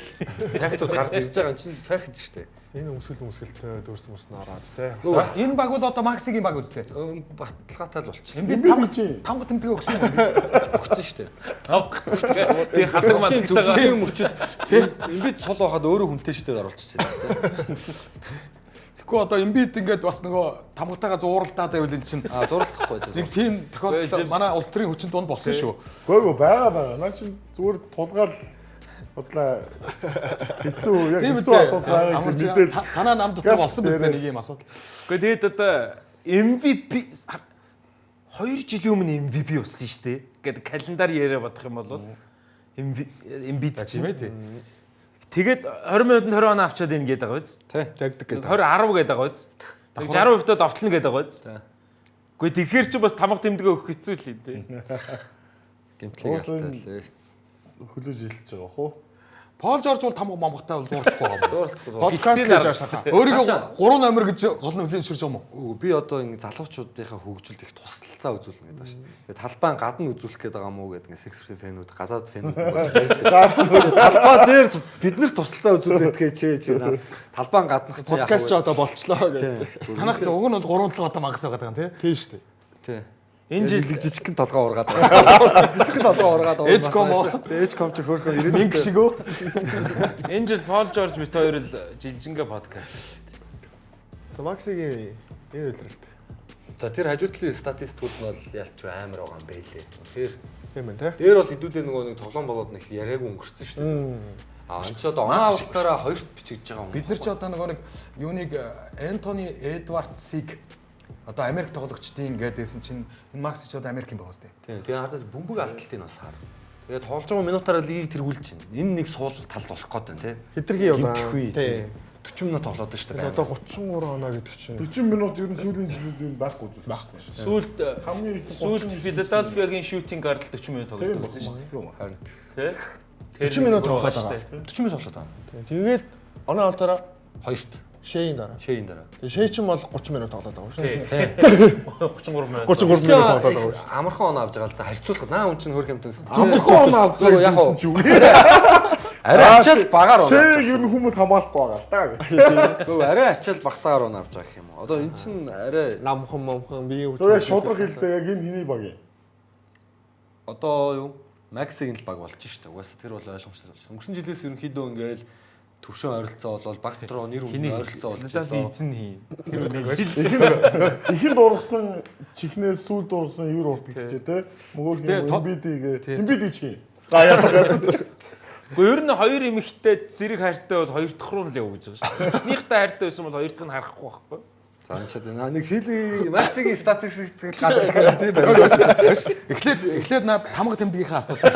фактууд гарч ирж байгаа юм чинь факт шүү дээ. Энэ өмсгөлтэй дөрс мөрснө ороод тий. Энэ баг бол одоо Максигийн баг үстэй. Баталгаатай л болчихсон. Энд 5 тэмдэг өгсөн юм. Өгсөн шүү дээ. Тэгээ халаг мантайгаа мөрчөд тий. Ингээд цол байхад өөрөө хүнтэй шүү дээ оруулчихсан. Тэгэхгүй одоо Эмбид ингээд бас нөгөө тамгатайгаа зууралдаад байвал эн чинь зууралдахгүй. Нэг тийм тохиолдол манай улс төрийн хүчин дунд болсон шүү. Гойго байгаа. Наа чи зүгээр тулгаал бодлоо хэцүү яг хэцүү асуудал байгаа гэдэг мэдээ. Танаа нам дотор болсон биз дээ нэг юм асуудал. Гэхдээ тэгээд одоо MVP 2 жилийн өмнө MVP болсон шүү дээ. Гэдэг календар яриа бодох юм бол Эмбид тийм ээ тий. Тэгээд 20 минутанд 20 оноо авчаад ийн гээд байгаа биз? Тий. Жагдаг гэдэг. 20 10 гээд байгаа биз? 60% довтлно гээд байгаа биз? Гэхдээ тэгэхээр чи бас тамга тэмдгээ өгөх хэцүү л юм тий. Гэмтлэг ялтай. Хөлөөж илж байгаа хөө. Пол Жорж бол тамга момготой бол зурлахгүй байгаа юм. Зурлахгүй. Подкаст хийж ашаа. Өөрийгөө 3 номер гэж гол нь хүлээн зөвшөөрч байгаа юм уу? Би одоо ингэ залуучуудынхаа хөгжилд их тусалцаа үзүүлнэ гэдэг байна шүү дээ. Тэгээ талбайн гадна үзүүлэх гээд байгаа мó гэдэг ингэ секс фэнүүд гадаад фэнүүд ярьж байгаа. Талбай дээр бид нар тусалцаа үзүүлээд чи талбайн гаднах чи яг подкаст ч одоо болчлоо гэдэг. Танах ч уг нь бол 3-7 одоо мангас байгаа юм тий. Тийм шүү дээ. тий. Энэ жил жижигхэн толгой ургаад байгаа. Жижигхэн толгой ургаад байгаа. Эжком ч хөөхөн 90 Минг шиг үү? энэ жил Пол Жорж бит хоёр л жилжингээ подкаст. Максигийн энэ үйлрэлт. За тэр хажуудлын статистикууд нь бол ялч амар байгаа юм байлээ. Тэгэхээр Тийм ээ тий. дээр бол хэдүүлээ нөгөө нэг тоглоом болоод нэг яриаг өнгөрцөн шүү дээ. Энд ч одоо оноо авалтаараа хоёрт бичиж байгаа юм. Бид нар ч одоо нэг юуныг Антони Эдвардсыг одоо Америк тоглогчдын гэдээсэн чинь энэ Макс ч одоо Америкийн байгаа үстэй. Тийм. Тэгээ хардаа бөмбөг алдалтыг бас хар. Тэгээ тоглож байгаа минутаараа лиг тэргүүлж байна. Энэ нэг суул тал болох гээд байна тий. Хитрхи яваа. Тийм. 40 минут тоглоод байна шүү дээ. Одоо 33 оноо гэдэг чинь 40 минут ер нь сүүлийн жилүүд юм байхгүй зүйл. Сүүлд Хамгийн их сүүлд Philadelphia-гийн shooting guard 40 минут тоглож байсан шүү дээ. Харин Тэ? 40 минут тоглоод байгаа. 40 минут тоглоод байгаа. Тэгээд оноо авалтаараа Хоёрт. Шэйн дараа. Шэйн дараа. Тэгээд Шэй ч юм бол 30 минут тоглоод байгаа шүү. Тий. 33 минут. 33 минут тоглоод байгаа шүү. Амархан оноо авч байгаа л да харьцуулахад наа хүн чинь хөрх юмтанс. Амархан оноо авч байгаа яг юм чи юу? арай ачаал багаар оноо. Шээ ер нь хүмүүс хамгаалахгүй байгаа л та. Гөө арай ачаал багтаагаар оноо авч байгаа гэх юм уу. Одоо эн чинь арай Намхан бие Зураг шудраг хэлдэг яг энэ хиний баг юм. одоо юу Максигийн л баг болж штэ. Угаасаа тэр бол ойлгомжтой болж. Өнгөрсөн жилээс ерөнхийдөө ингээл төвшин ойролцоо болол баг дотроо нэр өмнө ойролцоо болж Надад эзэн хийн. Тэр Ихэнд ургасан чихнээс сүүл дургасан ивэр урт гэжээ те. Мөөх юм Эмбид чи. Гэхдээ ер нь хоёр эмэгтэй зэрэг хайртай бол хоёр дахь руу л явж байгаа шүү дээ. Эхнийхтэй хайртай байсан бол хоёр дахь нь харахгүй байхгүй. За энэ ч нэг хилийн Максигийн статистик гарч ирэх тийм байна. Эхлээд над тамга тэмдгийнхаа асуудал.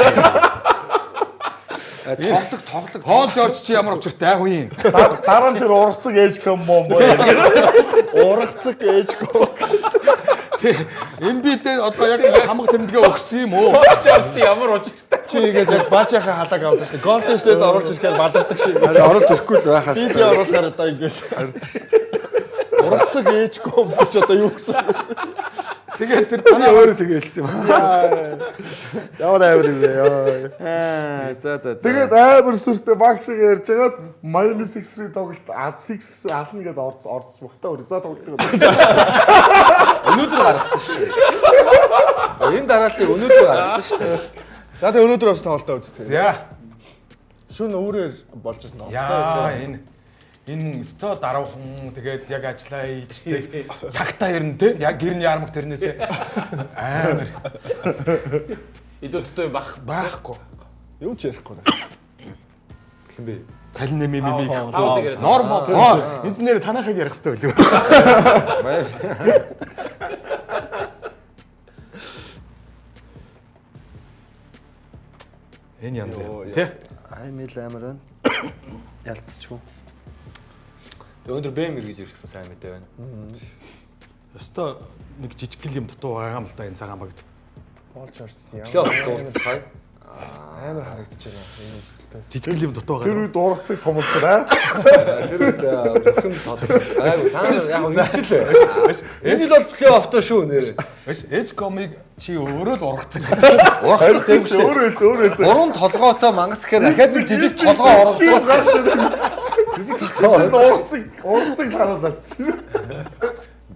Тоглог Пол Жорж чи ямар учиртай хүн юм? Дараа нь тэр ургацэг ээж ком бомбоо. ургацэг ээж гоо. Эмбидээ одоо яг тамга тэмдгээ өгсөн юм уу? Жорж чи ямар учиртай. Чи ингээд яг баажийнхаа халааг авлаа шүү дээ. Голден Стейт оруулж ирэхээр бадардаг шиг. оруулж ирэхгүй л байхаас. Видео оруулахаар одоо ингээд ургацэг ээж гоо гэж одоо юу гэсэн. Тэгээд тэр Таны өөрөө тэгээ хэлсэн юм. Ямар амар юм бэ? За. Тэгээд амар сүртэй Максиг ярьж хагаад Miami Sixers-ийн тоглолт Sixers ална гэдээ орцсон бахта өөр. За тоглолтыг. Өнөөдөр гаргасан шүү дээ. Энэ дарааллыг өнөөдөр гаргасан шүү дээ. За тэгээ өнөөдөр бас тоглолтоо үзтээ. За. Шүн өөрөөр болж ирсэн нь. Яа энэ sto даруухан тэгээд яг ажиллаа ийжтэй цагтаа ирнэ те яг гэрний ярмаг тэрнээсээ амар Илүү дутуу юм байхгүй Юу ч ярихгүй. Хэм бэ? цалин нэмээ Аавыг яриад. норм инженер танахыг ярих хэрэгтэй үлээ. Энэ янз тий Аймэл амар байна. Ялцчихв. Тэгээ өндөр бэм эргэж ирсэн сайн мэдээ байна. өстой нэг жижиг гэл юм дутуу байгаа юм л да энэ цагаан багт. Болж орж Плей-офф дуусчихсан. амар харагдаж байна. Энэ үсгэлтэй. Жижиг гэл юм дутуу Тэр байгаа. үед ургацэг томолцоо. Тэр үед бүхэн тодорч. Та нар яг үнэчлээ. Энэ жил бол плей-оффтой шүү нэр. Эж комыг чи өөрөө л ургацсан. Ургацсан тийм шүү. Өөрөөс. Гурван толгойтой мангас гэхээр дахиад нэг жижиг толгой ургацсан. Ургацэг харуулаад чинь.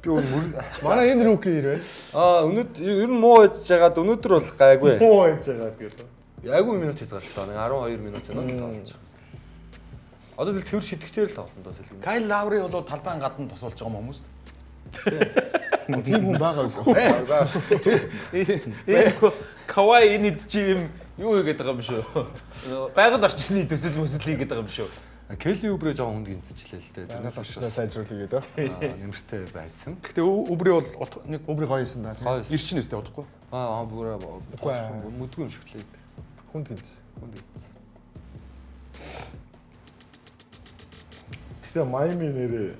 Би өнөр. Манай энэ рүүки ирвэ. Өнөөдөр ер нь муу хийж жагаад өнөөдөр бол гайгүй. Муу хийж байгаа тэгэл. Айгүй минут хийсгалтай. Нэг 12 минут зэнэ тоглож байгаа. Одоо л цэвэр шидэгчээр л тоглоно доо сэлгэн. Кайл Лаври бол талбайн гадна тусуулж байгаа хүмүүст. Тийм хүн байгаа юу? Кавай энэ чи юм юу хийгээд байгаа юм шүү. Байгаль орчны төсөл мөсөл хийгээд байгаа юм шүү. Келли Убрэ жоохон хүнд гинцэжлээ л дээ. Тэрнээс сайжруулъя гэдэг. Нэмэртэй байсан. Гэтэ Убри бол нэг Убри гоё юмсан даа. Гоё. ирчин үстэй удахгүй. Бүрээ мүдгүй юм шиг лээ. Хүн гинц. Гэтэ Майами нэрээ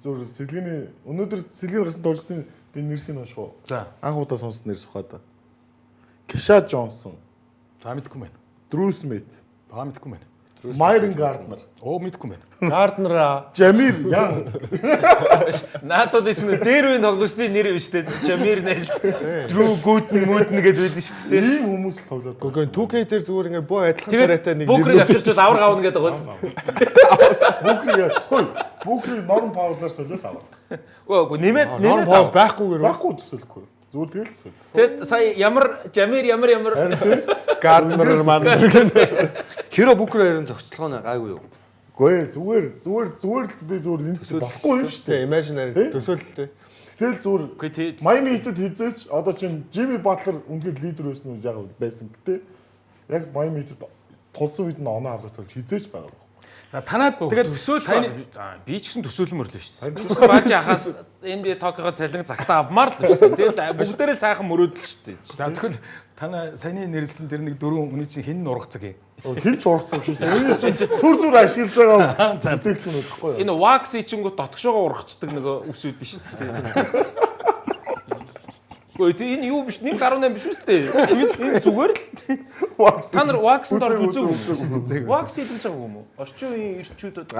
зур сэлгэний өнөөдөр сэлгээр гарсан тоглолтын би нэрсийг унших уу? За. Анх удаа сонссон нэр сухад. Кеша Джонсон, За мэдгүй байна. Дрю Смит, Бага мэдгүй байна. Майрон Гарднер, Оо мэдгүй байна. Гарднер, Жамир Ян, Наадууд чинь дээр үеийн тоглогчдын нэр биш үү? Жамир Нэлс, Дрю Гүтэн гэдэг байдаг шүү дээ. ийм хүмүүс л тоглоод. гогон 2K дээр зүгээр ингээ боо адилхан царайтай нэг Бүкрийг авчирчод авраг авна гэдэг гоц. Бүкрийг Норм Паулаас төлөөл аваа. Үгүй нэмээд норм пол байхгүйгээр Баггүй төсөөлөхгүй. Зүгээр тэгэл төсөөл. тэгэд сая ямар Жамир Гарднер маань Хиро Бүкрэ ярин зохицолгоо нь гайгүй юу? Гүй зүгээр л би зүгээр энэ төсөөл болохгүй юм шүү дээ. тэ imaginary төсөөлөлтэй. Тэгэл зүгээр Үгүй Майами Хитэд хизээч одоо чинь Жими Батлер үнэхээр лидер байсан уу яг байсан гэдэг. Яг Майами Хитэд тулсан үед нь оноо авах тул хизээч байгаа. Танаад тэгээд төсөөл би ч гэсэн төсөөлмөр л шүү дээ. Төсөөл бааж яхаас NBA Токиогоо цалин загтаа авмаар л шүү дээ. Тэгэл бүгдээрээ сайхан мөрөөдөл шүү дээ. За тэгэхээр танаа саяны нэрлсэн тэр нэг дөрвөн хүний чинь хэн нургацэг юм? Хин ч ургацсан шүү дээ. Үүний чинь төр зүр ашиглаж байгаа бүтээгдэхүүн байхгүй юу? Энэ wax ичингүү дотгошоогоо ургацдаг нөгөө ус үүдэн шүү дээ. Гэхдээ энэ юу биш 1.8 биш үү дээ. Энэ зүгээр л та нар wax-д орж үзээгүй. Wax идэж байгаа юм уу? Орчин үеийн ирчүүдүүд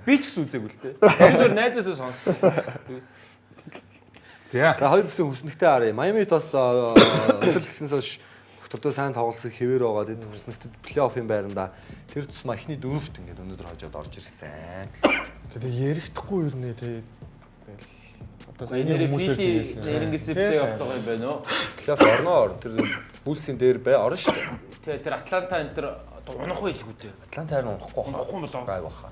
би ч гэсэн үзээгүй л дээ. Би зөв найзаасаа сонссон. За. За 2% хүснэгтэй харъя. Майами бас өдөрл гиснээс хойш доктортой сайн тоглосон хэвээр байгаа. Тэд хүснэгтэд плей-оффын байранда тэр тусмаа эхний дөрөвт ингээд өнөөдөр хожоод орж ирсэн. Тэгээ ярихдаггүй юу нэ тэгээ. Одоо Энэ хүмүүсээр нэрэнгээс плей-офф байгаа юм байна уу? Плей-офф орноор тэр бүлсийн дээр орно шүү дээ. Тэр Атланта энэ тэр унах байлгүй дээ. Атланта харин унахгүй баха. Унахгүй болоо. Гай баха.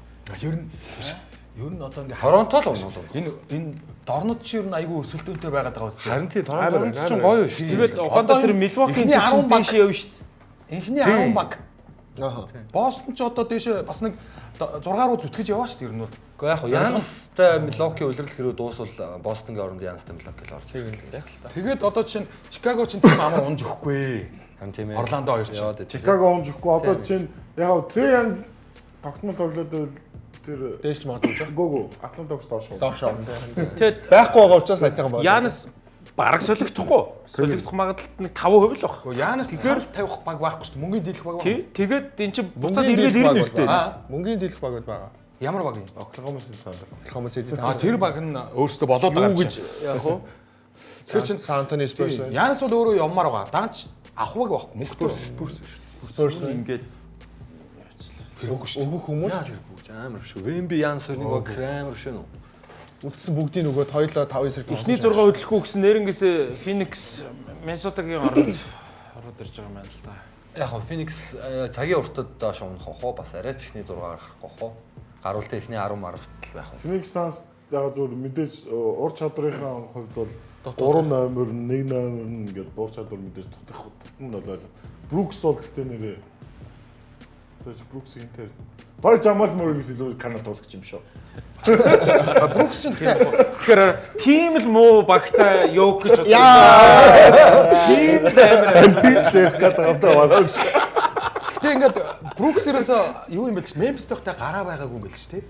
Ер нь одоо ингээ Торонто л унах. энэ дорнод чи ер нь айгүй өрсөлдөөнтэй байгаад байгаа үстэй. Харин тийм Торонто ч гоё шүү. Тэгэл ухаандаа тэр Милвокийн эхний 10 баг дээш явна шүү дээ. Инхний 10 баг. Бостон ч одоо дээш бас нэг 6 руу зүтгэж яваа шүү дээ ер нь. Гэхдээ яг Янстай Милоки улирал хэрэг дуусвал Бостонгийн оронд Янстай Милоки л орж ирэх л та. Тэгээд одоо чинь Чикаго чинь тийм амар унж өгөхгүй. Харин тийм ээ. Орландо хоёр ч. Чикаго онж өгөхгүй одоо чинь яг Трейн тогтмол тоглоод байвал тэр дээш магадгүй. гого Атлантагс доош. Доош авна. Тэгээд Байхгүй байгаа учраас айтайхан байна. Янас бараг солигдохгүй. Солигдох магадлал нэг 5% л баг. Янас сар тавих баг байхгүй шүү дээ. Мөнгөний дийлэх баг байна. Тэгээд эн чинь буцаад ирээд ирнэ үстэй. Мөнгөний дийлэх баг байгаа. Ямар баг юм? Оклахомас санаа. Оклахома Сити. Тэр баг нь өөрөөсөө болоод байгаа юм гэж. Яг уу. Тэр чинь Сан Антонио Спurs байна. Янас бол өөрөө явмаар байгаа. Даанч авах баг байхгүй. Спurs Спurs ингээд өгөх хүмүүс Амар шүү. Вемби Янс нэг баг амар шүү нөө. үлдсэн бүгдийн нөгөө тойлоо 5 сар эхний 6 хөдөлгөө гэсэн нэрнгэс Phoenix Minnesota-гийн ороод ирж байгаа юм байна л да. Яг хоо Phoenix цагийн уртад доош унах хоо бас арай ч ихний 6-аар гарахгүй хоо. Гаруултаа ихний 10 марвтал байх байна. Phoenix Suns яг зөв мэдээж ур чадрынхаа хувьд бол 3 номер 1 номер ингээд ур чадвар мэдээж тутах нь бол Brooks бол гэдэг нэрээ. Тэгэж Brooks интер баг Jamal Murray-гээс илүү Канада тоглогч юм шүү. Brooks ч Тэгэхээр тийм л муу багтаа ёг гэж бодлоо. Тийм Античлэх гэдэг авдаг байна. Гэтэ ингээд Brooks ерөөсөө юу юм бэл чи Memphis тохтой гараа байгаагүй юм бэл чи тий.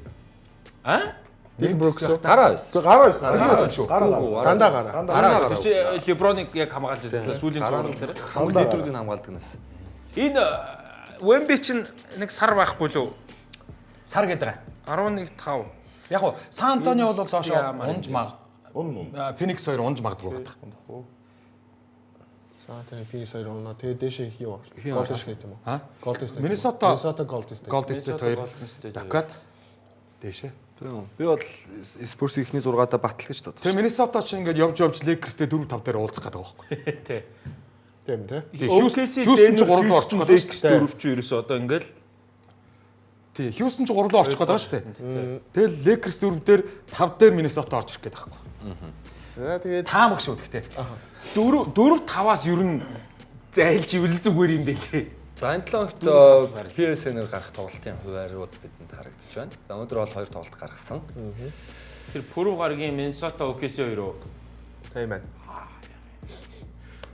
А? Brooks Гараа байсан. Гараа байсан. Serious шүү. Гараа. Гараа. Тэр чи LeBron-ыг яг хамгаалж байсан сүүлийн Гараа зураг тэр. хамгийн лидерүүдийг хамгаалдаг нас. Энэ Wemby чинь нэг сар байхгүй лүү? Сар гэдэг. 11-5. Яг уу Сан Антонио бол доошоо Ямар унж маг. Унн. Phoenix 2 унж магадгүй байна. Сан Антонио Phoenix 2 унаа. Тэгээ дээшээ их юу Хин Golden State юм уу? Аа? Golden State. Minnesota Golden State. Golden State 2 Давкад дээшээ. Тийм. Би бол Spurs ихний 6-аа батал гэж боддог. Тэгээ Minnesota ч ингээд явж Lakers-тэй 4-5 дээр уулзах гэдэг байгаа байхгүй. Тий. Тийм тий. OKC Houston ч 3 руу орчих гээд Lakers дөрөвч ерөөсөө одоо ингээл тий, Houston ч 3 руу орчих гээд байгаа шүү дээ. Тэгэл Lakers 4 дээр 5 дээр Minnesota орж ирэх гээд байгаа байхгүй. За тэгээд Таамаг шүү гэхдээ. 4-5-аас ер нь зайлж ивэл зүгээр юм бэ тий. За энэ 7 хоногт PSN-ээр гарах тоглолтын хуваарууд бидэнд харагдаж байна. За өнөөдөр бол 2 тоглолт гаргасан. Тэр Пүрэв гаргийн Minnesota OKC 2-оо. тийм байна.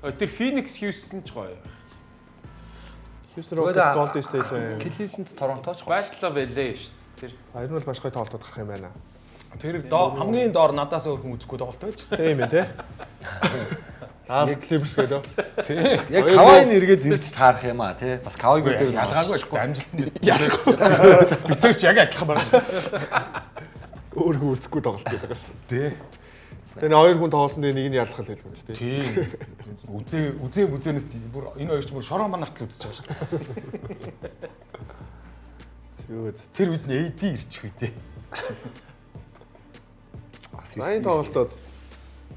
Тэр Phoenix Houston ч гоё. Houston Rockets Golden State байна. Cleveland Toronto ч гоё. Байтлаа байлээ шүү дээ. Тэр Хоёр нь бол маш гоё тоглолтод гарах юм байна. Тэр хамгийн доор надаас өөр хүн үзэхгүй тоглолт байж. Тийм ээ тий. Аас Clippers гэдэг. Яг Кавайн эргээд ирж таарах юм аа тий. Бас Кавайг дээр ялгаагүй шүү дээ. Амжилтанд битүүч яг адилхан байгаа шүү дээ. Өөрөө үзэхгүй тоглолт гэдэг байгаа шүү Тий. дээ. Тэгээ хоёр хүн тоглосон дээр нэг нь ялгах хэлгүй юм тий. Тийм. Үзэнээс бүр энэ хоёр ч бүр шорон манартал үзэж байгаа шүү дээ. Зүг. Тэр үед нь AD ирчих үү те. Сайн тоглолтод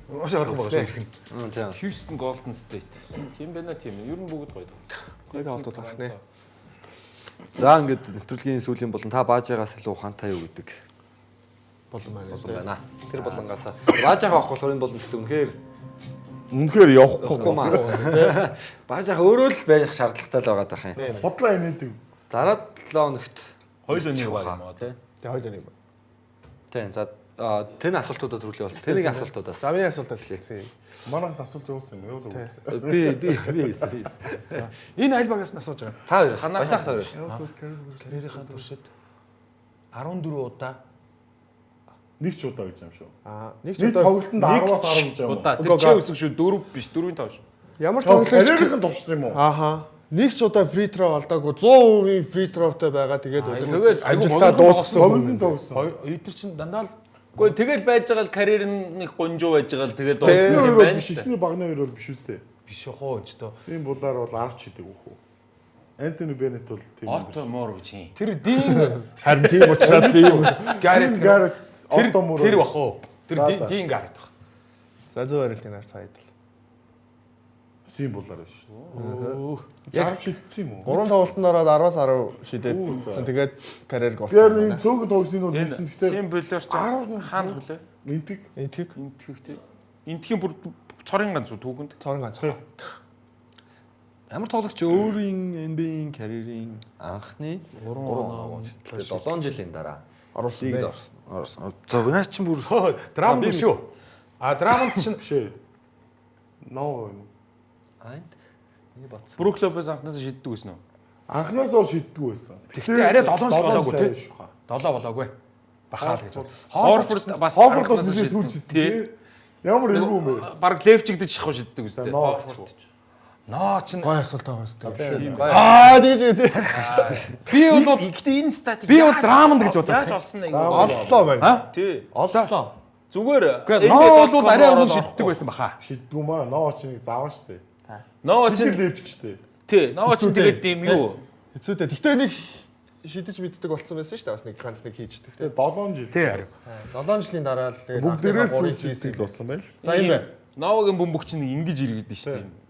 Маш харахгүй байгаа шүү ирэх нь. Тийм. Houston Golden State. Тийм байна тийм. Ер нь бүгд гоё. гоё тоглолтод байна нэ. За ингээд нэвтрүүлгийн сүүлийн болон та баажаагаас илүү ухаантай юу гэдэг Болон болон байна. Тэр болонгаас баажаагаа авах болохоор энэ болон гэхдээ Үнэхээр явахгүй маа. Баажаага өөрөө л байх шаардлагатай л байгаа дах юм. Хотлоо инээдэг. Дараа 7 хоногт Хоёулын нэг баг юм аа тий. Тэгээ хоёул нэг. Тийм. За тэн асуултуудад төрүүлээ болсон. Тэнийг асуултуудаас. За миний асуултаа хэлье. Манайхаас асуулт явуулсан юм юу л. Би. Энэ аль багаас нь асууж байгаа. Та хоёроос. Баясаах та хоёроос. Карьерийнхаа туршид 14 удаа Нэг ч удаа гэж юм шүү. Нэг Нэг тоглолтод 10-аас 10 гэж юм. Удаа тэр чи өсөх шүү 4 биш 4-5 шүү. Ямар тоглолт Карьерийнхэн туршид юм уу? Ааха. Нэг ч удаа фри тро олдоогүй 100% фри тротой байгаа. Тэгээд Тэгээд амжилтаа дуусгасан. Тоглолтод тоглосон. эдгээр чинь дандаа л Гэхдээ тэгэл байж байгаа л карьер нь нэг гонжуу байж байгаа л тэгэл Сүүн дууссан юм өрөө байна биш. шүү дээ. Ихний багны өрөөр биш үстэй. биш яхоо энэ ч тоо. Син булаар бол 10 ч хийдэг үхүү. Антони Беннет бол тийм юм биш. Отто Мор гэж юм. Тэр дийн харин тийм учраас тийм. Гарет Отто Мор. тэр бахоо. Тэр За, за. дийн гарет бах. За зөв харилтын нар цаайд. Син булаар биш. Яг шийдсэн юм уу? 3 тоглолтод ороод 10-аас 10 шидээд тэгээд карьер гол. Тэр нэг цөөхөн тогсон нь хэлсэн. Гэхдээ Сим болоор ч хаана хүлээ? интиг Энтгийг Интхийхтэй. Интхийн бүр цорын ганц уу түүхэнд. цорын ганц. Ямар тоглогч өөрийн NBA-ийн карьерийн анхны 3 оноо шидэлтэй 7 жилийн дараа Оруулсан лигд бэ. орсон. За яа ч бүр Драм биш үү? Драманд чинь биш ээ. Ноо. айнд миний бодсон. Брук Лопес анхнаасаа шийддэг гэсэн үү? Анхнаасаа шийддэггүй байсан. Гэхдээ арай 7 жил болоогүй те. биш хаа. 7 болоогүй. Бахаал гэж. Хорфорд бас Хофорд бас анхнаасаа нэлээд сүүл шийдсэн. Ямар эвгүй юм бэ? Баг левчигдэж шахав шийддэг үстэй. Ноо. Ноо чинь Гой асуулт байгаа юм. Бай. Тэгж би бол Гэхдээ энэ статик би бол драманд гэж боддог. яаж олсон нэг оллоо байна. тий. Оллоо. Зүгээр Ноо бол арай өмнө шийддэг байсан баха. Шийддэггүй маа. Ноо чи нэг зааван штэ. Ноо Чи чинь левчих штэ. тий. Ноо чинь тэгээд юм юу? Хэцүүтэй. Гэхдээ нэг шидэж мэддэг болсон байсан шүү дээ. Бас нэг ганц нэг хийждэг. Тэгээ 7 жил. Тий харин. 7 жилийн дараа л тэгээд Бүгдээрээ сүүл хийсэн шийддэг болсон байл. За юм байна. Ноогийн бөмбөг чинь ингэж иргэдэн шүү дээ.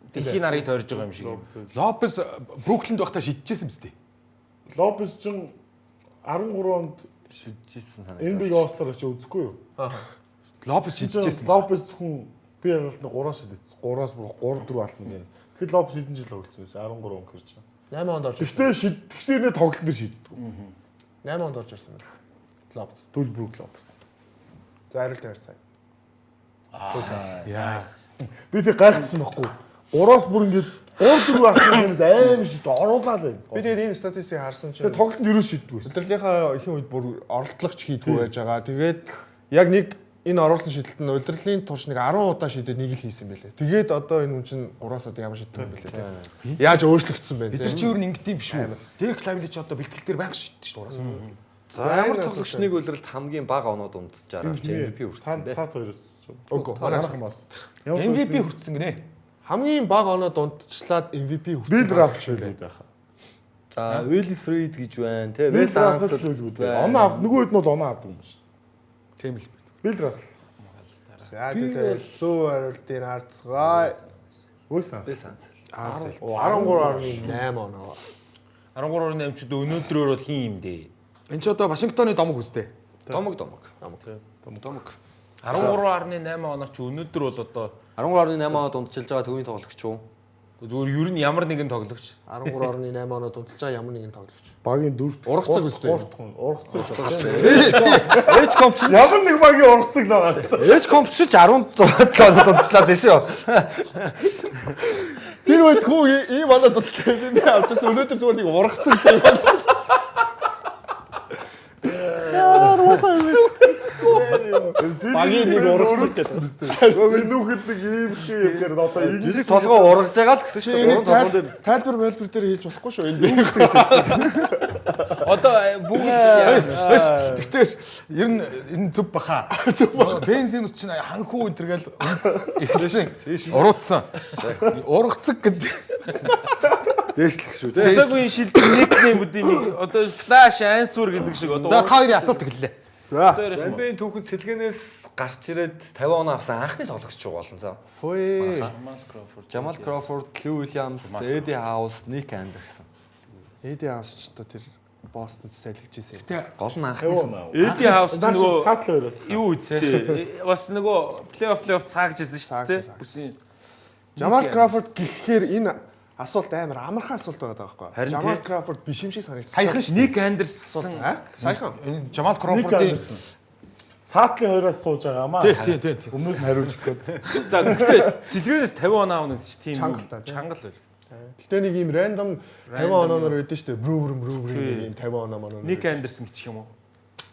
Дэлхийн нарыг тойрж байгаа юм шиг юм. Лопес Бруклинд байхдаа шидчихсэн мэт. Лопес чин 13 онд шижсэн санаа. NBA All-Star чи үзэхгүй юу? Лопес шидчихсэн. Лопес хүн би яг л 3-аас шидэц. 3-аас бүр 3-4 алтан зэн. Тэгэхээр Лопес хэдэн жил тоглосон байсан? 13 он гэрч. 8 онд орж. Гэхдээ шидтгсээр тоглолт дээр шийддэг. 8 онд орж ирсэн байна. Лопс. Түл Брук Лопес. За арил дээр цай. Яа. Би тэг гайхсан байхгүй. 3-аас бүр ингээд 3-4 алтанаас аим шид оруулаа л юм. Би тэгээд энэ статистикийг харсан чинь Тэгээ тоглолтод ерөөс шийддэг байсан. удирдлынхаа ихэнх үед бүр оролдлогч хийдгүй байж байгаа. Тэгээд яг нэг энэ оруулсан шийдэлт нь удирдлын турш нэг 10 удаа шийдээд нэг л хийсэн байлээ. Тэгээд одоо энэ хүн чинь 3-аас удаа ямар шийддэг юм бэлээ те. Яаж өөрчлөгдсөн бэ Бид нар чи юу нэг юм биш үү? Дэрк Лавли ч одоо бэлтгэл дээр байнга шиддэг шүү дураас. За ямар тоглогч нэг үлрэлт хамгийн бага оноод унтжаар авч MVP хүрсэн бэ? Цаад хоёроос. Үгүй. Манайхаас. MVP хүртсэн гинэ. Хамгийн бага оноо дундчлаад MVP хүрсэн. Бил Рассел хэлээд байхаа. За Willis Reed гэж байна те. Бил Wes Рассел Ansel хэлгүүд. Оноо авд нөгөө хэд нь бол оноо авдаг юм шүү дээ. Тийм л. Бил Рассел. За тэгээд зөв хариултыг харцгаая. Wes Ansel. Wes Ansel. 13.8 оноо. 13-8 ч өнөөдрөөр бол хин юм дээ. Энд ч одоо Вашингтоны домог үстэй. Домог. 13.8 оноо ч өнөөдөр бол одоо 13.8 оноод унтчилж байгаа төвийн тоглогч юу? зүгээр ер нь ямар нэгэн тоглогч 13.8 оноо дундчилж байгаа ямар нэгэн тоглогч. Багийн дөрөвт Ургацаг үстэй. Ургацаг. Ээж комп ч Ямар нэг багийн ургацаг л байгаа. ээж комп ч 16 оноод унтчлаа дээ шүү. Тэр үед хүү ийм оноо дундчилж би авчихсан өнөөдөр зүгээр нэг ургацаг тийм. багийн нэг урагцсан гэсэн үстэй. Энэ нөхөд нэг ийм юм гээд одоо энэ Жижиг толгой ургаж байгаа л гэсэн шүү дээ. Гурван толгой дээр Тайлбар байлбар дээр хийж болохгүй шүү энэ. Одоо бүгд Тэгтээ ер нь энэ зүв баха. Бен Симс чинь ханхуу энтергээл ихсэн. Уруудсан. Ургацэг гэдэг. дээшлэх шүү дээ. Буцаагүй шилдэг никнеймүүдийн нэг одоо флаш ансвер гэдэг шиг одоо. За та хоёрын асуулт эхэллээ. За. NBA түүхэнд сэлгэнээс гарч ирээд 50 он авсан анхны тоглогч юу болно за? Фой. Jamal Crawford, Lou Williams, Eddie House, Nick Anderson. Эди авч ч одоо тэр Бостонд сэлгэж ирсэн. Гол нь анхны. Эди хаус ч нөгөө цаатлаа хоёроос. юу үсттэй. Бас нөгөө плей-офф цаагж ирсэн шүү дээ. Бүсийн Jamal Crawford гэхээр энэ асуулт амар амархан асуулт байгаа байхгүй. Харин Jamal тий. Crawford биш юм шиг санагдсан. Саяхан шүү. Ник Андерсон Саяхан. Энэ Жамал Ник Кроуфордын Андерсон. Цаатлын хоёроос сууж байгаамаа. тий. Өмнөөс нь хариулж гээд. за гэхдээ сэлгээрээс 50 он аавна гэж тийм Чангалтай, тий. чангал байл. Гэтэ нэг юм рандом 50 онооноор байдсан шүү дээ. Брүүвэр юм 50 оноо манаа. Ник Андерсон гэх юм уу?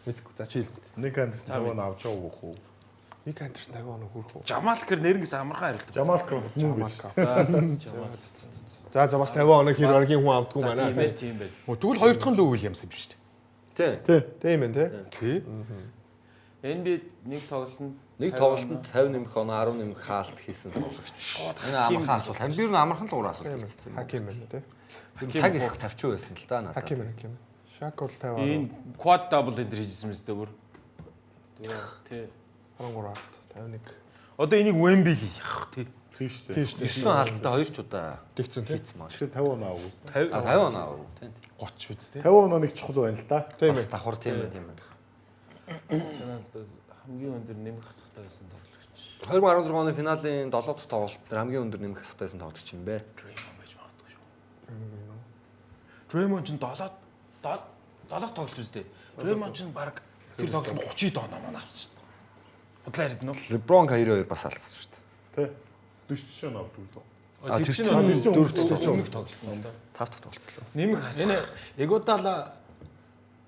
мэдгүй. За чийл. Ник Андерсон таван авч байгаа бүх үү? Ник Андерсон 50 оноо хүрэх үү? Жамал гэр нэрнгэс амархан харилдаг. Жамал Кроуфорд мөн биш. За бас 50 оноо хэр оргийн хүн авдаггүй манай. Тийм ээ, тийм байл. Тэгвэл хоёр дахь нь Лүү Уильямс юм шүү дээ. Тий. Тийм ээ тий. Тий. Энэ би нэг тоглолтод Нэг тоглолтод 50 нэмэх оноо 10 нэмэх хаалт хийсэн тоглогч. Энэ амархан асуулт. Харин би юу амархан л уур асуулт хэлсэн юм. Хаким байна тий. Цаг их тавчуу байсан л да надад. Хаким. Шак бол 50 оноо. энэ quad double энэ хийжсэн мэт бүр. Тий. 13 алт 51. Одоо энийг Wemby хийх тий. Тийм шүү дээ. Тийм шүү дээ. 9 хаалттай 2 ч удаа Тэгсэн тий. хийцэн маш. Тэгэхээр 50 оноо авах үү? 50 оноо авав тий. 30 биз дээ. 50 оноо нэг чухал байна л да. Тийм Бас ээ. давхар тийм ээ тийм ээ. Хамгийн өндөр нэмэх хасахтай байсан тоглогч. 2016 оны финалийн 7 дахь тоглолт дээр хамгийн өндөр нэмэх хасахтай байсан тоглогч юм бэ? Draymond байж магадгүй шүү. Draymond ч 7 тоглолт үстэй. Draymond ч баг тэр тоглолтод 30 оноо маань авсан шүү дээ. Удлаа яриад нь бол. LeBron 92 бас алсан шүү дээ. Тэ. 40 оноо авдаг л. А тэр чинь тэр чинь 4 дахь тоглолт. Нэмэх тоглолт нь л да. 5 дахь тоглолт лөө. Нэмэх хас. Энэ Эгодала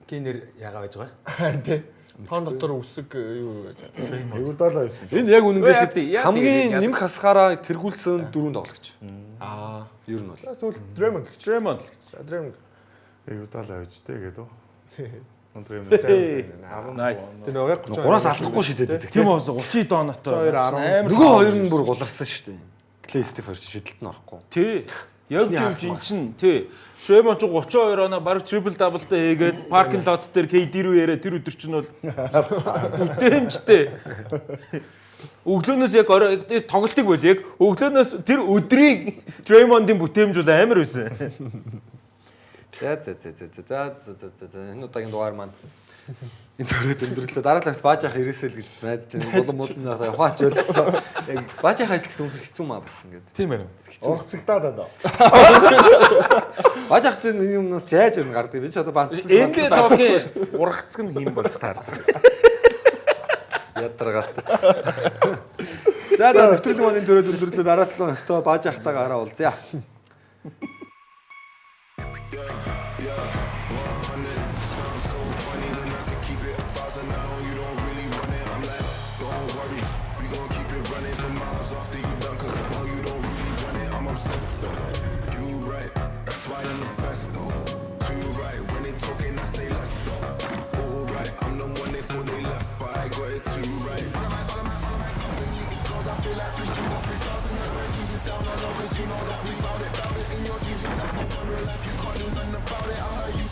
генер ягаа байж байгаа. Харин тий. Тоон дотор үсэг юу гэж. Эгодала байсан. Энэ яг үнэн Яа, гэж яа, хамгийн яа. нэмэх хасгаараа тэргүүлсэн 4 тоглогч. Ер нь бол. Тэгвэл Draymond гэж. Draymond. За Draymond. Эгодала байж тээ гэдэг үү? Өндөр юм. Nice. Тэр нөгөө 30. 3-аас алдахгүй шидэд байдаг Тийм тийм. бас 30 доноотой. 2-10. Нөгөө хоёр нь бүр гуларсан шүү дээ. Clay Steph хоёр чинь шидэлт нь орохгүй. Тий. Яг тийм чинь тий. Draymond ч 32 оноо баг triple double-тай хийгээд parking lot дээр KD рүү яриа тэр өдөр чинь бол үтэмжтэй. Өглөөнөөс яг тоглолтыг бол яг өглөөнөөс тэр өдрийг Draymond-ийн бүтээмж бол амар байсан. За энэ удаагийн дугаар маань энэ төрөд өндөрлөө дараалагт бааж явах ирээсэл гэж найдаж байна. Болон моднаас яваач бол яг бааж явах ажилт хүн хэцүү маа бас ингээд. Тийм байна. Ургацагдаад байна. Бааж явах чинь энэ юмнаас жайж өрн гардаг. Би ч одоо бант. Энд тоглохын ургацг нь хийм болж таарлаа. Ядаргаад. За нэвтрүүлэг маань энэ төрөд өндөрлөө дараа 7 хоногт бааж явахтайгаа уулзъя.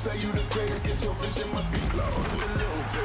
Say you the greatest, get your vision must be close. A little bit.